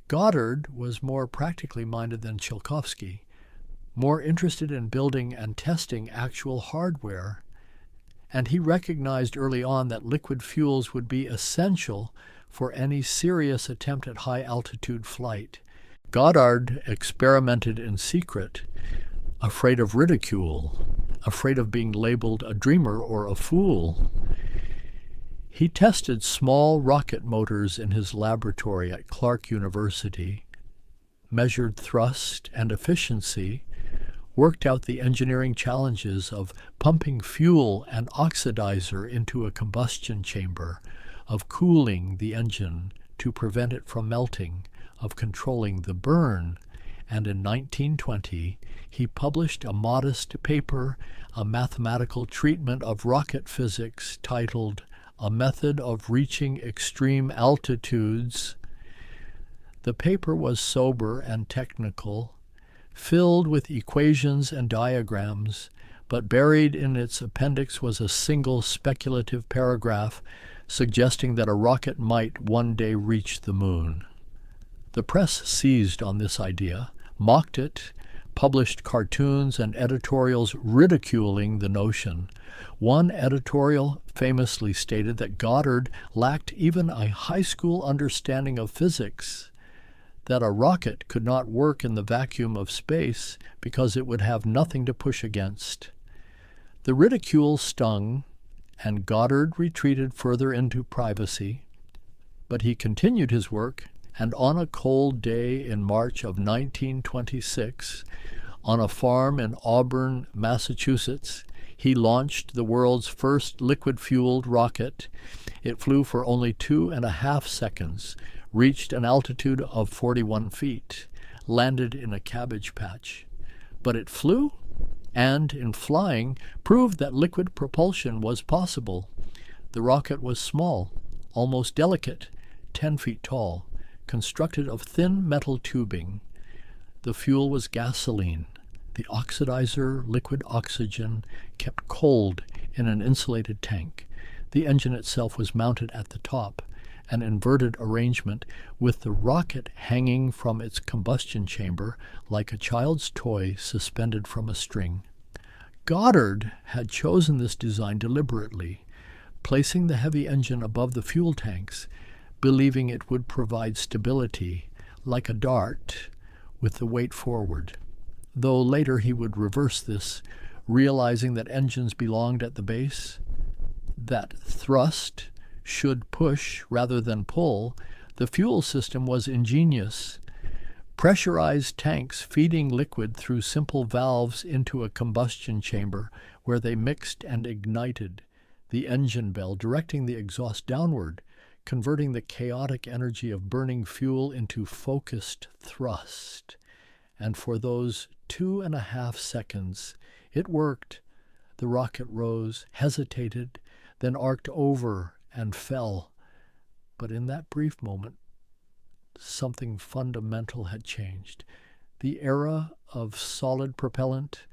Goddard was more practically minded than Tsiolkovsky, more interested in building and testing actual hardware, and he recognized early on that liquid fuels would be essential for any serious attempt at high-altitude flight. Goddard experimented in secret, afraid of ridicule, afraid of being labeled a dreamer or a fool. He tested small rocket motors in his laboratory at Clark University, measured thrust and efficiency, worked out the engineering challenges of pumping fuel and oxidizer into a combustion chamber, of cooling the engine to prevent it from melting, of controlling the burn, and in 1920 he published a modest paper, a mathematical treatment of rocket physics titled A Method of Reaching Extreme Altitudes. The paper was sober and technical, filled with equations and diagrams, but buried in its appendix was a single speculative paragraph suggesting that a rocket might one day reach the moon. The press seized on this idea, mocked it, published cartoons and editorials ridiculing the notion. One editorial famously stated that Goddard lacked even a high school understanding of physics, that a rocket could not work in the vacuum of space because it would have nothing to push against. The ridicule stung, and Goddard retreated further into privacy, but he continued his work, and on a cold day in March of 1926, on a farm in Auburn, Massachusetts, he launched the world's first liquid-fueled rocket. It flew for only 2.5 seconds, reached an altitude of 41 feet, landed in a cabbage patch. But it flew, and in flying, proved that liquid propulsion was possible. The rocket was small, almost delicate, 10 feet tall, constructed of thin metal tubing. The fuel was gasoline. The oxidizer, liquid oxygen, kept cold in an insulated tank. The engine itself was mounted at the top, an inverted arrangement, with the rocket hanging from its combustion chamber like a child's toy suspended from a string. Goddard had chosen this design deliberately, placing the heavy engine above the fuel tanks, believing it would provide stability, like a dart, with the weight forward. Though later he would reverse this, realizing that engines belonged at the base, that thrust should push rather than pull. The fuel system was ingenious. Pressurized tanks feeding liquid through simple valves into a combustion chamber where they mixed and ignited, the engine bell directing the exhaust downward, converting the chaotic energy of burning fuel into focused thrust. And for those 2.5 seconds, it worked. The rocket rose, hesitated, then arced over and fell. But in that brief moment, something fundamental had changed. The era of solid propellant,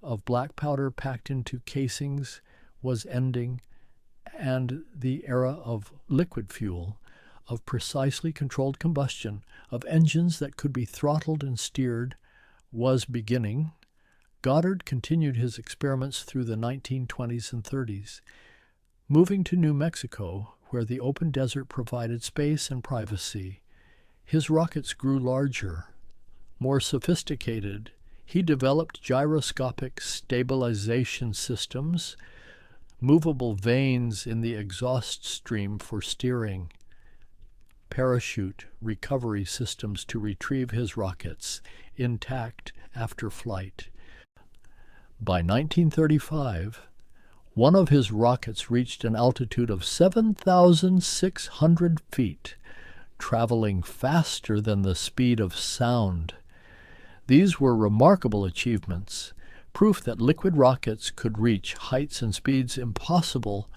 of black powder packed into casings, was ending, and the era of liquid fuel, of precisely controlled combustion, of engines that could be throttled and steered, was beginning. Goddard continued his experiments through the 1920s and 30s. Moving to New Mexico, where the open desert provided space and privacy, his rockets grew larger, more sophisticated. He developed gyroscopic stabilization systems, movable vanes in the exhaust stream for steering, parachute recovery systems to retrieve his rockets intact after flight. By 1935, one of his rockets reached an altitude of 7,600 feet, traveling faster than the speed of sound. These were remarkable achievements, proof that liquid rockets could reach heights and speeds impossible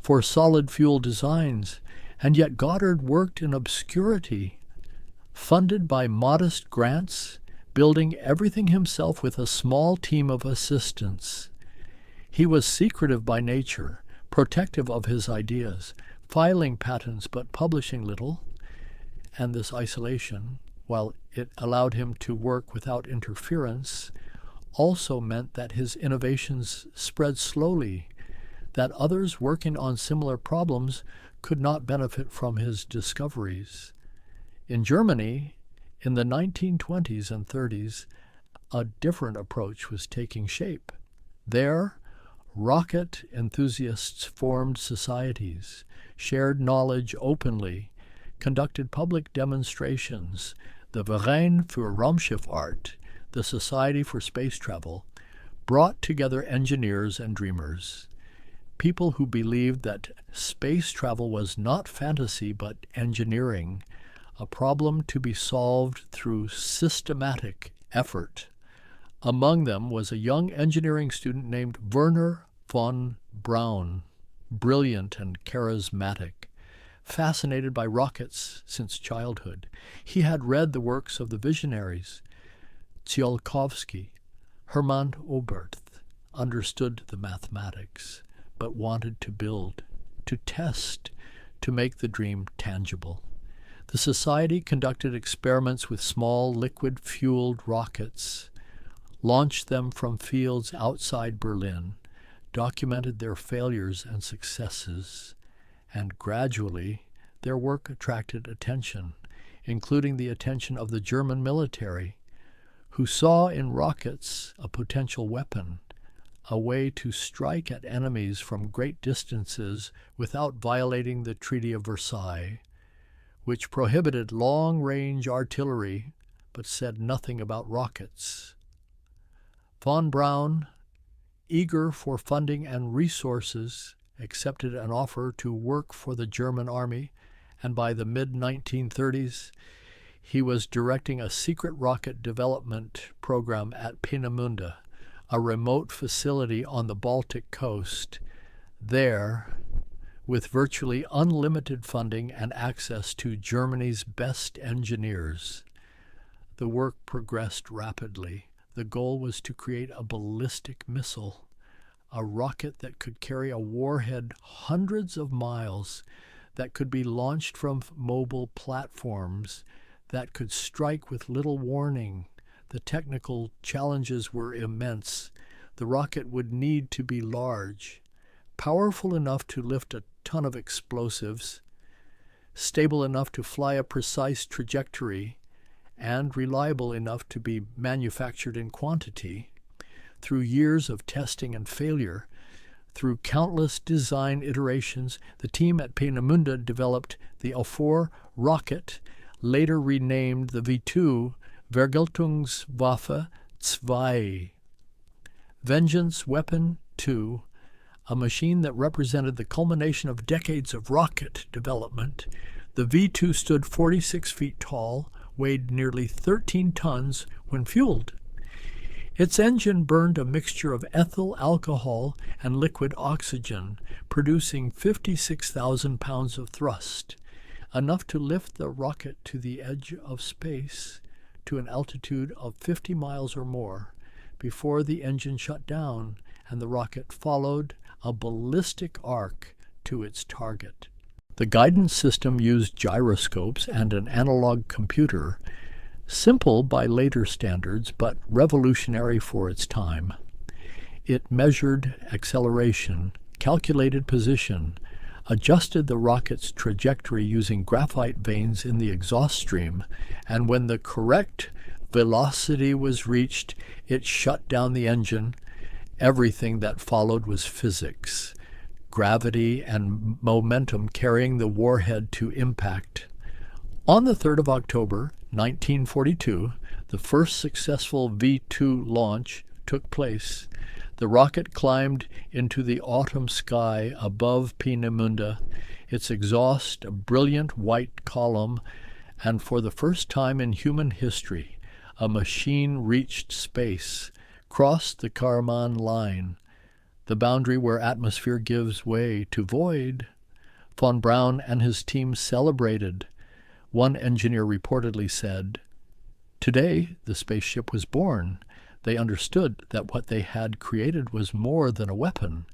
for solid fuel designs, and yet Goddard worked in obscurity, funded by modest grants, building everything himself with a small team of assistants. He was secretive by nature, protective of his ideas, filing patents but publishing little, and this isolation, while it allowed him to work without interference, also meant that his innovations spread slowly, that others working on similar problems could not benefit from his discoveries. In Germany, in the 1920s and 30s, a different approach was taking shape. There, rocket enthusiasts formed societies, shared knowledge openly, conducted public demonstrations. The Verein für Raumschifffahrt, the Society for Space Travel, brought together engineers and dreamers, people who believed that space travel was not fantasy but engineering, a problem to be solved through systematic effort. Among them was a young engineering student named Werner von Braun, brilliant and charismatic, fascinated by rockets since childhood. He had read the works of the visionaries, Tsiolkovsky, Hermann Oberth, understood the mathematics, but wanted to build, to test, to make the dream tangible. The society conducted experiments with small liquid-fueled rockets, launched them from fields outside Berlin, documented their failures and successes, and gradually their work attracted attention, including the attention of the German military, who saw in rockets a potential weapon, a way to strike at enemies from great distances without violating the Treaty of Versailles, which prohibited long-range artillery but said nothing about rockets. Von Braun, eager for funding and resources, accepted an offer to work for the German army, and by the mid-1930s, he was directing a secret rocket development program at Peenemünde, a remote facility on the Baltic coast. There, with virtually unlimited funding and access to Germany's best engineers, the work progressed rapidly. The goal was to create a ballistic missile, a rocket that could carry a warhead hundreds of miles, that could be launched from mobile platforms, that could strike with little warning. The technical challenges were immense. The rocket would need to be large, powerful enough to lift a ton of explosives, stable enough to fly a precise trajectory, and reliable enough to be manufactured in quantity. Through years of testing and failure, through countless design iterations, the team at Peenemünde developed the L4 rocket, later renamed the V2 Vergeltungswaffe 2, Vengeance Weapon 2, a machine that represented the culmination of decades of rocket development. The V2 stood 46 feet tall, weighed nearly 13 tons when fueled. Its engine burned a mixture of ethyl alcohol and liquid oxygen, producing 56,000 pounds of thrust, enough to lift the rocket to the edge of space to an altitude of 50 miles or more before the engine shut down and the rocket followed a ballistic arc to its target. The guidance system used gyroscopes and an analog computer, simple by later standards, but revolutionary for its time. It measured acceleration, calculated position, adjusted the rocket's trajectory using graphite veins in the exhaust stream, and when the correct velocity was reached, it shut down the engine. Everything that followed was physics, gravity and momentum carrying the warhead to impact. On the 3rd of October, 1942, the first successful V2 launch took place. The rocket climbed into the autumn sky above Peenemünde, its exhaust a brilliant white column, and for the first time in human history, a machine reached space, crossed the Kármán line, the boundary where atmosphere gives way to void. Von Braun and his team celebrated. One engineer reportedly said, "Today the spaceship was born. They understood that what they had created was more than a weapon.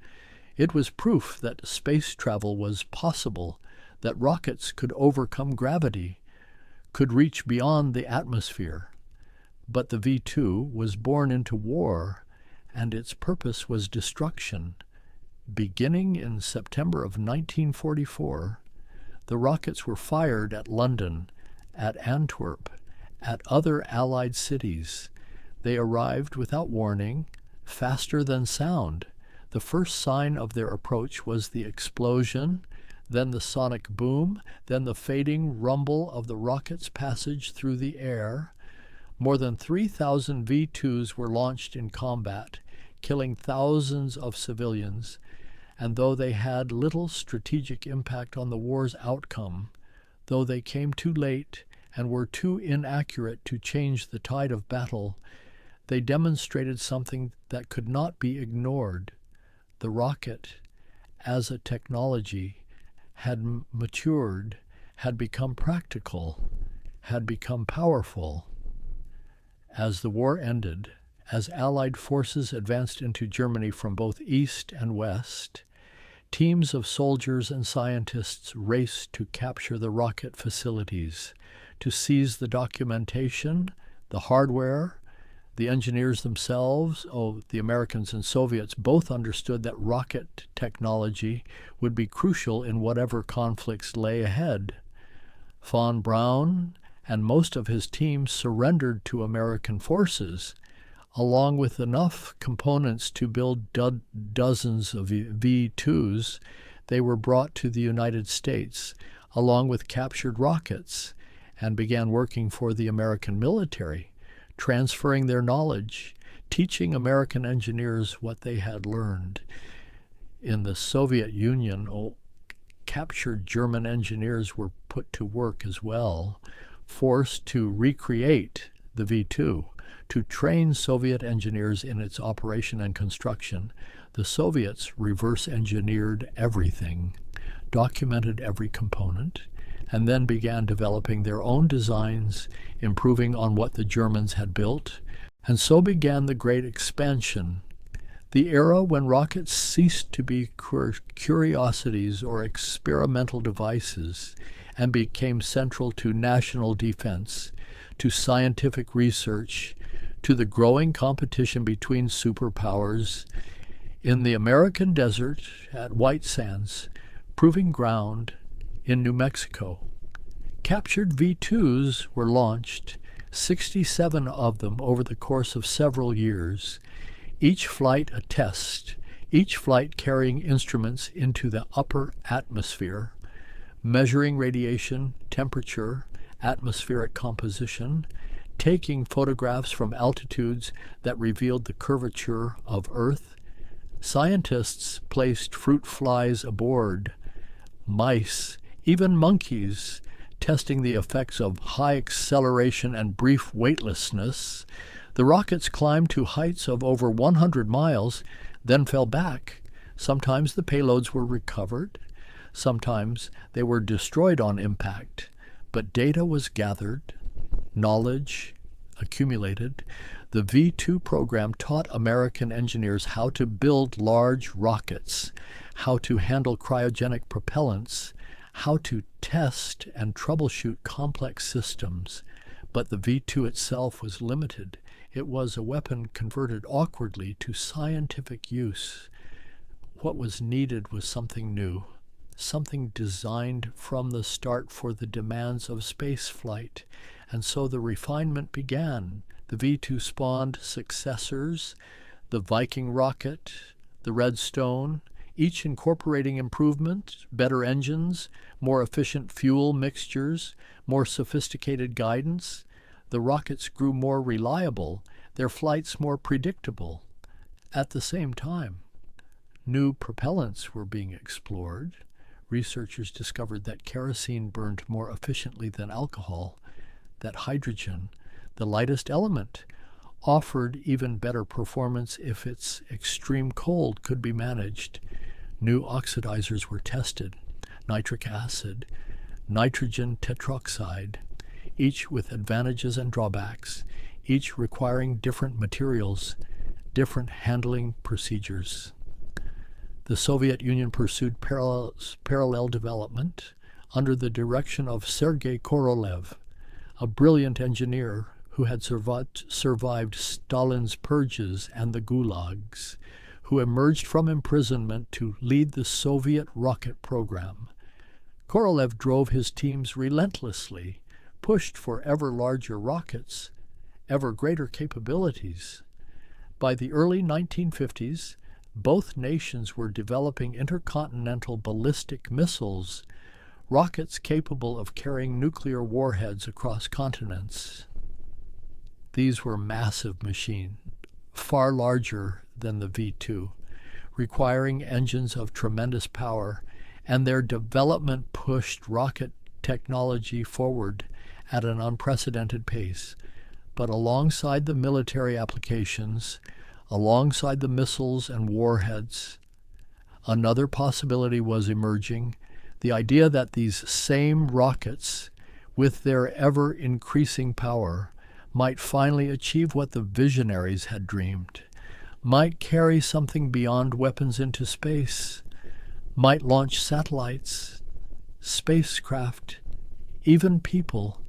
It was proof that space travel was possible, that rockets could overcome gravity, could reach beyond the atmosphere. But the V2 was born into war, and its purpose was destruction. Beginning in September of 1944, the rockets were fired at London, at Antwerp, at other Allied cities. They arrived without warning, faster than sound. The first sign of their approach was the explosion, then the sonic boom, then the fading rumble of the rocket's passage through the air. More than 3,000 V2s were launched in combat, killing thousands of civilians, and though they had little strategic impact on the war's outcome, though they came too late and were too inaccurate to change the tide of battle, they demonstrated something that could not be ignored. The rocket, as a technology, had matured, had become practical, had become powerful. As the war ended, as Allied forces advanced into Germany from both east and west, teams of soldiers and scientists raced to capture the rocket facilities, to seize the documentation, the hardware. The engineers themselves, the Americans and Soviets, both understood that rocket technology would be crucial in whatever conflicts lay ahead. Von Braun and most of his team surrendered to American forces, along with enough components to build dozens of V-2s. They were brought to the United States, along with captured rockets, and began working for the American military, transferring their knowledge, teaching American engineers what they had learned. In the Soviet Union, captured German engineers were put to work as well, forced to recreate the V-2, to train Soviet engineers in its operation and construction. The Soviets reverse engineered everything, documented every component, and then began developing their own designs, improving on what the Germans had built, and so began the Great Expansion, the era when rockets ceased to be curiosities or experimental devices and became central to national defense, to scientific research, to the growing competition between superpowers. In the American desert, at White Sands, proving ground, in New Mexico, captured V-2s were launched, 67 of them over the course of several years, each flight a test, each flight carrying instruments into the upper atmosphere, measuring radiation, temperature, atmospheric composition, taking photographs from altitudes that revealed the curvature of Earth. Scientists placed fruit flies aboard, mice, even monkeys, testing the effects of high acceleration and brief weightlessness. The rockets climbed to heights of over 100 miles, then fell back. Sometimes the payloads were recovered. Sometimes they were destroyed on impact. But data was gathered, knowledge accumulated. The V-2 program taught American engineers how to build large rockets, how to handle cryogenic propellants, how to test and troubleshoot complex systems. But the V-2 itself was limited. It was a weapon converted awkwardly to scientific use. What was needed was something new, something designed from the start for the demands of space flight. And so the refinement began. The V-2 spawned successors, the Viking rocket, the Redstone, each incorporating improvement, better engines, more efficient fuel mixtures, more sophisticated guidance. The rockets grew more reliable, their flights more predictable. At the same time, new propellants were being explored. Researchers discovered that kerosene burned more efficiently than alcohol, that hydrogen, the lightest element, offered even better performance if its extreme cold could be managed. New oxidizers were tested, nitric acid, nitrogen tetroxide, each with advantages and drawbacks, each requiring different materials, different handling procedures. The Soviet Union pursued parallel development under the direction of Sergei Korolev, a brilliant engineer who had survived Stalin's purges and the gulags, who emerged from imprisonment to lead the Soviet rocket program. Korolev drove his teams relentlessly, pushed for ever larger rockets, ever greater capabilities. By the early 1950s, both nations were developing intercontinental ballistic missiles, rockets capable of carrying nuclear warheads across continents. These were massive machines, far larger than the V-2, requiring engines of tremendous power, and their development pushed rocket technology forward at an unprecedented pace. But alongside the military applications, alongside the missiles and warheads, another possibility was emerging, the idea that these same rockets, with their ever-increasing power, might finally achieve what the visionaries had dreamed, might carry something beyond weapons into space, might launch satellites, spacecraft, even people,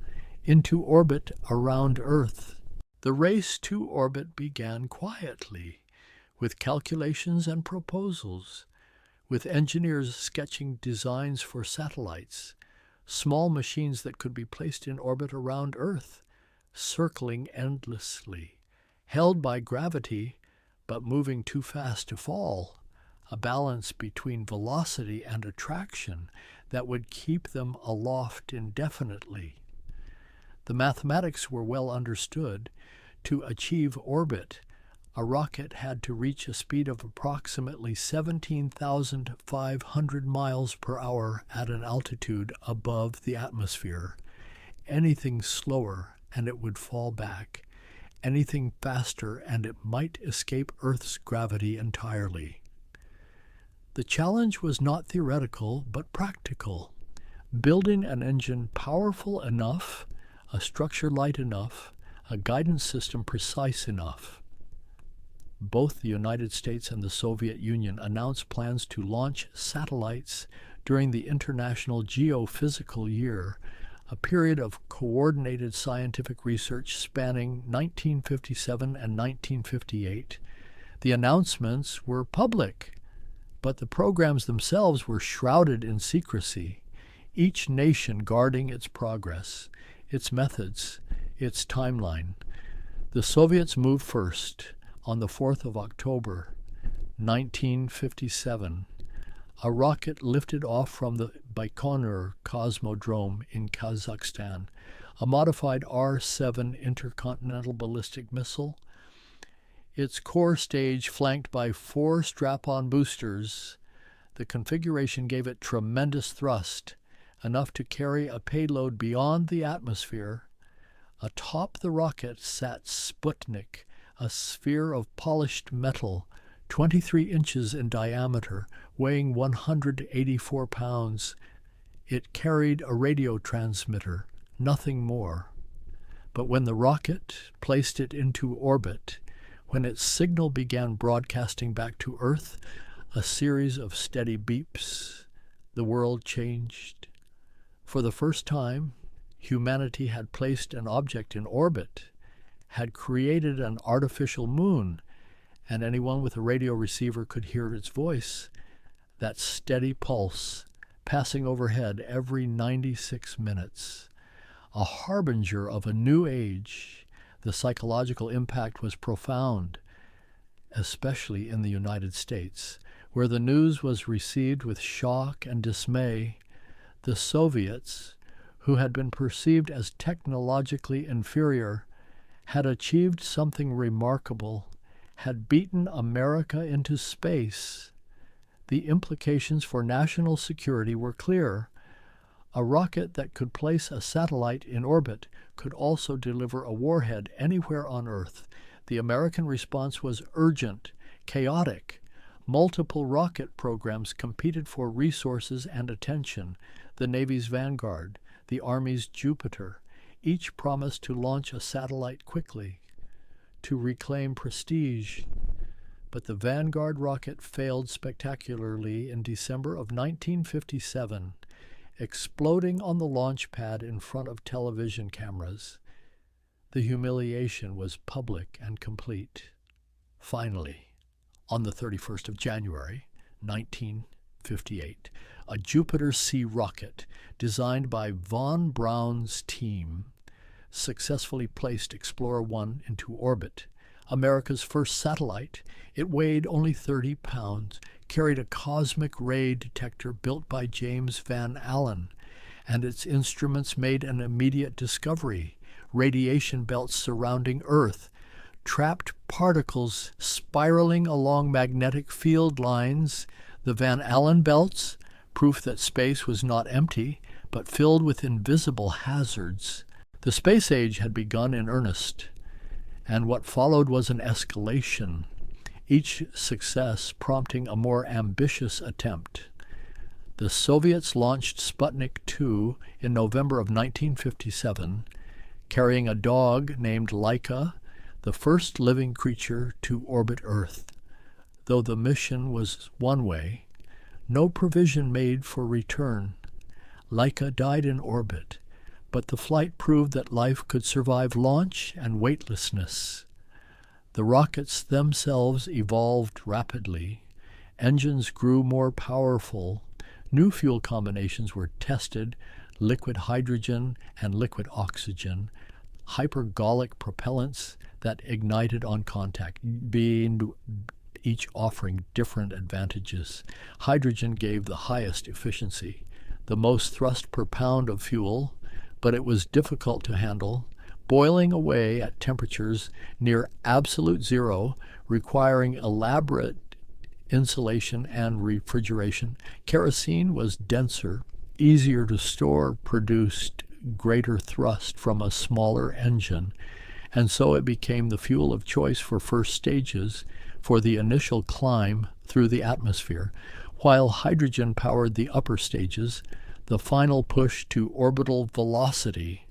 into orbit around Earth. The race to orbit began quietly, with calculations and proposals, with engineers sketching designs for satellites, small machines that could be placed in orbit around Earth, circling endlessly, held by gravity but moving too fast to fall, a balance between velocity and attraction that would keep them aloft indefinitely. The mathematics were well understood. To achieve orbit, a rocket had to reach a speed of approximately 17,500 miles per hour at an altitude above the atmosphere. Anything slower and it would fall back. Anything faster and it might escape Earth's gravity entirely. The challenge was not theoretical but practical. Building an engine powerful enough, a structure light enough, a guidance system precise enough. Both the United States and the Soviet Union announced plans to launch satellites during the International Geophysical Year, a period of coordinated scientific research spanning 1957 and 1958. The announcements were public, but the programs themselves were shrouded in secrecy, each nation guarding its progress, its methods, its timeline. The Soviets moved first. On the 4th of October, 1957, a rocket lifted off from the Baikonur Cosmodrome in Kazakhstan, a modified R-7 intercontinental ballistic missile. Its core stage flanked by 4 strap-on boosters, the configuration gave it tremendous thrust, enough to carry a payload beyond the atmosphere. Atop the rocket sat Sputnik, a sphere of polished metal, 23 inches in diameter, weighing 184 pounds. It carried a radio transmitter, nothing more. But when the rocket placed it into orbit, when its signal began broadcasting back to Earth, a series of steady beeps, the world changed. For the first time, humanity had placed an object in orbit, had created an artificial moon, and anyone with a radio receiver could hear its voice, that steady pulse passing overhead every 96 minutes. A harbinger of a new age, the psychological impact was profound, especially in the United States, where the news was received with shock and dismay. The Soviets, who had been perceived as technologically inferior, had achieved something remarkable, had beaten America into space. The implications for national security were clear. A rocket that could place a satellite in orbit could also deliver a warhead anywhere on Earth. The American response was urgent, chaotic. Multiple rocket programs competed for resources and attention. The Navy's Vanguard, the Army's Jupiter, each promised to launch a satellite quickly, to reclaim prestige. But the Vanguard rocket failed spectacularly in December of 1957, exploding on the launch pad in front of television cameras. The humiliation was public and complete. Finally, on the 31st of January, 1958, a Jupiter C rocket designed by von Braun's team successfully placed Explorer 1 into orbit. America's first satellite, it weighed only 30 pounds, carried a cosmic ray detector built by James Van Allen, and its instruments made an immediate discovery: radiation belts surrounding Earth, trapped particles spiraling along magnetic field lines, the Van Allen belts, proof that space was not empty, but filled with invisible hazards. The space age had begun in earnest, and what followed was an escalation, each success prompting a more ambitious attempt. The Soviets launched Sputnik 2 in November of 1957, carrying a dog named Laika, the first living creature to orbit Earth. Though the mission was one way, no provision made for return. Laika died in orbit, but the flight proved that life could survive launch and weightlessness. The rockets themselves evolved rapidly. Engines grew more powerful. New fuel combinations were tested, liquid hydrogen and liquid oxygen, hypergolic propellants that ignited on contact, each offering different advantages. Hydrogen gave the highest efficiency, the most thrust per pound of fuel, but it was difficult to handle, boiling away at temperatures near absolute zero, requiring elaborate insulation and refrigeration. Kerosene was denser, easier to store, produced greater thrust from a smaller engine, and so it became the fuel of choice for first stages for the initial climb through the atmosphere, while hydrogen powered the upper stages, the final push to orbital velocity.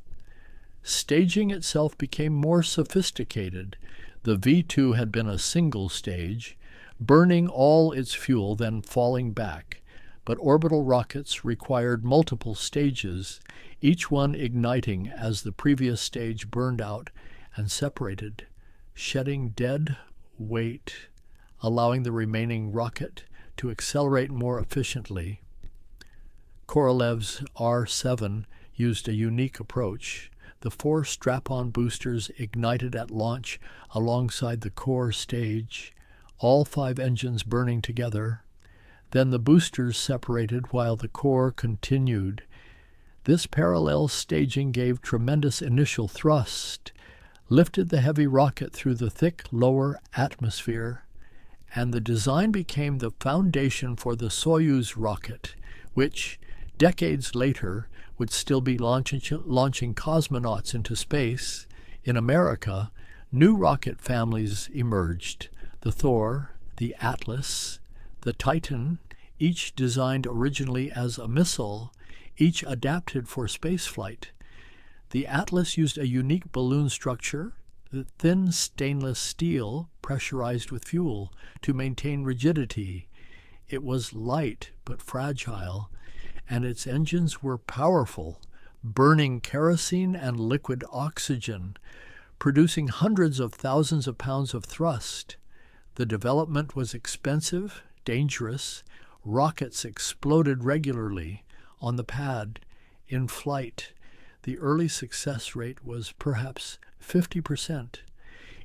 Staging itself became more sophisticated. The V2 had been a single stage, burning all its fuel, then falling back. But orbital rockets required multiple stages, each one igniting as the previous stage burned out and separated, shedding dead weight, allowing the remaining rocket to accelerate more efficiently. Korolev's R-7 used a unique approach. The 4 strap-on boosters ignited at launch alongside the core stage, all 5 engines burning together. Then the boosters separated while the core continued. This parallel staging gave tremendous initial thrust, lifted the heavy rocket through the thick lower atmosphere, and the design became the foundation for the Soyuz rocket, which, decades later, would still be launching cosmonauts into space. In America, new rocket families emerged: the Thor, the Atlas, the Titan, each designed originally as a missile, each adapted for spaceflight. The Atlas used a unique balloon structure, the thin stainless steel pressurized with fuel to maintain rigidity. It was light but fragile, and its engines were powerful, burning kerosene and liquid oxygen, producing hundreds of thousands of pounds of thrust. The development was expensive, dangerous. Rockets exploded regularly on the pad, in flight. The early success rate was perhaps 50%.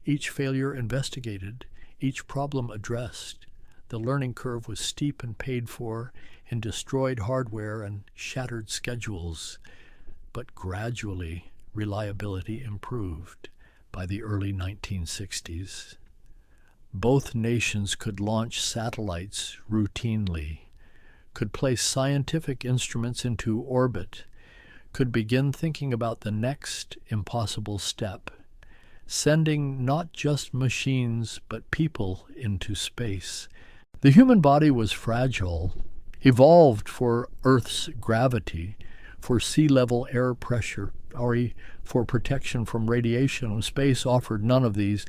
Each failure investigated, each problem addressed. The learning curve was steep and paid for in destroyed hardware and shattered schedules, but gradually reliability improved by the early 1960s. Both nations could launch satellites routinely, could place scientific instruments into orbit, could begin thinking about the next impossible step, sending not just machines but people into space. The human body was fragile, evolved for Earth's gravity, for sea-level air pressure, or for protection from radiation. Space offered none of these.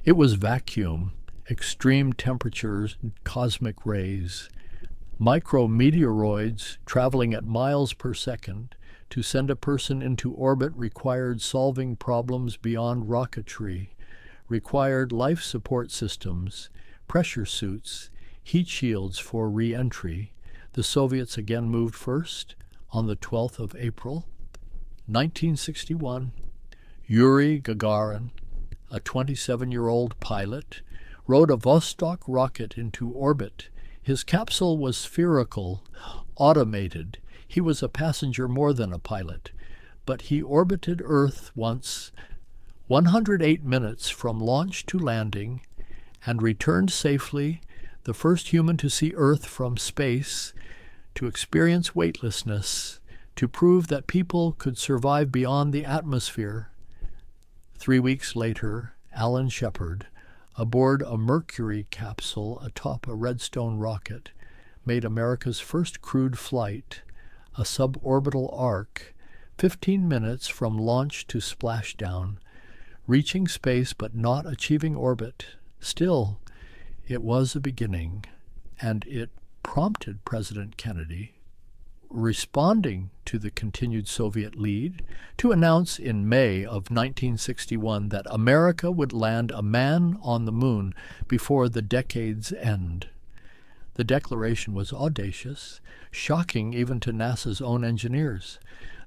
It was vacuum, extreme temperatures, cosmic rays. Micrometeoroids traveling at miles per second to send a person into orbit required solving problems beyond rocketry, required life support systems, pressure suits, heat shields for re-entry. The Soviets again moved first on the 12th of April, 1961. Yuri Gagarin, a 27-year-old pilot, rode a Vostok rocket into orbit. His capsule was spherical, automated. He was a passenger more than a pilot, but he orbited Earth once, 108 minutes from launch to landing, and returned safely, the first human to see Earth from space, to experience weightlessness, to prove that people could survive beyond the atmosphere. 3 weeks later, Alan Shepard, aboard a Mercury capsule atop a Redstone rocket, made America's first crewed flight, a suborbital arc, 15 minutes from launch to splashdown, reaching space but not achieving orbit. Still, it was a beginning, and it prompted President Kennedy, responding to the continued Soviet lead, to announce in May of 1961 that America would land a man on the moon before the decade's end. The declaration was audacious, shocking even to NASA's own engineers.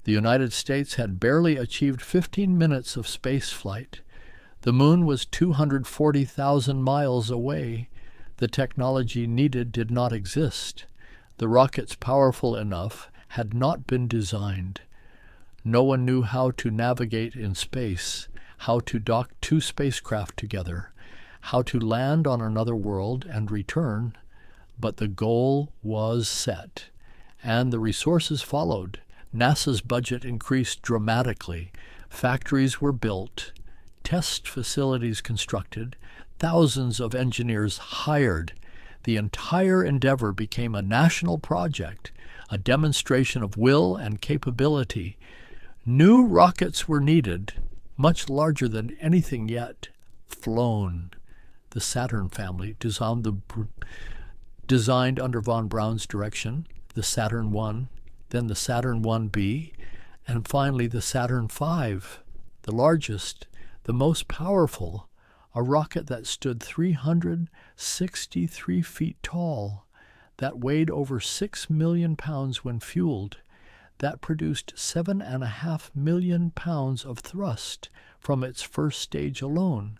The United States had barely achieved 15 minutes of space flight. The moon was 240,000 miles away. The technology needed did not exist. The rockets powerful enough had not been designed. No one knew how to navigate in space, how to dock two spacecraft together, how to land on another world and return, but the goal was set, and the resources followed. NASA's budget increased dramatically. Factories were built, test facilities constructed, thousands of engineers hired. The entire endeavor became a national project, a demonstration of will and capability. New rockets were needed, much larger than anything yet flown. The Saturn family, designed under von Braun's direction, the Saturn I, then the Saturn 1B, and finally the Saturn V, the largest, the most powerful, a rocket that stood 363 feet tall, that weighed over 6 million pounds when fueled, that produced 7.5 million pounds of thrust from its first stage alone.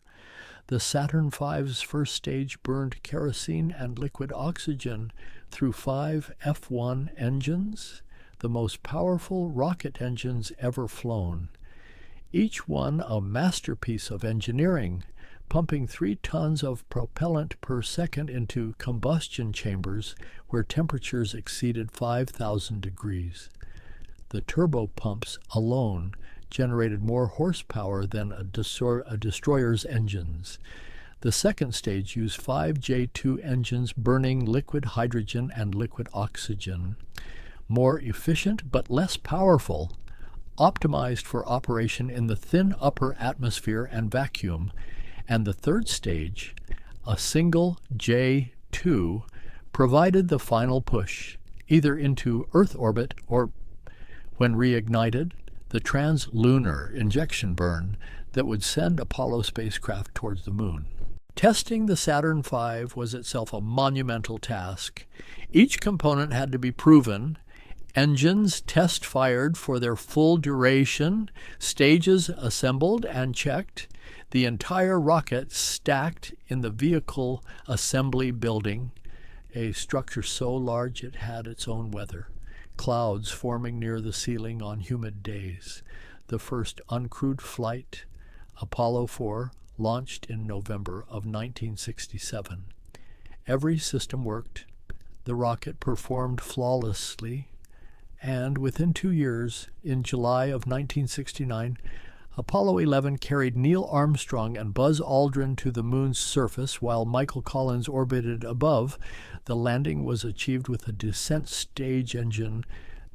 The Saturn V's first stage burned kerosene and liquid oxygen through 5 F-1 engines, the most powerful rocket engines ever flown. Each one a masterpiece of engineering, pumping 3 tons of propellant per second into combustion chambers where temperatures exceeded 5,000 degrees. The turbopumps alone generated more horsepower than a destroyer's engines. The second stage used 5 J2 engines burning liquid hydrogen and liquid oxygen. More efficient but less powerful, optimized for operation in the thin upper atmosphere and vacuum. And the third stage, a single J2, provided the final push, either into Earth orbit or, when reignited, the translunar injection burn that would send Apollo spacecraft towards the moon. Testing the Saturn V was itself a monumental task. Each component had to be proven, engines test-fired for their full duration, stages assembled and checked, the entire rocket stacked in the vehicle assembly building, a structure so large it had its own weather, clouds forming near the ceiling on humid days. The first uncrewed flight, Apollo 4, launched in November of 1967. Every system worked. The rocket performed flawlessly, and within 2 years, in July of 1969, Apollo 11 carried Neil Armstrong and Buzz Aldrin to the moon's surface while Michael Collins orbited above. The landing was achieved with a descent stage engine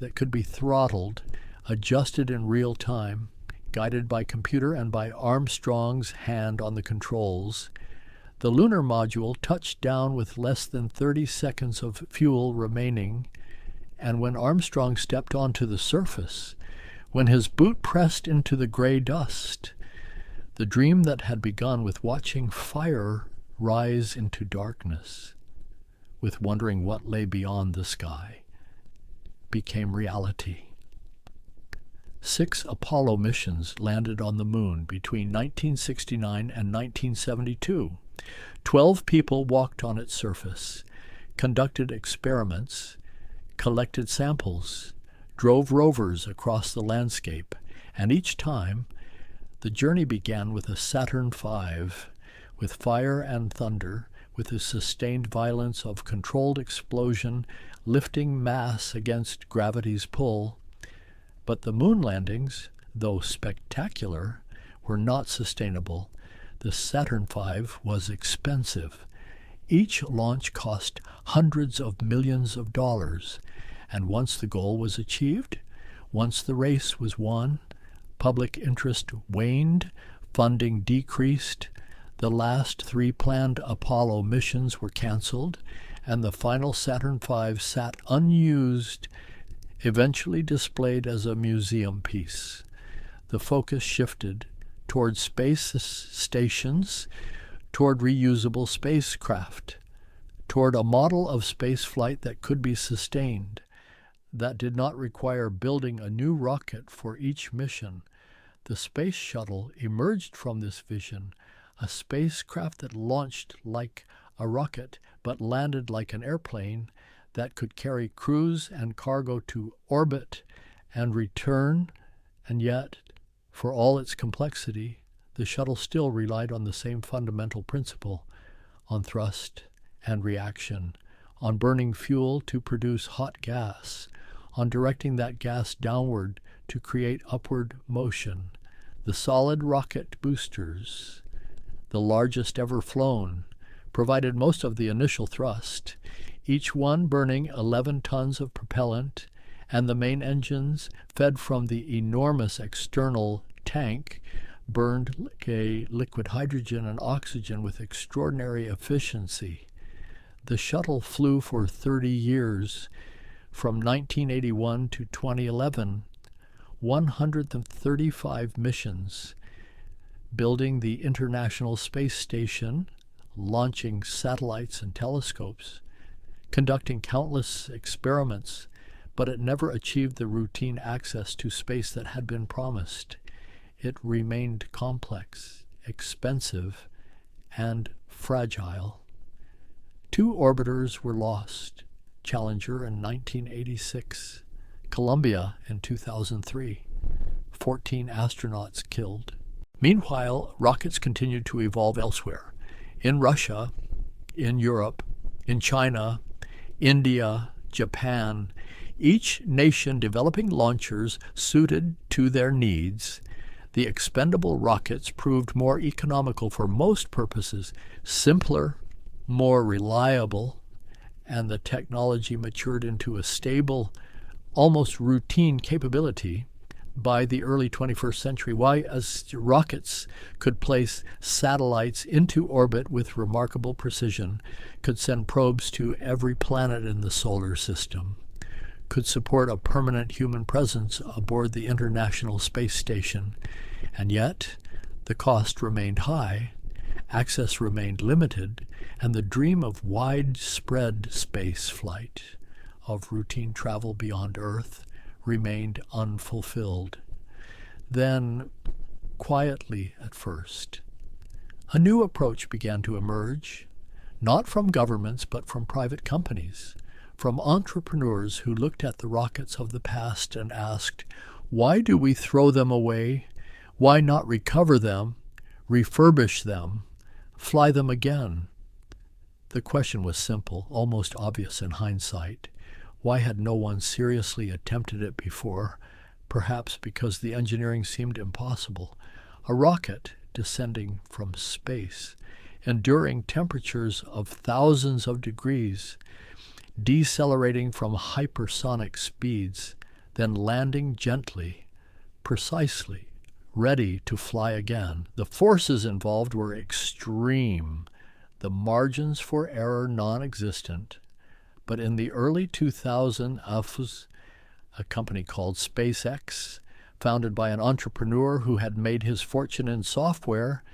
that could be throttled, adjusted in real time, guided by computer and by Armstrong's hand on the controls. The lunar module touched down with less than 30 seconds of fuel remaining, and when Armstrong stepped onto the surface, when his boot pressed into the gray dust, the dream that had begun with watching fire rise into darkness, with wondering what lay beyond the sky, became reality. 6 Apollo missions landed on the moon between 1969 and 1972. 12 people walked on its surface, conducted experiments, collected samples, drove rovers across the landscape, and each time the journey began with a Saturn V, with fire and thunder, with the sustained violence of controlled explosion lifting mass against gravity's pull, But the moon landings, though spectacular, were not sustainable. The Saturn V was expensive. Each launch cost hundreds of millions of dollars, and once the goal was achieved, once the race was won, public interest waned, funding decreased, the last 3 planned Apollo missions were canceled, and the final Saturn V sat unused, eventually displayed as a museum piece. The focus shifted toward space stations, toward reusable spacecraft, toward a model of spaceflight that could be sustained, that did not require building a new rocket for each mission. The space shuttle emerged from this vision, a spacecraft that launched like a rocket but landed like an airplane, that could carry crews and cargo to orbit and return, and yet, for all its complexity, the shuttle still relied on the same fundamental principle, on thrust and reaction, on burning fuel to produce hot gas, on directing that gas downward to create upward motion. The solid rocket boosters, the largest ever flown, provided most of the initial thrust, each one burning 11 tons of propellant, and the main engines, fed from the enormous external tank, burned liquid hydrogen and oxygen with extraordinary efficiency. The shuttle flew for 30 years, from 1981 to 2011, 135 missions, building the International Space Station, launching satellites and telescopes, conducting countless experiments, but it never achieved the routine access to space that had been promised. It remained complex, expensive, and fragile. 2 orbiters were lost, Challenger in 1986, Columbia in 2003, 14 astronauts killed. Meanwhile, rockets continued to evolve elsewhere, in Russia, in Europe, in China, India, Japan, each nation developing launchers suited to their needs. The expendable rockets proved more economical for most purposes, simpler, more reliable, and the technology matured into a stable, almost routine capability by the early 21st century. Why? As rockets could place satellites into orbit with remarkable precision, could send probes to every planet in the solar system, could support a permanent human presence aboard the International Space Station, and yet the cost remained high, access remained limited, and the dream of widespread space flight, of routine travel beyond Earth, remained unfulfilled. Then, quietly at first, a new approach began to emerge, not from governments but from private companies, from entrepreneurs who looked at the rockets of the past and asked, why do we throw them away? Why not recover them, refurbish them, fly them again? The question was simple, almost obvious in hindsight. Why had no one seriously attempted it before? Perhaps because the engineering seemed impossible. A rocket descending from space, enduring temperatures of thousands of degrees, decelerating from hypersonic speeds, then landing gently, precisely, ready to fly again. The forces involved were extreme, the margins for error non-existent. But in the early 2000s, a company called SpaceX, founded by an entrepreneur who had made his fortune in software,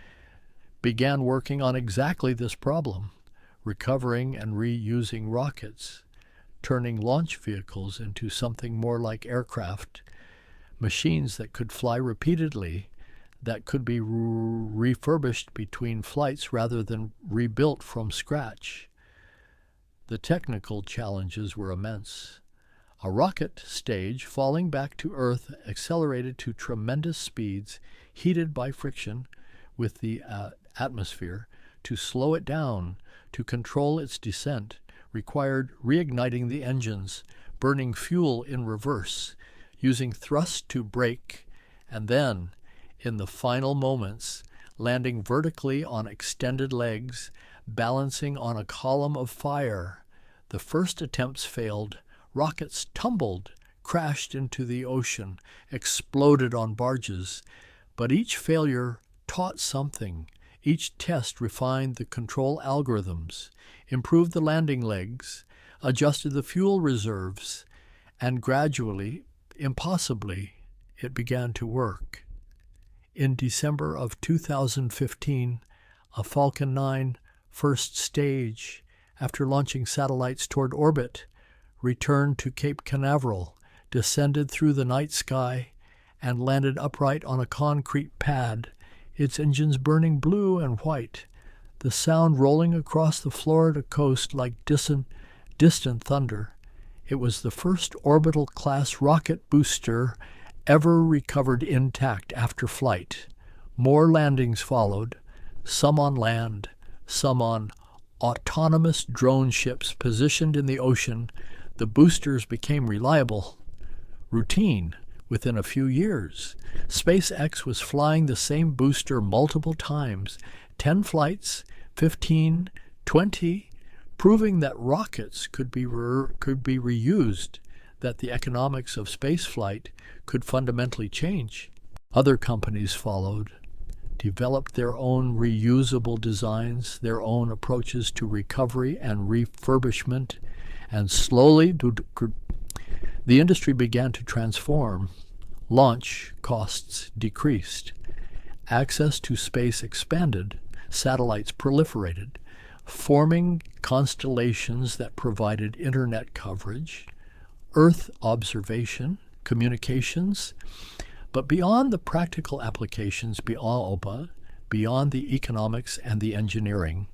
began working on exactly this problem, recovering and reusing rockets, turning launch vehicles into something more like aircraft, machines that could fly repeatedly, that could be refurbished between flights rather than rebuilt from scratch. The technical challenges were immense. A rocket stage falling back to Earth accelerated to tremendous speeds, heated by friction with the atmosphere. To slow it down, to control its descent, required reigniting the engines, burning fuel in reverse, using thrust to brake, and then, in the final moments, landing vertically on extended legs, balancing on a column of fire. The first attempts failed. Rockets tumbled, crashed into the ocean, exploded on barges. But each failure taught something. Each test refined the control algorithms, improved the landing legs, adjusted the fuel reserves, and gradually, impossibly, it began to work. In December of 2015, a Falcon 9 first stage, after launching satellites toward orbit, returned to Cape Canaveral, descended through the night sky, and landed upright on a concrete pad, its engines burning blue and white, the sound rolling across the Florida coast like distant thunder. It was the first orbital-class rocket booster ever recovered intact after flight. More landings followed, some on land, some on autonomous drone ships positioned in the ocean. The boosters became reliable, routine within a few years. SpaceX was flying the same booster multiple times, 10 flights, 15, 20, proving that rockets could be reused, that the economics of spaceflight could fundamentally change. Other companies followed, developed their own reusable designs, their own approaches to recovery and refurbishment, and slowly the industry began to transform. Launch costs decreased. Access to space expanded. Satellites proliferated, forming constellations that provided internet coverage, Earth observation, communications. But beyond the practical applications, beyond the economics and the engineering,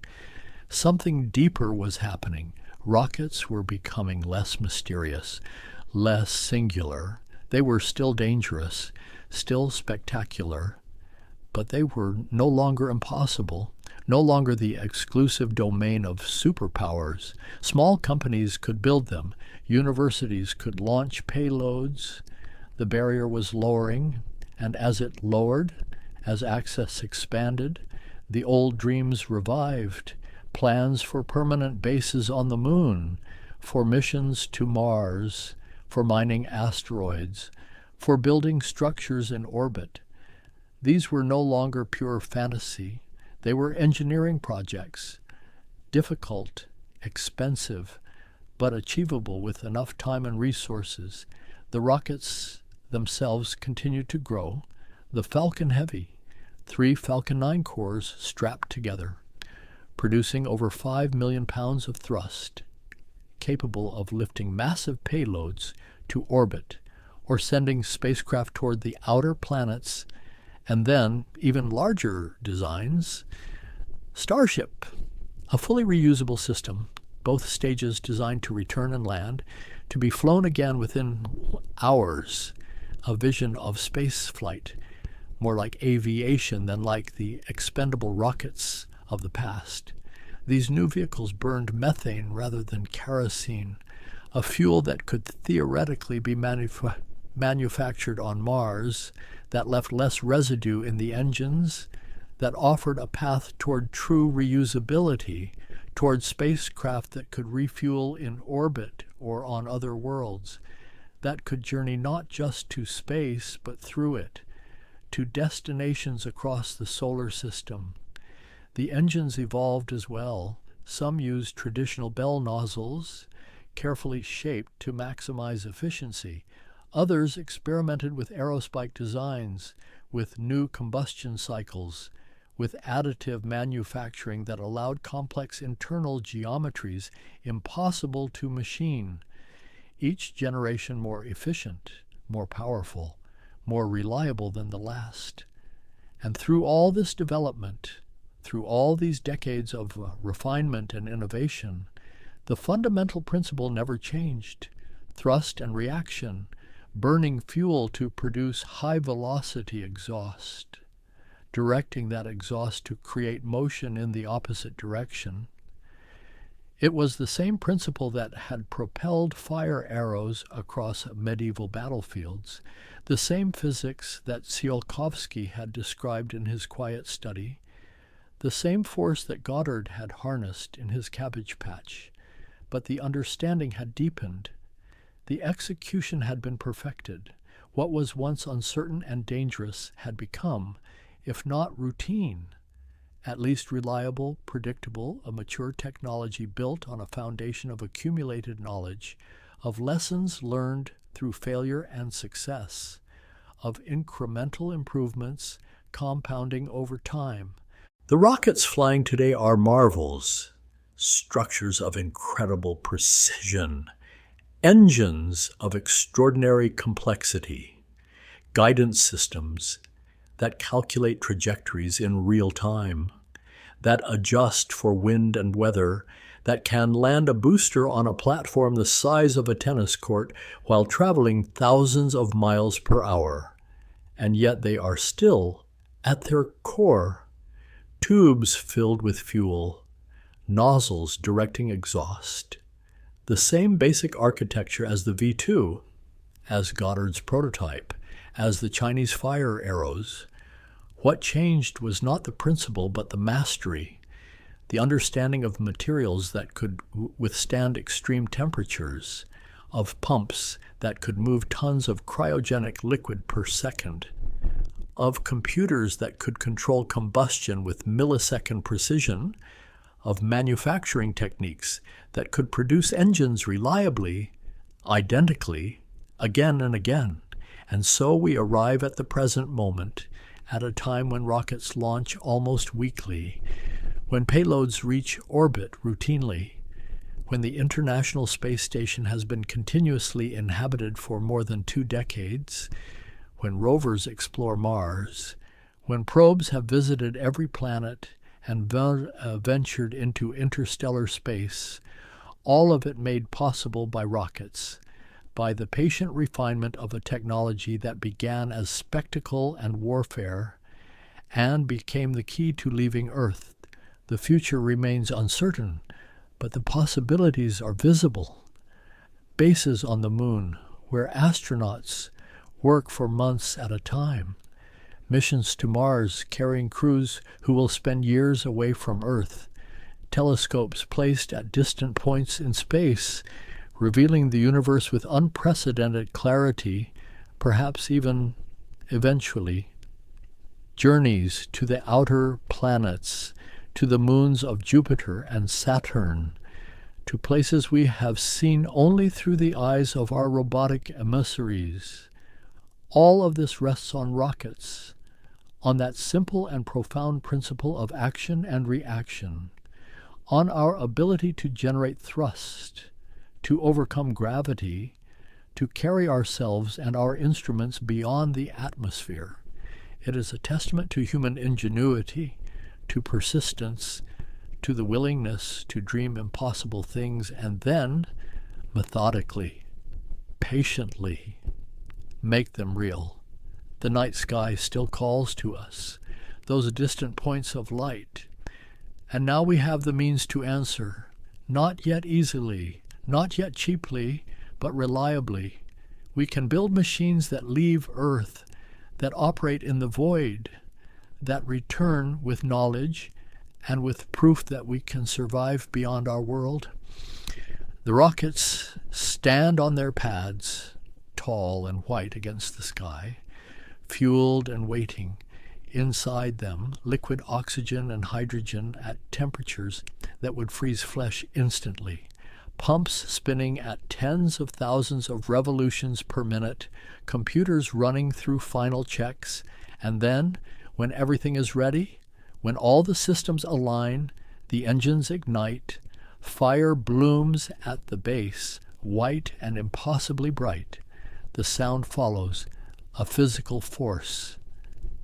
something deeper was happening. Rockets were becoming less mysterious, less singular. They were still dangerous, still spectacular, but they were no longer impossible, no longer the exclusive domain of superpowers. Small companies could build them. Universities could launch payloads. The barrier was lowering, and as it lowered, as access expanded, the old dreams revived. Plans for permanent bases on the moon, for missions to Mars, for mining asteroids, for building structures in orbit. These were no longer pure fantasy. They were engineering projects, difficult, expensive, but achievable with enough time and resources. The rockets themselves continued to grow. The Falcon Heavy, 3 Falcon 9 cores strapped together, producing over 5 million pounds of thrust, capable of lifting massive payloads to orbit or sending spacecraft toward the outer planets, and then even larger designs. Starship, a fully reusable system, both stages designed to return and land, to be flown again within hours, a vision of space flight, more like aviation than like the expendable rockets of the past. These new vehicles burned methane rather than kerosene, a fuel that could theoretically be manufactured on Mars, that left less residue in the engines, that offered a path toward true reusability, toward spacecraft that could refuel in orbit or on other worlds, that could journey not just to space but through it, to destinations across the solar system. The engines evolved as well. Some used traditional bell nozzles, carefully shaped to maximize efficiency. Others experimented with aerospike designs, with new combustion cycles, with additive manufacturing that allowed complex internal geometries impossible to machine. Each generation more efficient, more powerful, more reliable than the last. And through all this development, through all these decades of refinement and innovation, the fundamental principle never changed: thrust and reaction, burning fuel to produce high-velocity exhaust, directing that exhaust to create motion in the opposite direction. It was the same principle that had propelled fire arrows across medieval battlefields, the same physics that Tsiolkovsky had described in his quiet study, the same force that Goddard had harnessed in his cabbage patch. But the understanding had deepened. The execution had been perfected. What was once uncertain and dangerous had become, if not routine, at least reliable, predictable, a mature technology built on a foundation of accumulated knowledge, of lessons learned through failure and success, of incremental improvements compounding over time. The rockets flying today are marvels, structures of incredible precision, engines of extraordinary complexity, guidance systems that calculate trajectories in real time, that adjust for wind and weather, that can land a booster on a platform the size of a tennis court while traveling thousands of miles per hour. And yet they are still, at their core, tubes filled with fuel, nozzles directing exhaust, the same basic architecture as the V-2, as Goddard's prototype, as the Chinese fire arrows. What changed was not the principle but the mastery, the understanding of materials that could withstand extreme temperatures, of pumps that could move tons of cryogenic liquid per second, of computers that could control combustion with millisecond precision, of manufacturing techniques that could produce engines reliably, identically, again and again. And so we arrive at the present moment, at a time when rockets launch almost weekly, when payloads reach orbit routinely, when the International Space Station has been continuously inhabited for more than 2 decades, when rovers explore Mars, when probes have visited every planet and ventured into interstellar space, all of it made possible by rockets, by the patient refinement of a technology that began as spectacle and warfare and became the key to leaving Earth. The future remains uncertain, but the possibilities are visible. Bases on the moon, where astronauts work for months at a time. Missions to Mars carrying crews who will spend years away from Earth. Telescopes placed at distant points in space, revealing the universe with unprecedented clarity, perhaps even eventually. Journeys to the outer planets, to the moons of Jupiter and Saturn, to places we have seen only through the eyes of our robotic emissaries. All of this rests on rockets, on that simple and profound principle of action and reaction, on our ability to generate thrust, to overcome gravity, to carry ourselves and our instruments beyond the atmosphere. It is a testament to human ingenuity, to persistence, to the willingness to dream impossible things and then, methodically, patiently, make them real. The night sky still calls to us, those distant points of light. And now we have the means to answer, not yet easily, not yet cheaply, but reliably. We can build machines that leave Earth, that operate in the void, that return with knowledge and with proof that we can survive beyond our world. The rockets stand on their pads, tall and white against the sky, fueled and waiting. Inside them, liquid oxygen and hydrogen at temperatures that would freeze flesh instantly. Pumps spinning at tens of thousands of revolutions per minute, computers running through final checks, and then, when everything is ready, when all the systems align, the engines ignite, fire blooms at the base, white and impossibly bright. The sound follows, a physical force,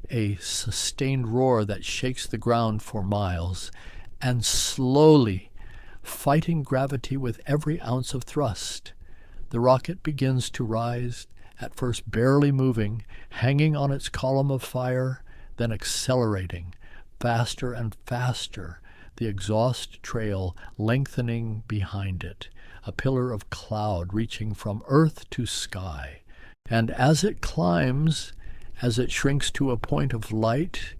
a sustained roar that shakes the ground for miles, and slowly, fighting gravity with every ounce of thrust, the rocket begins to rise, at first barely moving, hanging on its column of fire, then accelerating, faster and faster. the exhaust trail lengthening behind it, a pillar of cloud reaching from earth to sky. And as it climbs, as it shrinks to a point of light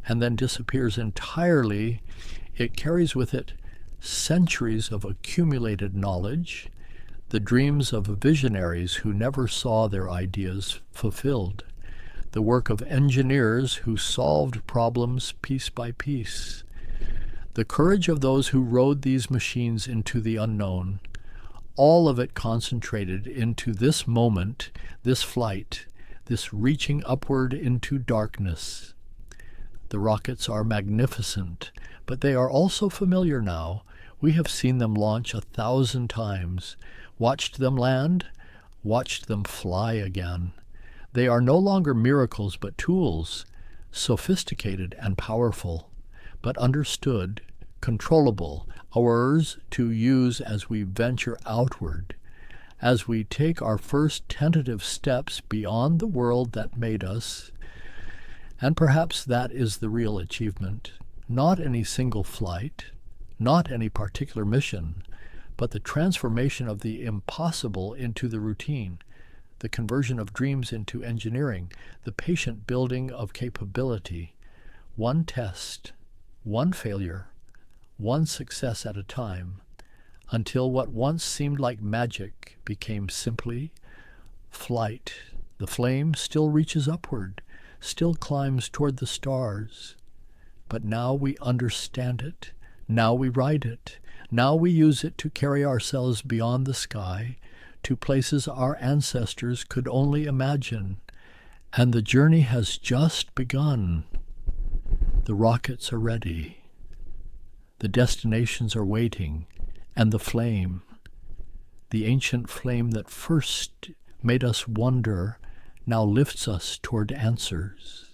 and then disappears entirely, it carries with it centuries of accumulated knowledge, the dreams of visionaries who never saw their ideas fulfilled, the work of engineers who solved problems piece by piece, the courage of those who rode these machines into the unknown, all of it concentrated into this moment, this flight, this reaching upward into darkness. The rockets are magnificent, but they are also familiar now. We have seen them launch 1,000 times, watched them land, watched them fly again. They are no longer miracles but tools, sophisticated and powerful, but understood, controllable, ours to use as we venture outward, as we take our first tentative steps beyond the world that made us. And perhaps that is the real achievement, not any single flight, not any particular mission, but the transformation of the impossible into the routine, the conversion of dreams into engineering, the patient building of capability, one test, one failure, one success at a time, until what once seemed like magic became simply flight. The flame still reaches upward, still climbs toward the stars, but now we understand it, now we ride it, now we use it to carry ourselves beyond the sky, to places our ancestors could only imagine, and the journey has just begun. The rockets are ready. The destinations are waiting, and the flame, the ancient flame that first made us wonder, now lifts us toward answers.